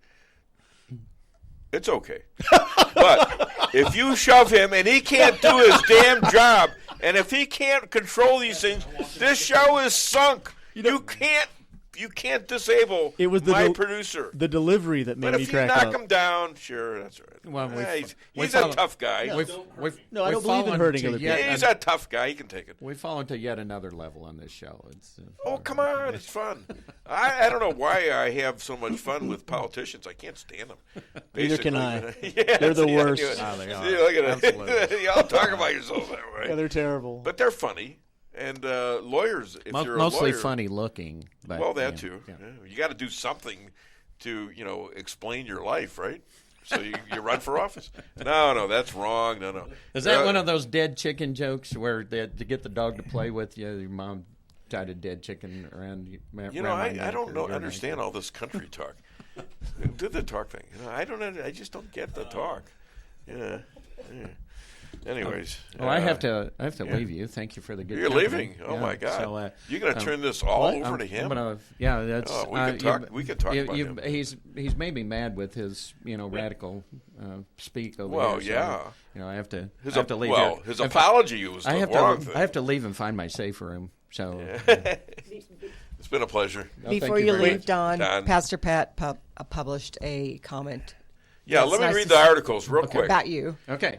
it's okay. But if you shove him and he can't do his damn job, and if he can't control these things, this show is sunk. You can't disable my producer. The delivery that made me crack up. But if you knock him down, sure, that's right. Well, he's a tough guy. I don't believe in hurting other people. He's a tough guy. He can take it. We've fallen to yet another level on this show. Come on. It's fun. I don't know why I have so much fun with politicians. I can't stand them. Neither can I. Yeah, they're the worst. They are. Look at it. Y'all talk about yourselves that way. Yeah, they're terrible. But they're funny. And lawyers, if you're a mostly lawyer, funny looking. But, well, that too. Yeah. You got to do something to explain your life, right? So you run for office. No, that's wrong. No. Is that one of those dead chicken jokes where to get the dog to play with you, your mom tied a dead chicken around? I don't understand all this country talk. Do the talk thing. I just don't get the talk. Yeah. Anyways, I have to leave you. Thank you for the good. You're leaving. Oh my God! So, you're going to turn this all over to him. We could talk about him. He's made me mad with his radical speak over here. Well, yeah. So, I have to leave. Well, his apology was the wrong thing. I have to leave and find my safe room. So it's been a pleasure. Before you leave, Don, Pastor Pat published a comment. Yeah, let me read the articles real quick. About you. Okay.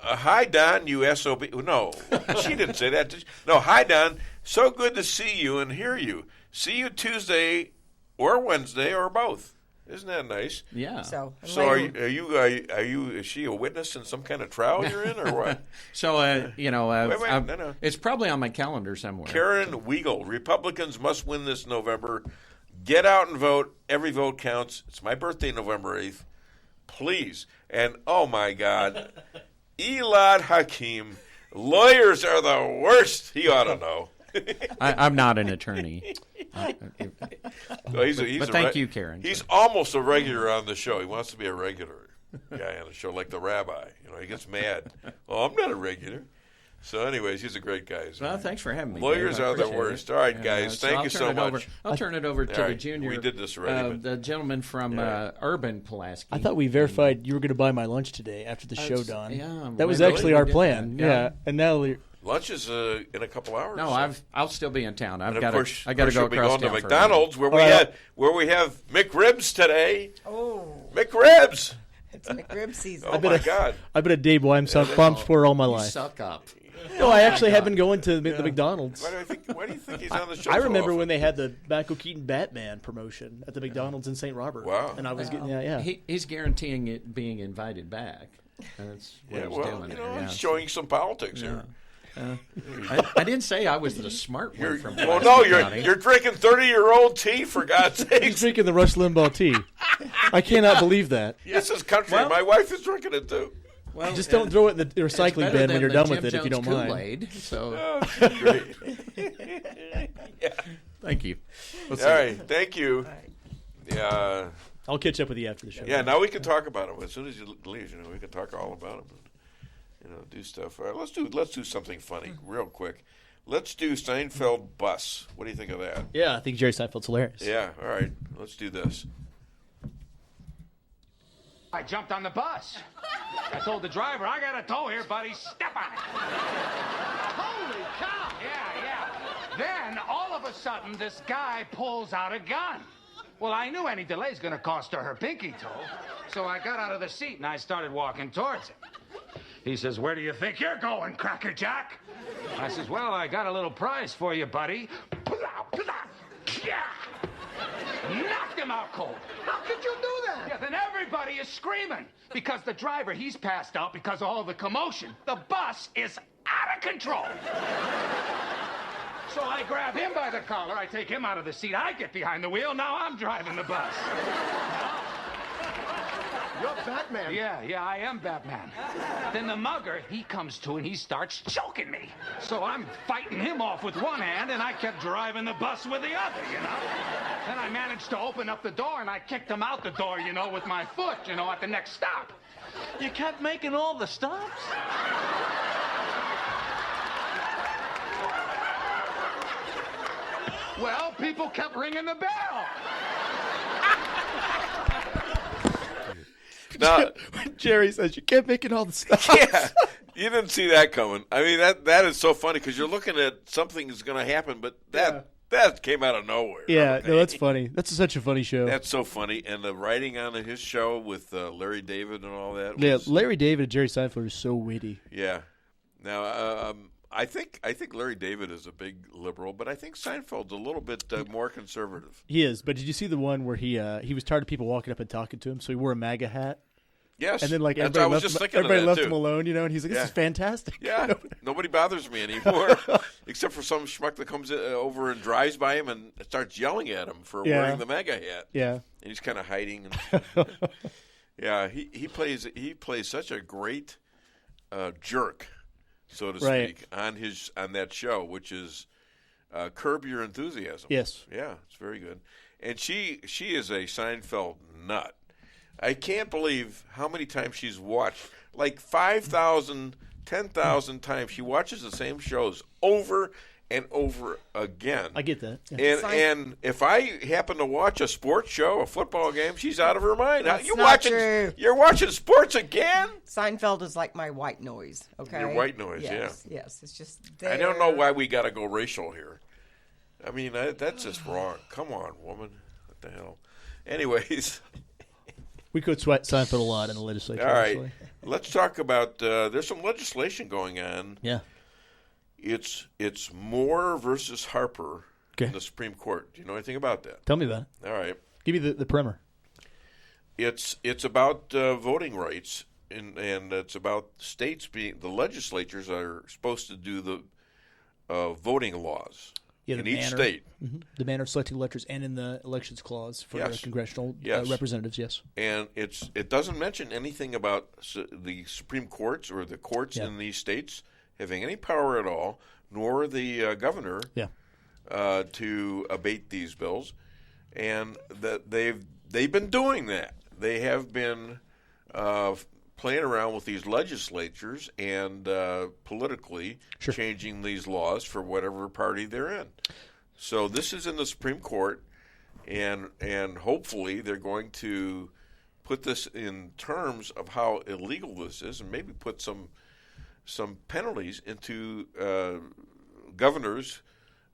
Hi, Don, you SOB. No, she didn't say that. No, hi, Don. So good to see you and hear you. See you Tuesday or Wednesday or both. Isn't that nice? Yeah. So are you? Is she a witness in some kind of trial you're in, or what? So no. It's probably on my calendar somewhere. Karen Weigel, Republicans must win this November. Get out and vote. Every vote counts. It's my birthday, November 8th. Please. And oh my God, Elad Hakim, lawyers are the worst. He ought to know. I'm not an attorney. But thank you, Karen. He's almost a regular on the show. He wants to be a regular guy on the show, like the rabbi. He gets mad. Oh, I'm not a regular. So, anyways, he's a great guy. Well, thanks for having me. Lawyers are the worst. All right, guys. Thank you so much. I'll turn it over to the junior. We did this already. The gentleman from Urban Pulaski. I thought we verified you were going to buy my lunch today after the show, Don. Yeah, that was actually our plan. Yeah, and now lunch is in a couple hours. No, I'll still be in town. I got to We'll go across be going to town McDonald's where we have McRibs today. Oh, McRibs! It's McRib season. Oh my God! I've been a Dave bomb supporter all my life. You suck up. No, I actually have been going to the McDonald's. Why do you think he's on the show? I remember so when they had the Michael Keaton Batman promotion at the McDonald's in St. Robert. Wow! And I was getting He's guaranteeing it being invited back. That's what he's doing. He's showing some politics here. I didn't say I was the smart one from Well, no, you're drinking 30-year-old tea, for God's sake. He's drinking the Rush Limbaugh tea. I cannot believe that. This is country. My wife is drinking it, too. Well, just don't throw it in the recycling bin when you're done with it, if you don't mind. Kool-Aid, so. Great. Thank you. All right, thank you. Yeah. I'll catch up with you after the show. Yeah, now we can talk about them. As soon as you leave, we can talk all about them. Do stuff. All right, let's do something funny real quick. Let's do Seinfeld bus. What do you think of that? Yeah, I think Jerry Seinfeld's hilarious. Yeah, all right. Let's do this. I jumped on the bus. I told the driver, I got a tow here, buddy. Step on it. Holy cow. Yeah. Then, all of a sudden, this guy pulls out a gun. Well, I knew any delay's going to cost her pinky toe. So I got out of the seat and I started walking towards him. He says, where do you think you're going, Cracker Jack? I says, well, I got a little prize for you, buddy. Knocked him out cold. How could you do that? Yeah, then everybody is screaming because the driver, he's passed out because of all the commotion. The bus is out of control. So I grab him by the collar, I take him out of the seat, I get behind the wheel, now I'm driving the bus. You're Batman. Yeah, I am Batman. Then the mugger, he comes to and he starts choking me. So I'm fighting him off with one hand and I kept driving the bus with the other, Then I managed to open up the door and I kicked him out the door, with my foot, at the next stop. You kept making all the stops? Well, people kept ringing the bell. Now, Jerry says you kept making all the stuff. Yeah, you didn't see that coming. I mean, that is so funny because you're looking at something that's going to happen, but that came out of nowhere. Yeah, no, that's funny. That's such a funny show. That's so funny, and the writing on his show with Larry David and all that. Yeah, Larry David and Jerry Seinfeld are so witty. Yeah. Now, I think Larry David is a big liberal, but I think Seinfeld's a little bit more conservative. He is, but did you see the one where he was tired of people walking up and talking to him, so he wore a MAGA hat? Yes. And then everybody left him alone, and he's like, this is fantastic. Yeah, nobody bothers me anymore, except for some schmuck that comes over and drives by him and starts yelling at him for wearing the MAGA hat. Yeah. And he's kind of hiding. Yeah, he plays such a great jerk, so to speak, on that show, which is Curb Your Enthusiasm. Yes. Yeah, it's very good. And she is a Seinfeld nut. I can't believe how many times she's watched. Like 5,000, 10,000 times. She watches the same shows over and over again. I get that. Yeah. And if I happen to watch a sports show, a football game, she's out of her mind. True. You're watching sports again? Seinfeld is like my white noise, okay? Your white noise, yes, It's just there. I don't know why we got to go racial here. I mean, that's just wrong. Come on, woman. What the hell? Anyways. We could Seinfeld a lot in the legislature. All right. Actually. Let's talk about, there's some legislation going on. Yeah. It's Moore versus Harper in the Supreme Court. Do you know anything about that? Tell me about it. All right. Give me the primer. It's about voting rights, and it's about states the legislatures are supposed to do the voting laws in each state. Mm-hmm. The manner of selecting electors and in the elections clause for congressional representatives, yes. And it doesn't mention anything about the Supreme Courts or the courts in these states having any power at all, nor the governor to abate these bills. And that they've been doing that. They have been playing around with these legislatures and politically changing these laws for whatever party they're in. So this is in the Supreme Court, and hopefully they're going to put this in terms of how illegal this is, and maybe put some penalties into governors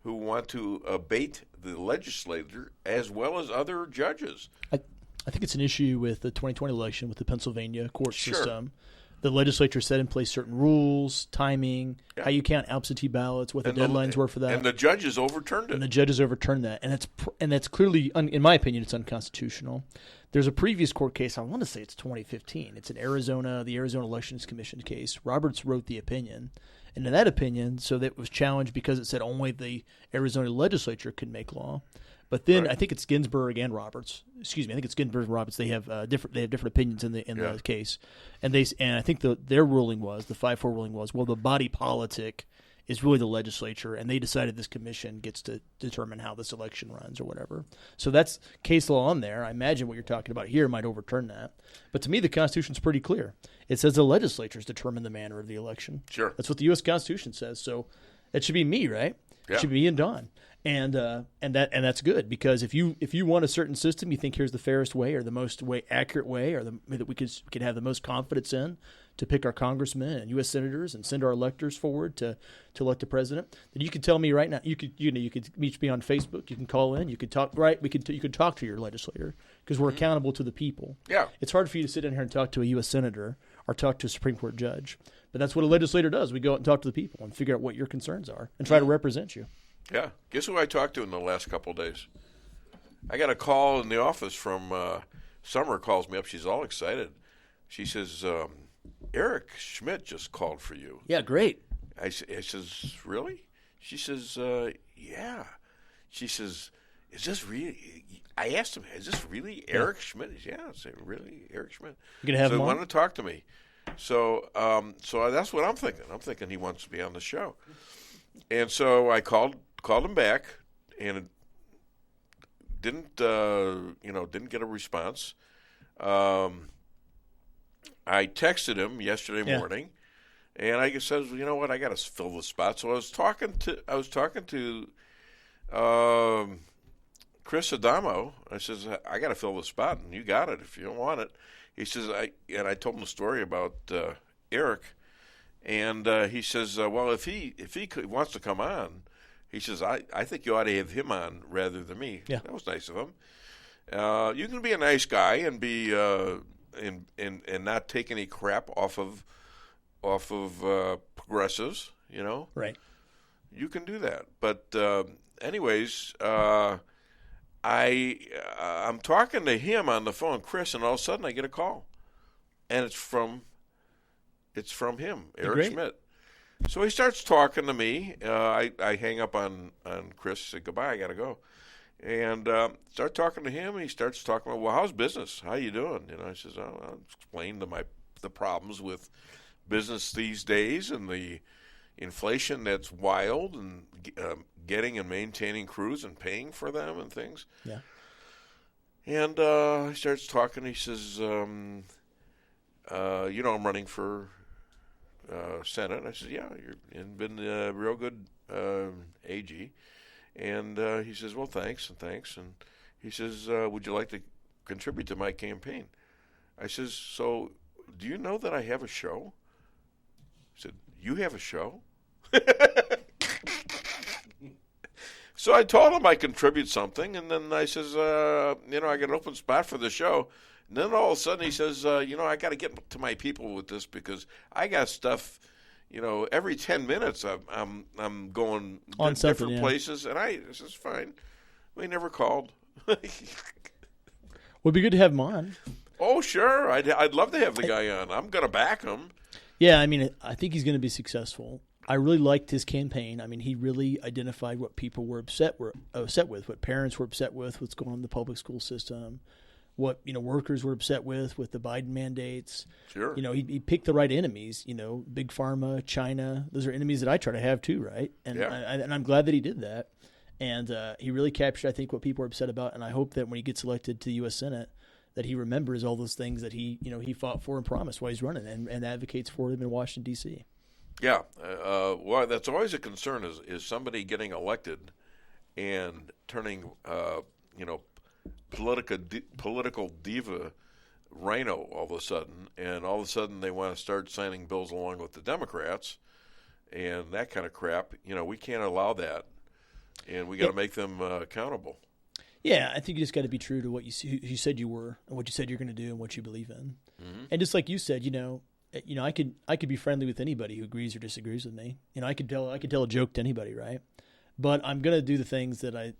who want to abate the legislature as well as other judges. I think it's an issue with the 2020 election with the Pennsylvania court system. The legislature set in place certain rules, timing, how you count absentee ballots, what the deadlines were for that. And the judges overturned it. And the judges overturned that. And that's clearly, in my opinion, it's unconstitutional. There's a previous court case, I want to say it's 2015. It's in Arizona, the Arizona Elections Commission case. Roberts wrote the opinion. And in that opinion, so that was challenged because it said only the Arizona legislature could make law. But then I think it's Ginsburg and Roberts. Excuse me, I think it's Ginsburg and Roberts. They have different opinions in the case, and I think their ruling was the 5-4 ruling was, well, the body politic is really the legislature, and they decided this commission gets to determine how this election runs or whatever. So that's case law on there. I imagine what you're talking about here might overturn that. But to me, the Constitution's pretty clear. It says the legislatures determine the manner of the election. Sure, that's what the U.S. Constitution says. So that should be me, right? Yeah. It should be me and Don. And that's good, because if you want a certain system, you think here's the fairest way or the most accurate way, or that we could have the most confidence in to pick our congressmen and U.S. senators and send our electors forward to elect the president, then you could tell me right now. You could meet me on Facebook. You can call in. You could talk. Right. You could talk to your legislator, because we're accountable to the people. Yeah. It's hard for you to sit in here and talk to a U.S. senator or talk to a Supreme Court judge, but that's what a legislator does. We go out and talk to the people and figure out what your concerns are and try to represent you. Yeah. Guess who I talked to in the last couple of days? I got a call in the office from Summer. Calls me up. She's all excited. She says, Eric Schmidt just called for you. Yeah, great. I says, really? She says, yeah. She says, is this really? I asked him, is this really Eric Schmidt? Yeah, I said, really, Eric Schmidt? You gonna have him on? He wanted to talk to me. So that's what I'm thinking. I'm thinking he wants to be on the show. And so I called him back, and it didn't get a response. I texted him yesterday morning, and I says, you know what, I got to fill the spot. So I was talking to Chris Adamo. I says, I got to fill the spot, and you got it if you don't want it. He says, I told him the story about Eric. And he says, well, if he wants to come on, he says, I think you ought to have him on rather than me. Yeah. That was nice of him. You can be a nice guy and be and not take any crap off of progressives, you know. Right. You can do that. But anyways, I'm talking to him on the phone, Chris, and all of a sudden I get a call, and it's from him, Eric Schmidt. So he starts talking to me. I hang up on Chris, say goodbye, I got to go. And start talking to him. He starts talking about, well, how's business? How you doing? You know, I says, I'll explain the problems with business these days and the inflation that's wild, and getting and maintaining crews and paying for them and things. Yeah. And he starts talking. He says, I'm running for Senate. I said, yeah, you've been a real good AG. And he says, well, thanks. And he says, would you like to contribute to my campaign? I says, so do you know that I have a show? He said, you have a show? So I told him I contribute something, and then I says, I got an open spot for the show. And then all of a sudden he says, I got to get to my people with this because I got stuff. Every 10 minutes I'm going on different places, and this is fine. We never called. Would be good to have him on. Oh, sure. I'd love to have the guy on. I'm going to back him. Yeah, I mean, I think he's going to be successful. I really liked his campaign. I mean, he really identified what people were upset with, what parents were upset with, what's going on in the public school system, what workers were upset with the Biden mandates. Sure. He picked the right enemies. Big Pharma, China. Those are enemies that I try to have too, right? And I'm glad that he did that. And he really captured, I think, what people are upset about. And I hope that when he gets elected to the U.S. Senate, that he remembers all those things that he fought for and promised while he's running, and advocates for them in Washington D.C. Yeah, well, that's always a concern is somebody getting elected and turning, political diva rhino all of a sudden, and all of a sudden they want to start signing bills along with the Democrats and that kind of crap. We can't allow that, and we got to make them accountable. Yeah, I think you just got to be true to what you said you were, and what you said you're going to do, and what you believe in. Mm-hmm. And just like you said, I could be friendly with anybody who agrees or disagrees with me. I could tell a joke to anybody, right? But I'm going to do the things that I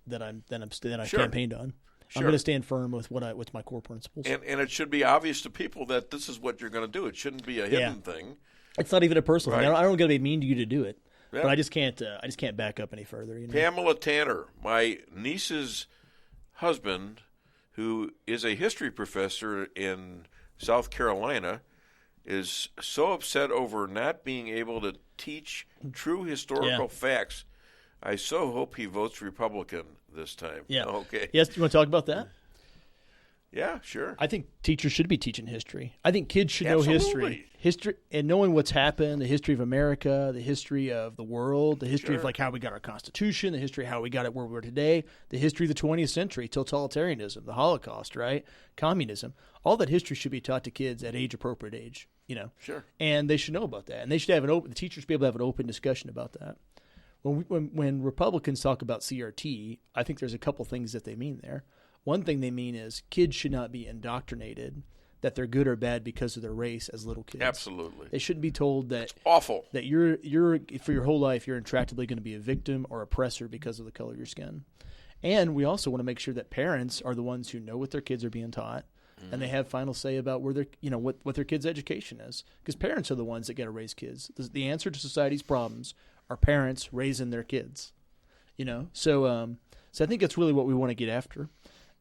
Sure. campaigned on. Sure. I'm going to stand firm with what's my core principles. And it should be obvious to people that this is what you're going to do. It shouldn't be a hidden thing. It's not even a personal thing. Right. I don't got to be mean to you to do it. Yeah. But I just can't back up any further. Pamela Tanner, my niece's husband, who is a history professor in South Carolina, is so upset over not being able to teach true historical facts. I so hope he votes Republican this time. Yeah. Okay. Yes, do you want to talk about that? Yeah, sure. I think teachers should be teaching history. I think kids should know history and knowing what's happened, the history of America, the history of the world, the history of how we got our Constitution, the history of how we got it where we're today, the history of the 20th century, totalitarianism, the Holocaust, right? Communism. All that history should be taught to kids at age-appropriate age, Sure. And they should know about that. And they should have the teachers should be able to have an open discussion about that. When Republicans talk about CRT, I think there's a couple things that they mean there. One thing they mean is kids should not be indoctrinated that they're good or bad because of their race as little kids. Absolutely. They shouldn't be told that it's awful. That you're for your whole life you're intractably going to be a victim or oppressor because of the color of your skin. And we also want to make sure that parents are the ones who know what their kids are being taught, and they have final say about where their what their kids' education is. Because parents are the ones that got to raise kids. The answer to society's problems are parents raising their kids. So I think that's really what we want to get after.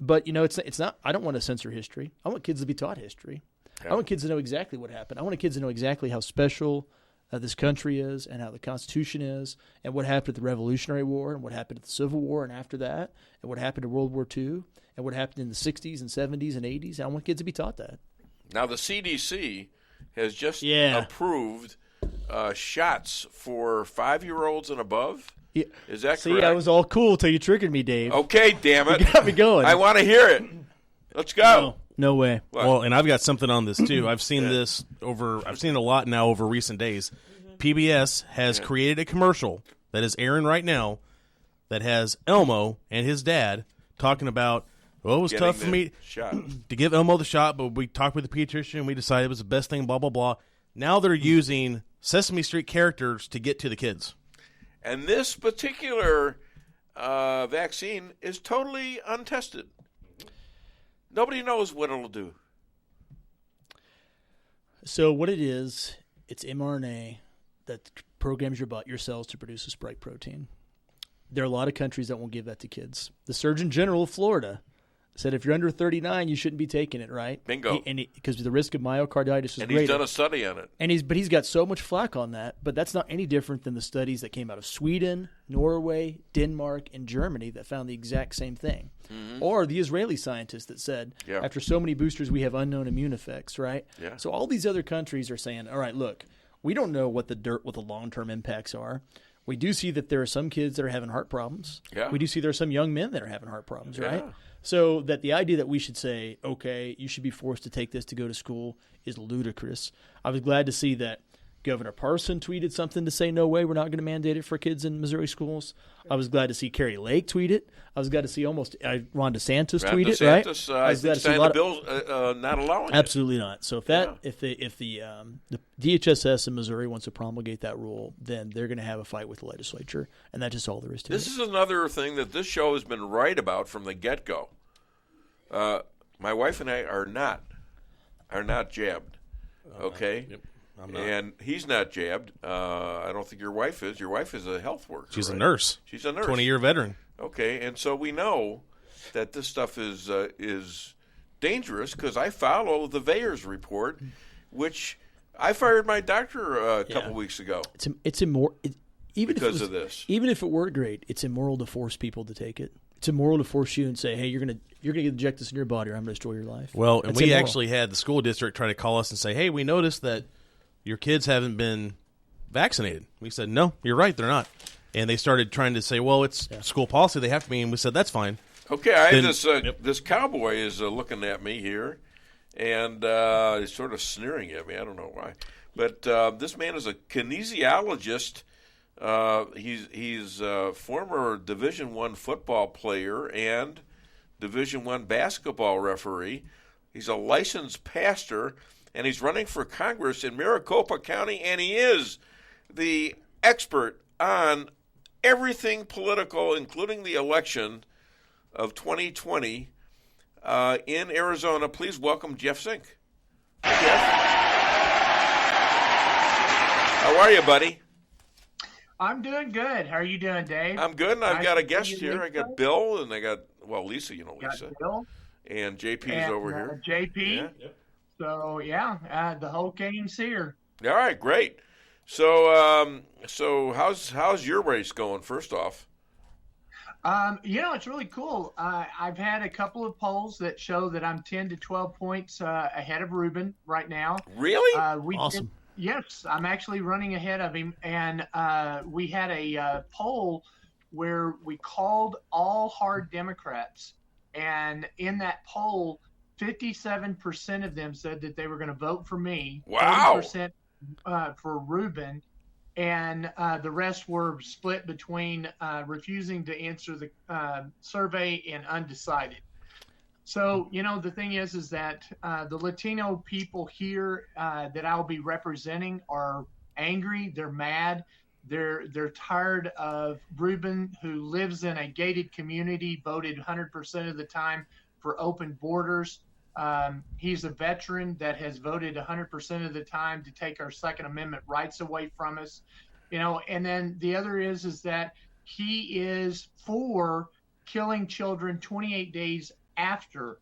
But it's not. I don't want to censor history. I want kids to be taught history. Yeah. I want kids to know exactly what happened. I want kids to know exactly how special this country is, and how the Constitution is, and what happened at the Revolutionary War, and what happened at the Civil War, and after that, and what happened to World War II, and what happened in the 60s and 70s and 80s. I want kids to be taught that. Now the CDC has just approved shots for 5-year-olds and above. Yeah. Is that See, correct? I was all cool till you trickered me, Dave. Okay, damn it. You got me going. I want to hear it. Let's go. No way. What? Well, and I've got something on this too. I've seen this I've seen it a lot now over recent days. PBS has created a commercial that is airing right now that has Elmo and his dad talking about, well, it was tough for me to give Elmo the shot, but we talked with the pediatrician and we decided it was the best thing, blah, blah, blah. Now they're using Sesame Street characters to get to the kids. And this particular vaccine is totally untested. Nobody knows what it'll do. So what it is, it's mRNA that programs your cells to produce a spike protein. There are a lot of countries that won't give that to kids. The Surgeon General of Florida said if you're under 39, you shouldn't be taking it, right? Bingo. Because the risk of myocarditis is greater. And he's done a study on it. But he's got so much flack on that. But that's not any different than the studies that came out of Sweden, Norway, Denmark, and Germany that found the exact same thing. Mm-hmm. Or the Israeli scientists that said, after so many boosters, we have unknown immune effects, right? Yeah. So all these other countries are saying, all right, look, we don't know what the long-term impacts are. We do see that there are some kids that are having heart problems. Yeah. We do see there are some young men that are having heart problems, right? So that the idea that we should say, okay, you should be forced to take this to go to school is ludicrous. I was glad to see that Governor Parson tweeted something to say, no way, we're not going to mandate it for kids in Missouri schools. I was glad to see Carrie Lake tweet it. I was glad to see Ron DeSantis tweet it, right? I was glad to see a lot of bills not allowing it. Absolutely not. So if the DHSS in Missouri wants to promulgate that rule, then they're going to have a fight with the legislature, and that's just all there is to it. This is another thing that this show has been right about from the get-go. My wife and I are not jabbed, okay? Yep. I'm not. And he's not jabbed. I don't think your wife is. Your wife is a health worker. She's right? a nurse. She's a nurse. 20-year veteran. Okay, and so we know that this stuff is dangerous because I follow the Vayers report, which I fired my doctor a couple weeks ago. It's immoral. Because of this. Even if it were great, it's immoral to force people to take it. It's immoral to force you and say, hey, you're gonna inject this in your body or I'm going to destroy your life. Well, and we actually had the school district try to call us and say, hey, we noticed that your kids haven't been vaccinated. We said, no, you're right, they're not. And they started trying to say, well, it's school policy, they have to be, and we said, that's fine. Okay, I have this cowboy is looking at me here, and he's sort of sneering at me. I don't know why. But this man is a kinesiologist. He's a former Division I football player and Division I basketball referee. He's a licensed pastor, and he's running for Congress in Maricopa County, and he is the expert on everything political, including the election of 2020 in Arizona. Please welcome Jeff Zink. Hi, Jeff. How are you, buddy? I'm doing good. How are you doing, Dave? I'm good, and I've got a guest here. I got Bill, and I got, Lisa, you know Lisa. Got Bill. And JP's over here. JP. Yeah. So, the whole game's here. All right, great. So, how's your race going, first off? It's really cool. I've had a couple of polls that show that I'm 10 to 12 points ahead of Ruben right now. Really? Awesome. Yes, I'm actually running ahead of him. And we had a poll where we called all hard Democrats. And in that poll, 57% of them said that they were going to vote for me. Wow. 40% for Ruben. And the rest were split between refusing to answer the survey and undecided. So, the thing is that the Latino people here that I'll be representing are angry. They're mad. They're tired of Ruben, who lives in a gated community, voted 100% of the time for open borders. He's a veteran that has voted 100% of the time to take our Second Amendment rights away from us. And then the other is that he is for killing children 28 days after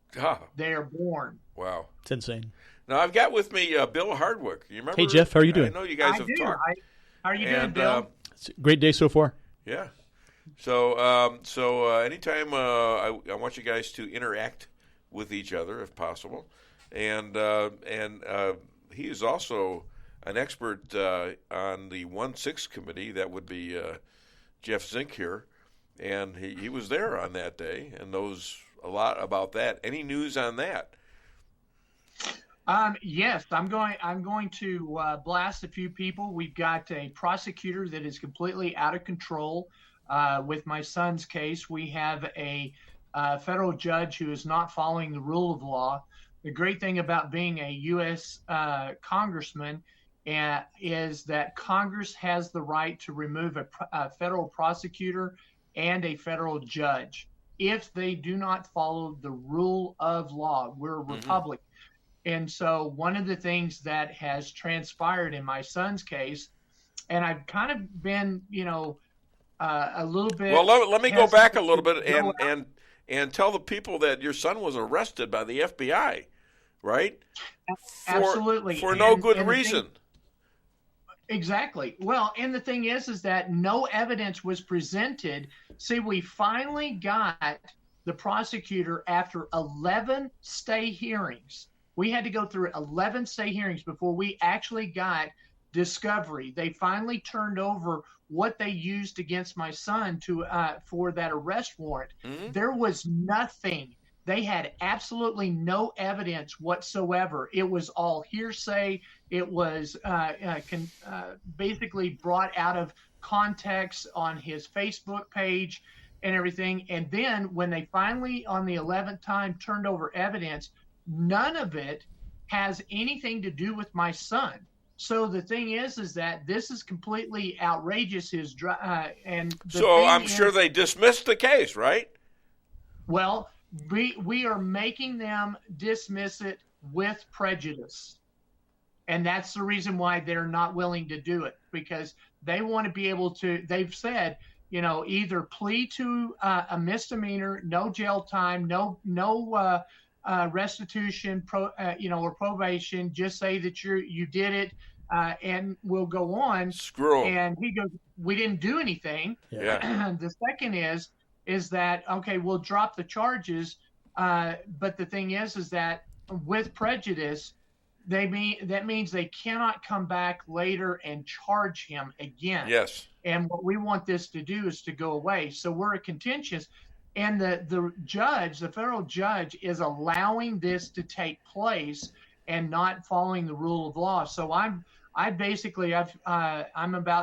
they are born. Wow. It's insane. Now, I've got with me Bill Hardwick. You remember? Hey, Jeff, how are you doing? I know you guys have talked. How are you doing, Bill? It's a great day so far. Yeah. So anytime I want you guys to interact with each other if possible, and he is also an expert on the 1-6 committee. That would be Jeff Zink here, and he was there on that day and knows a lot about that. Any news on that? Yes, I'm going to blast a few people. We've got a prosecutor that is completely out of control with my son's case. We have a federal judge who is not following the rule of law. The great thing about being a U.S. congressman is that Congress has the right to remove a federal prosecutor and a federal judge if they do not follow the rule of law. We're a republic. And so one of the things that has transpired in my son's case, and I've kind of been, a little bit. Well, let me go back a little bit and tell the people that your son was arrested by the FBI, right? Absolutely. For no good reason. Exactly. Well, and the thing is that no evidence was presented. See, we finally got the prosecutor after 11 stay hearings. We had to go through 11 stay hearings before we actually got discovery. They finally turned over what they used against my son for that arrest warrant. Mm-hmm. There was nothing They had absolutely no evidence whatsoever. It was all hearsay. It was basically brought out of context on his Facebook page and everything. And then when they finally, on the 11th time, turned over evidence, none of it has anything to do with my son. So the thing is that this is completely outrageous. So I'm sure they dismissed the case, right? Well, we are making them dismiss it with prejudice. And that's the reason why they're not willing to do it, because they want to be able to, they've said, either plead to a misdemeanor, no jail time, no restitution, or probation, just say that you did it, and we'll go on. Screw 'em. And he goes, we didn't do anything. Yeah. The second is that, okay, we'll drop the charges. But the thing is that with prejudice, that means they cannot come back later and charge him again. Yes. And what we want this to do is to go away. So we're contentious. And the judge, the federal judge, is allowing this to take place and not following the rule of law. So I'm about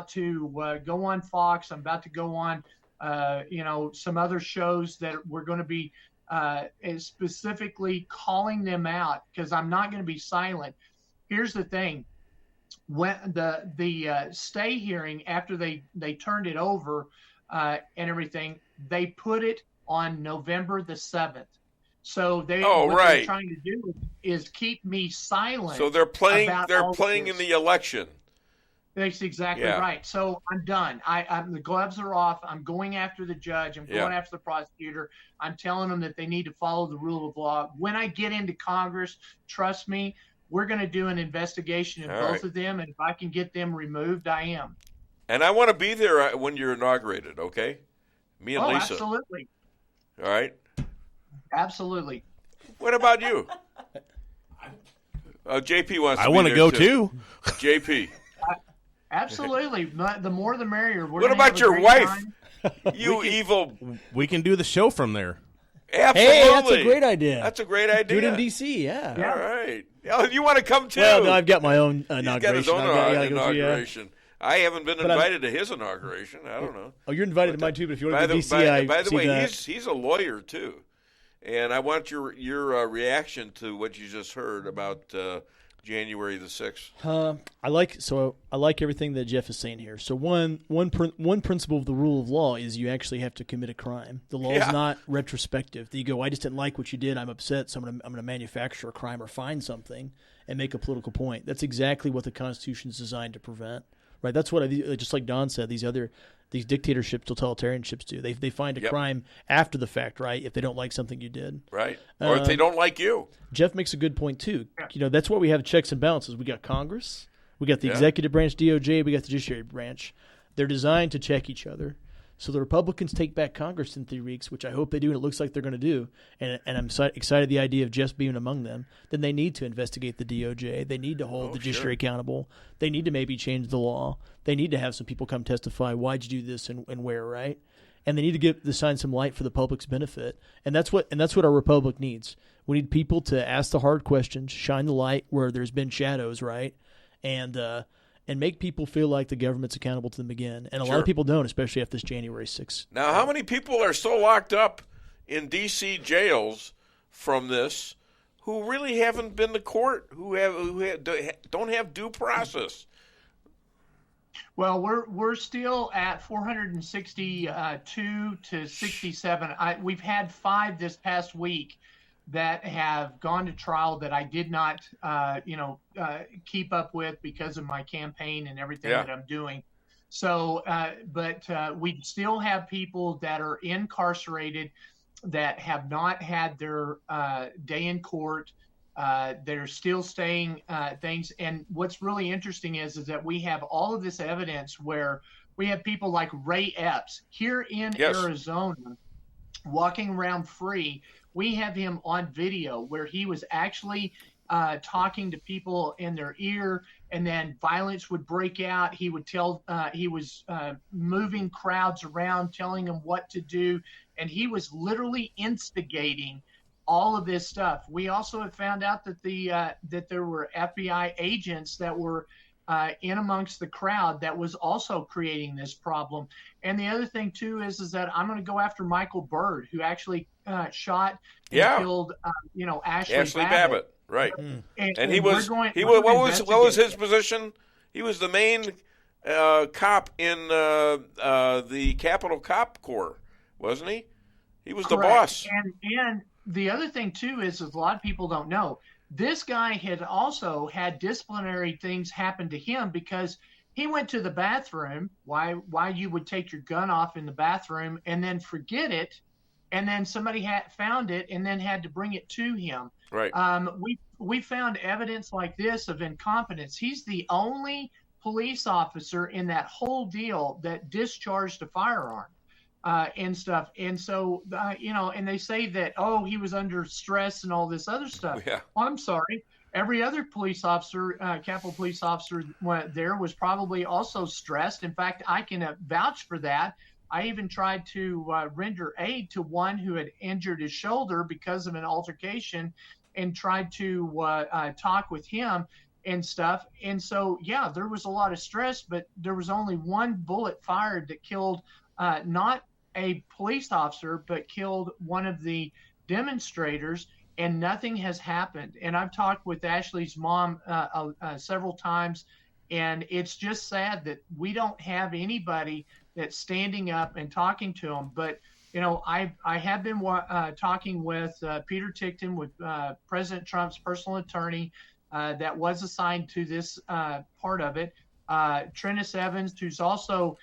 to go on Fox. I'm about to go on, some other shows that we're going to be specifically calling them out, because I'm not going to be silent. Here's the thing. When the stay hearing, after they turned it over and everything, they put it on November the 7th. So they're trying to do is keep me silent. So they're playing in the election. That's exactly right. So I'm done. The gloves are off. I'm going after the judge. I'm going after the prosecutor. I'm telling them that they need to follow the rule of law. When I get into Congress, trust me, we're going to do an investigation of both of them. And if I can get them removed, I am. And I want to be there when you're inaugurated, okay? Me and Lisa. Absolutely. All right? Absolutely. What about you? JP wants to I want to go too. JP. Absolutely. The more the merrier. What about your wife? You evil. We can do the show from there. Absolutely. Hey, that's a great idea. That's a great idea. Do it in D.C., yeah. All right. Oh, you want to come too? Well, no, I've got my own inauguration. He's got his own inauguration. I haven't been But invited to his inauguration. I don't know. Oh, you're invited to mine too, but if you want to go to D.C., by the way, he's a lawyer too. And I want your reaction to what you just heard about January the 6th. I like everything that Jeff is saying here. So one principle of the rule of law is you actually have to commit a crime. The law is not retrospective. You go, I just didn't like what you did. I'm upset. So I'm going to manufacture a crime or find something and make a political point. That's exactly what the Constitution is designed to prevent. Right. That's what just like Don said. These dictatorships, totalitarianships do. They find a crime after the fact, right? If they don't like something you did, right? Or if they don't like you. Jeff makes a good point too. That's why we have checks and balances. We got Congress, we got the executive branch, DOJ, we got the judiciary branch. They're designed to check each other. So the Republicans take back Congress in 3 weeks, which I hope they do, and it looks like they're going to do. And I'm excited the idea of Jeff being among them. Then they need to investigate the DOJ. They need to hold the judiciary accountable. They need to maybe change the law. They need to have some people come testify. Why'd you do this and where, right? And they need to shine some light for the public's benefit. And that's what our republic needs. We need people to ask the hard questions, shine the light where there's been shadows, right? And make people feel like the government's accountable to them again. And a lot of people don't, especially after this January 6th. Now, how many people are so locked up in D.C. jails from this who really haven't been to court, who don't have due process? Well, we're still at 462 to 67. We've had 5 this past week that have gone to trial that I did not, keep up with because of my campaign and everything that I'm doing. So, but we still have people that are incarcerated that have not had their day in court. They're still staying things. And what's really interesting is that we have all of this evidence where we have people like Ray Epps here in Arizona walking around free. We have him on video where he was actually talking to people in their ear, and then violence would break out. He would he was moving crowds around, telling them what to do, and he was literally instigating all of this stuff. We also have found out that that there were FBI agents that were in amongst the crowd that was also creating this problem. And the other thing too is that I'm going to go after Michael Byrd, who actually shot and killed Ashley Babbitt. Right. And he was what was his position? He was the main cop in the Capitol Cop Corps, wasn't he? He was the boss. And the other thing too is a lot of people don't know, this guy had also had disciplinary things happen to him because he went to the bathroom. Why you would take your gun off in the bathroom and then forget it, and then somebody had found it and then had to bring it to him. Right. We found evidence like this of incompetence. He's the only police officer in that whole deal that discharged a firearm. And stuff. And so, and they say that, he was under stress and all this other stuff. Yeah. Well, I'm sorry. Every other police officer, Capitol police officer there was probably also stressed. In fact, I can vouch for that. I even tried to render aid to one who had injured his shoulder because of an altercation and tried to talk with him and stuff. And so, yeah, there was a lot of stress, but there was only one bullet fired that killed not a police officer, but killed one of the demonstrators, and nothing has happened. And I've talked with Ashley's mom several times, and it's just sad that we don't have anybody that's standing up and talking to them. But, I have been talking with Peter Tickton, with President Trump's personal attorney that was assigned to this part of it, Trennis Evans, who's also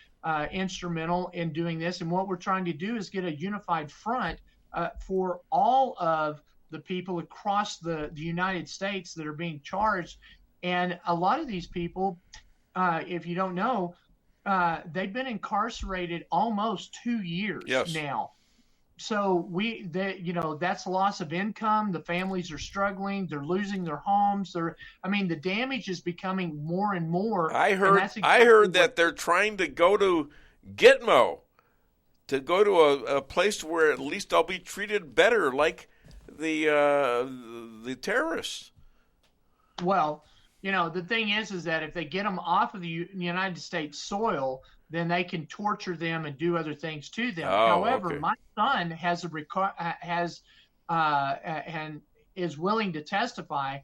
instrumental in doing this. And what we're trying to do is get a unified front for all of the people across the United States that are being charged. And a lot of these people, if you don't know, they've been incarcerated almost 2 years now. So that's loss of income. The families are struggling. They're losing their homes. The damage is becoming more and more. I heard that they're trying to go to Gitmo, to go to a place where at least they'll be treated better, like the terrorists. Well, the thing is that if they get them off of the United States soil, then they can torture them and do other things to them. However, my son and is willing to testify.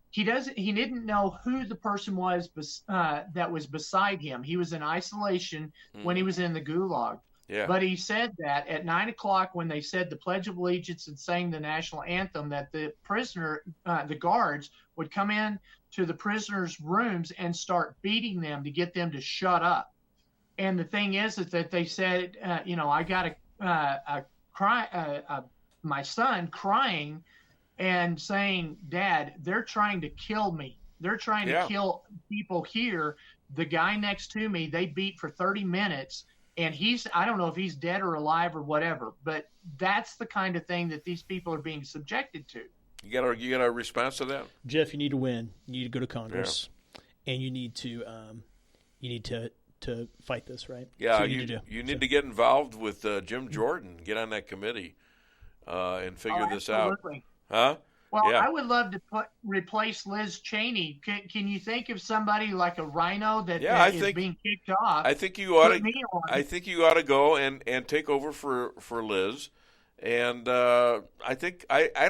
He didn't know who the person was that was beside him. He was in isolation when he was in the gulag. Yeah. But he said that at 9:00, when they said the Pledge of Allegiance and sang the national anthem, that the guards would come in to the prisoners' rooms and start beating them to get them to shut up. And the thing is that they said, I got my son crying and saying, "Dad, they're trying to kill me. They're trying to kill people here. The guy next to me, they beat for 30 minutes, and I don't know if he's dead or alive or whatever." But that's the kind of thing that these people are being subjected to. You got a response to that, Jeff? You need to win. You need to go to Congress, and you need to fight this, right? Yeah, you need to get involved with Jim Jordan. Get on that committee and figure this out. Huh? Well, I would love to replace Liz Cheney. Can you think of somebody like a rhino that is being kicked off? I think you ought to go and take over for Liz. And I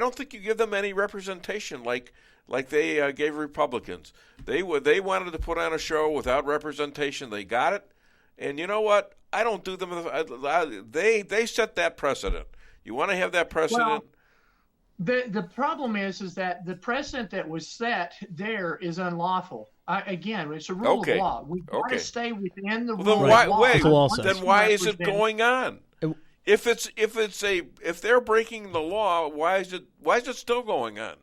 don't think you give them any representation like they gave Republicans. They wanted to put on a show without representation. They got it, and you know what? I don't do them. They set that precedent. You want to have that precedent. Well, the problem is that the precedent that was set there is unlawful. Again, it's a rule of law. We've got to stay within the rule of law. Then why is it going on? If they're breaking the law, why is it still going on?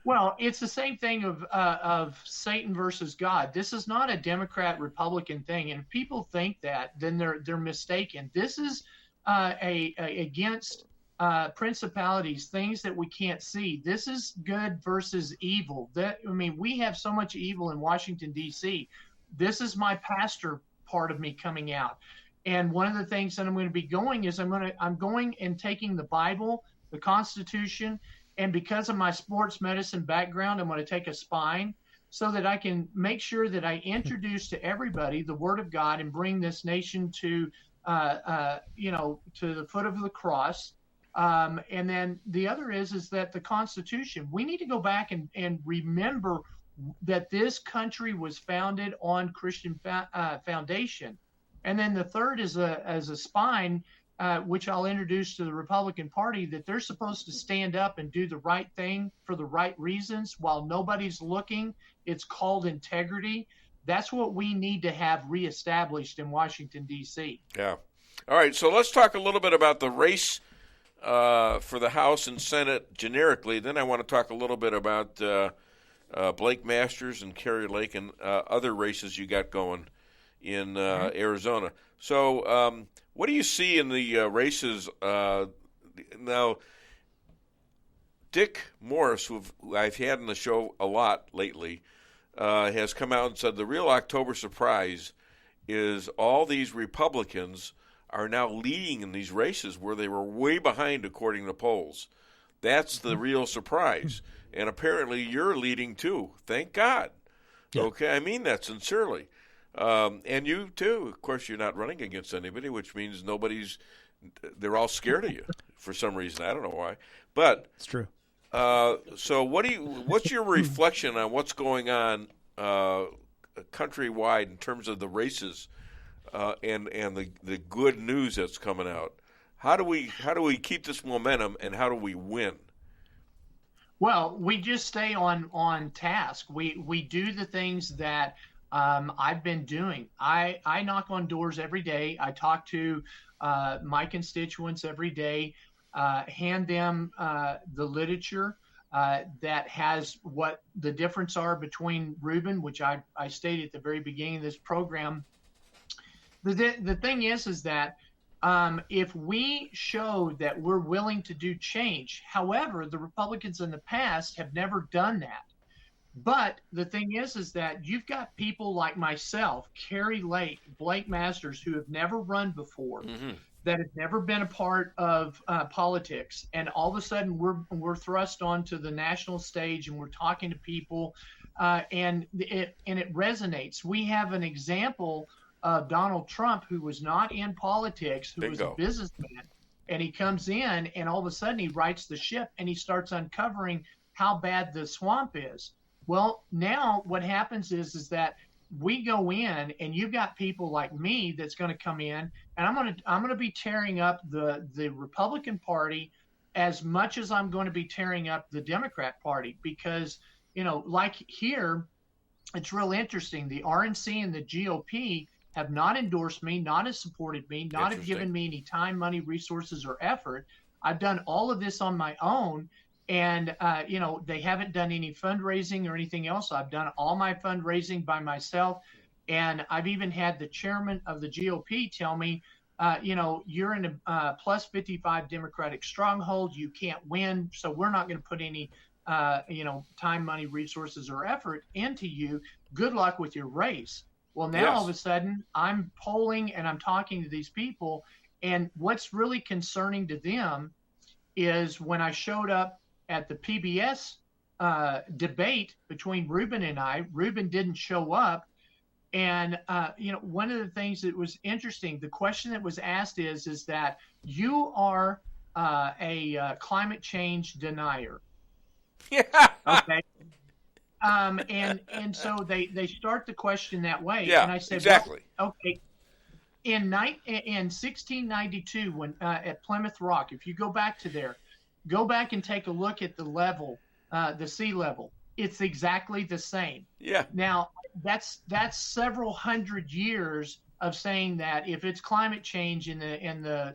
Well, it's the same thing of Satan versus God. This is not a Democrat-Republican thing, and if people think that, then they're mistaken. This is against principalities, things that we can't see. This is good versus evil. We have so much evil in Washington, D.C. This is my pastor part of me coming out. And one of the things that I'm going to be going is I'm going and taking the Bible the Constitution, and because of my sports medicine background, I'm going to take a spine so that I can make sure that I introduce to everybody the Word of God and bring this nation to, to the foot of the cross. And then the other is that the Constitution, we need to go back and remember that this country was founded on Christian foundation. And then the third is as a spine, which I'll introduce to the Republican Party, that they're supposed to stand up and do the right thing for the right reasons while nobody's looking. It's called integrity. That's what we need to have reestablished in Washington, D.C. Yeah. All right, so let's talk a little bit about the race for the House and Senate generically. Then I want to talk a little bit about Blake Masters and Kerry Lake and other races you got going in Arizona. So what do you see in the races now? Dick Morris, who I've had on the show a lot lately, has come out and said the real October surprise is all these Republicans are now leading in these races where they were way behind according to polls. That's the real surprise. And apparently you're leading too. Thank God. Yeah. Okay, I mean that sincerely. And you too. Of course, you're not running against anybody, which means they're all scared of you for some reason. I don't know why. But it's true. So what's your reflection on what's going on countrywide in terms of the races and the good news that's coming out? How do we keep this momentum, and how do we win? Well, we just stay on task. We do the things that I've been doing. I knock on doors every day. I talk to my constituents every day, hand them the literature that has what the difference are between Reuben, which I stated at the very beginning of this program. The thing is that if we show that we're willing to do change, however, the Republicans in the past have never done that. But the thing is that you've got people like myself, Kerry Lake, Blake Masters, who have never run before, that have never been a part of politics, and all of a sudden we're thrust onto the national stage and we're talking to people, and it resonates. We have an example of Donald Trump, who was not in politics, who was a businessman, and he comes in and all of a sudden he rights the ship and he starts uncovering how bad the swamp is. Well, now what happens is that we go in and you've got people like me that's going to come in, and I'm going to be tearing up the Republican Party as much as I'm going to be tearing up the Democrat Party, because, like here, it's real interesting. The RNC and the GOP have not endorsed me, not have supported me, not have given me any time, money, resources, or effort. I've done all of this on my own. And, they haven't done any fundraising or anything else. I've done all my fundraising by myself. And I've even had the chairman of the GOP tell me, you're in a plus 55 Democratic stronghold. You can't win. So we're not going to put any, time, money, resources, or effort into you. Good luck with your race. Well, now all of a sudden I'm polling and I'm talking to these people. And what's really concerning to them is when I showed up at the PBS debate between Reuben and I, Reuben didn't show up. And, one of the things that was interesting, the question that was asked is that you are a climate change denier. Yeah. Okay. And so they start the question that way. Yeah, and I said, exactly. Well, okay. In 1692, when at Plymouth Rock, if you go back to there, go back and take a look at the level, the sea level. It's exactly the same. Yeah. Now, that's several hundred years of saying that if it's climate change and the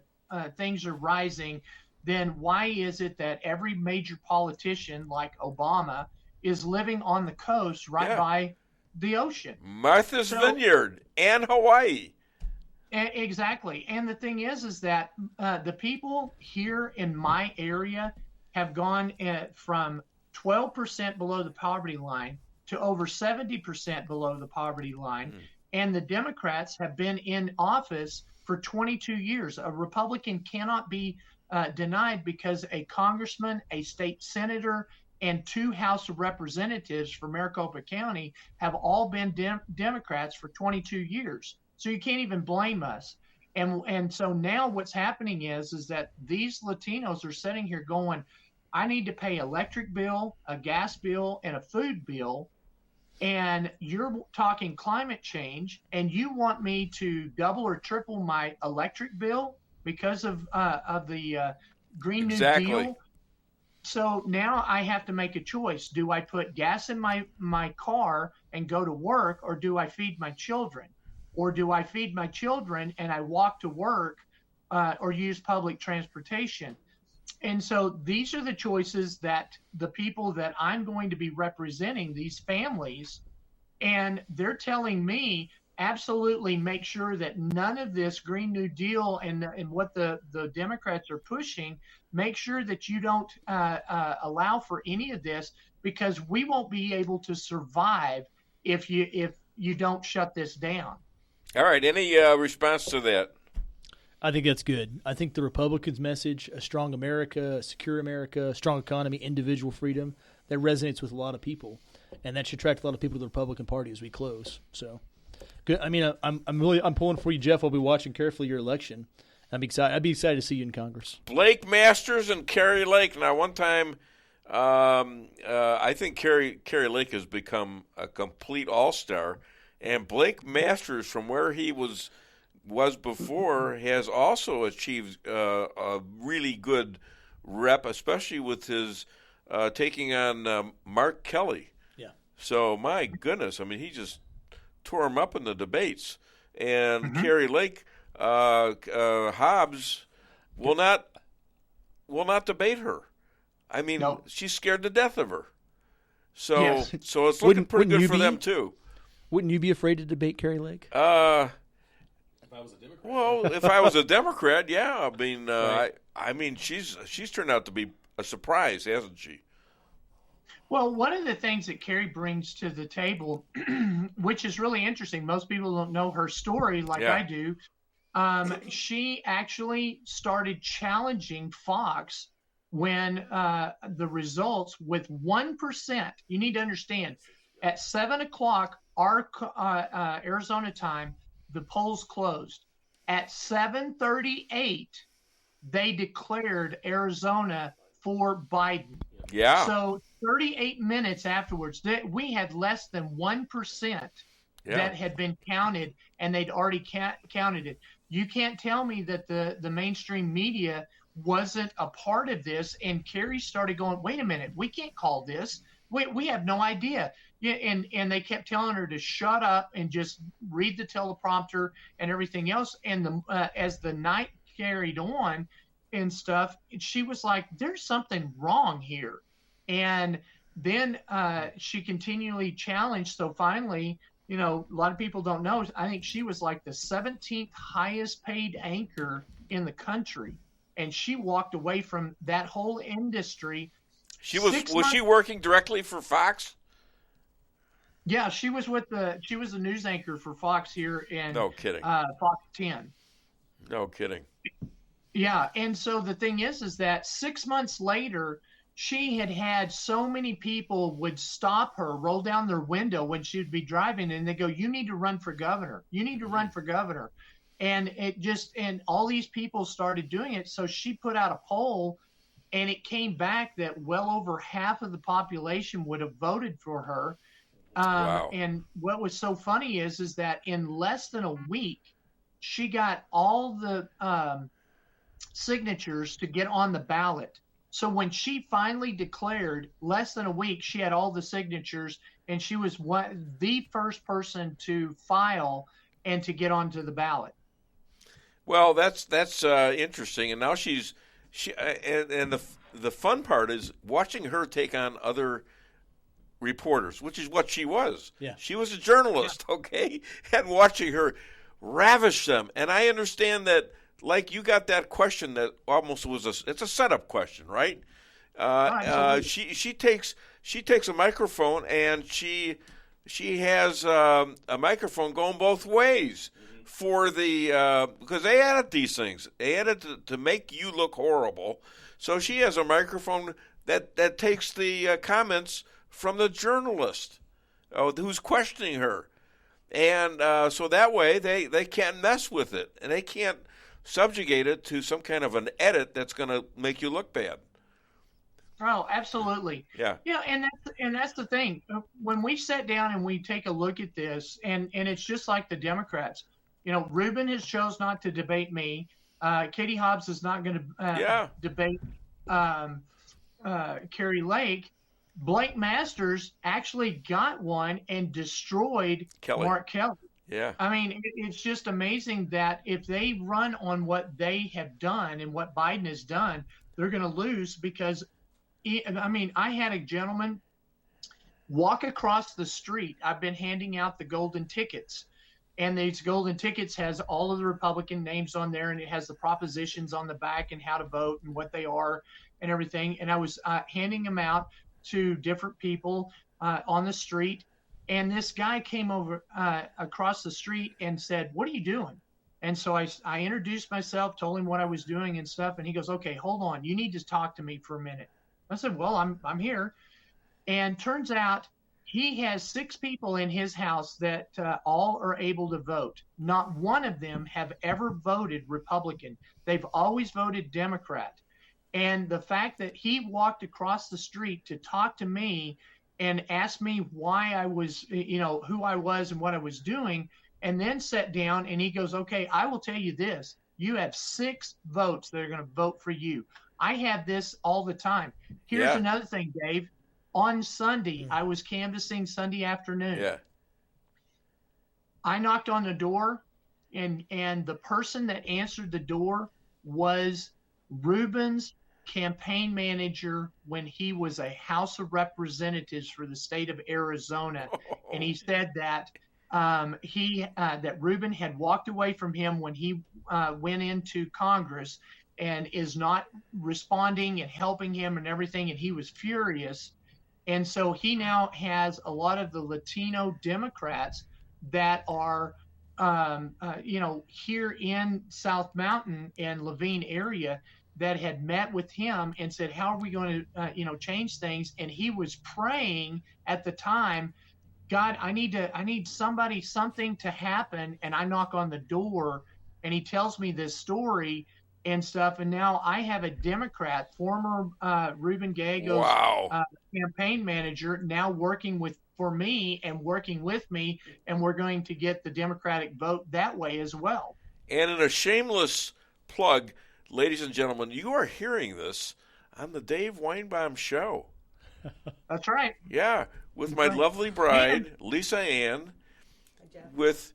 things are rising, then why is it that every major politician like Obama is living on the coast right by the ocean? Martha's Vineyard and Hawaii. Exactly. And the thing is that the people here in my area have gone from 12% below the poverty line to over 70% below the poverty line. And the Democrats have been in office for 22 years. A Republican cannot be denied because a congressman, a state senator, and 2 House of Representatives from Maricopa County have all been Democrats for 22 years. So you can't even blame us. And so now what's happening is that these Latinos are sitting here going, I need to pay electric bill, a gas bill, and a food bill. And you're talking climate change, and you want me to double or triple my electric bill because of the Green New Deal. So now I have to make a choice. Do I put gas in my car and go to work, or do I feed my children? Or do I feed my children and I walk to work or use public transportation? And so these are the choices that the people that I'm going to be representing, these families, and they're telling me absolutely make sure that none of this Green New Deal and what the Democrats are pushing, make sure that you don't allow for any of this, because we won't be able to survive if you don't shut this down. All right. Any response to that? I think that's good. I think the Republicans' message, a strong America, a secure America, a strong economy, individual freedom, that resonates with a lot of people, and that should attract a lot of people to the Republican Party as we close. So, good. I mean, I'm pulling for you, Jeff. I'll be watching carefully your election. I'd be excited to see you in Congress. Blake Masters and Kari Lake. Now, one time, I think Kari Lake has become a complete all-star, and Blake Masters, from where he was before, has also achieved a really good rep, especially with his taking on Mark Kelly. Yeah. So, my goodness, I mean, he just tore him up in the debates. And Kari Lake, Hobbs will not debate her. I mean, she's scared to death of her. So, yes. So it's looking pretty good for them too. Wouldn't you be afraid to debate Kari Lake? If I was a Democrat. Well, if I was a Democrat, yeah. I mean, right. I mean, she's turned out to be a surprise, hasn't she? Well, one of the things that Kari brings to the table, which is really interesting, most people don't know her story like I do. She actually started challenging Fox when the results with 1%. You need to understand, at 7 o'clock our Arizona time, the polls closed. At 7:38, they declared Arizona for Biden. Yeah. So 38 minutes afterwards, we had less than 1% that had been counted, and they'd already counted it. You can't tell me that the mainstream media wasn't a part of this. And Kari started going, wait a minute, we can't call this. We have no idea. Yeah, and they kept telling her to shut up and just read the teleprompter and everything else. And as the night carried on and stuff, she was like, there's something wrong here. And then she continually challenged. So finally, you know, a lot of people don't know, I think she was like the 17th highest paid anchor in the country. And she walked away from that whole industry. Was she working directly for Fox? Yeah, she was a news anchor for Fox here in Fox 10. No kidding. Yeah, and so the thing is that 6 months later, she had so many people would stop her, roll down their window when she would be driving, and they go, "You need to run for governor. You need to run for governor." And and all these people started doing it. So she put out a poll, and it came back that well over half of the population would have voted for her. Wow. And what was so funny is that in less than a week, she got all the signatures to get on the ballot. So when she finally declared, less than a week, she had all the signatures, and she was the first person to file and to get onto the ballot. Well, that's interesting, and now and the fun part is watching her take on other reporters, which is what she was. Yeah. She was a journalist, okay, and watching her ravish them. And I understand that, like, you got that question that almost it's a setup question, right? She takes a microphone, and she has a microphone going both ways. for the because they added these things. They added to make you look horrible. So she has a microphone that takes the comments from the journalist who's questioning her. And so that way they can't mess with it, and they can't subjugate it to some kind of an edit that's going to make you look bad. Oh, absolutely. Yeah. Yeah, and that's the thing. When we sit down and we take a look at this, and it's just like the Democrats. Reuben has chose not to debate me. Katie Hobbs is not going to debate Carrie Lake. Blake Masters actually got one and destroyed Mark Kelly. Yeah. I mean, it's just amazing that if they run on what they have done and what Biden has done, they're going to lose because, I had a gentleman walk across the street. I've been handing out the golden tickets, and these golden tickets has all of the Republican names on there, and it has the propositions on the back and how to vote and what they are and everything. And I was handing them out to different people on the street. And this guy came over across the street and said, "What are you doing?" And so I introduced myself, told him what I was doing and stuff. And he goes, "Okay, hold on. You need to talk to me for a minute." I said, "Well, I'm here." And turns out he has 6 people in his house that all are able to vote. Not one of them have ever voted Republican. They've always voted Democrat. And the fact that he walked across the street to talk to me and asked me why I was, who I was and what I was doing, and then sat down and he goes, "Okay, I will tell you this. You have 6 votes that are going to vote for you. I have this all the time." Here's another thing, Dave. On Sunday, I was canvassing Sunday afternoon. Yeah. I knocked on the door, and the person that answered the door was Reuben's campaign manager when he was a House of Representatives for the state of Arizona. And he said that that Reuben had walked away from him when he went into Congress and is not responding and helping him and everything. And he was furious. And so he now has a lot of the Latino Democrats that are, here in South Mountain and Levine area that had met with him and said, "How are we going to, change things?" And he was praying at the time, "God, I need something to happen." And I knock on the door, and he tells me this story and stuff. And now I have a Democrat, former Ruben Gallego's campaign manager, now working for me and working with me, and we're going to get the Democratic vote that way as well. And in a shameless plug, ladies and gentlemen, you are hearing this on the Dave Weinbaum Show. That's right. Yeah, with my lovely bride, Lisa Ann, with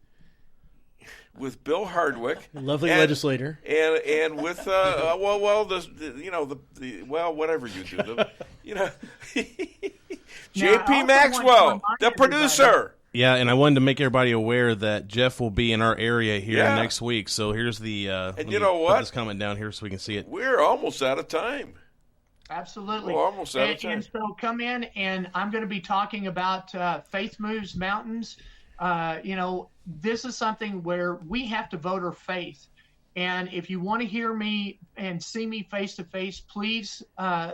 Bill Hardwick, lovely legislator, and with whatever you do, JP Maxwell, the producer. Yeah, and I wanted to make everybody aware that Jeff will be in our area here next week. So here's the and you know what? Put this comment down here so we can see it. We're almost out of time. Absolutely. We're almost out of time. And so come in, and I'm going to be talking about Faith Moves Mountains. This is something where we have to vote our faith. And if you want to hear me and see me face to face, please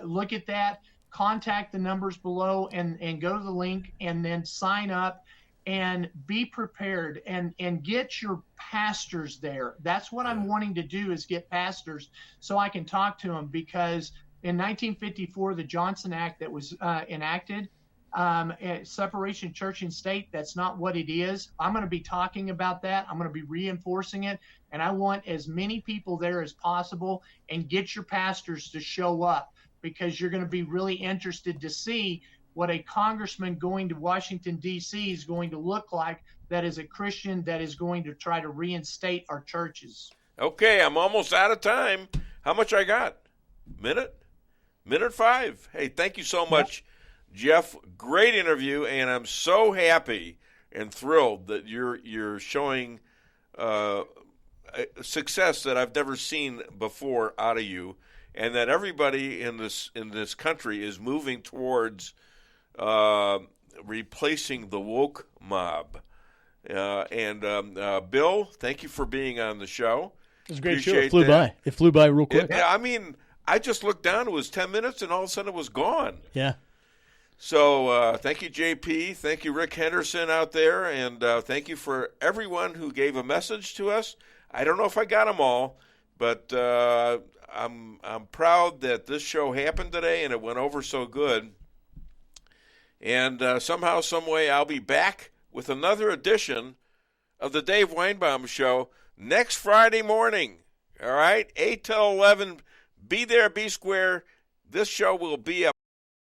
look at that. Contact the numbers below and go to the link and then sign up and be prepared and get your pastors there. That's what I'm wanting to do, is get pastors so I can talk to them, because in 1954, the Johnson Act that was enacted, separation church and state, that's not what it is. I'm going to be talking about that. I'm going to be reinforcing it. And I want as many people there as possible, and get your pastors to show up, because you're going to be really interested to see what a congressman going to Washington, D.C. is going to look like, that is a Christian, that is going to try to reinstate our churches. Okay, I'm almost out of time. How much I got? Minute 5. Hey, thank you so much, Jeff. Great interview, and I'm so happy and thrilled that you're showing success that I've never seen before out of you, and that everybody in this country is moving towards replacing the woke mob. Bill, thank you for being on the show. It was a great show. It flew by. It flew by real quick. I just looked down. It was 10 minutes, and all of a sudden it was gone. Yeah. So thank you, JP. Thank you, Rick Henderson out there. And thank you for everyone who gave a message to us. I don't know if I got them all, but I'm proud that this show happened today, and it went over so good. And somehow, some way, I'll be back with another edition of the Dave Weinbaum Show next Friday morning. All right, 8 till 11. Be there, be square. This show will be a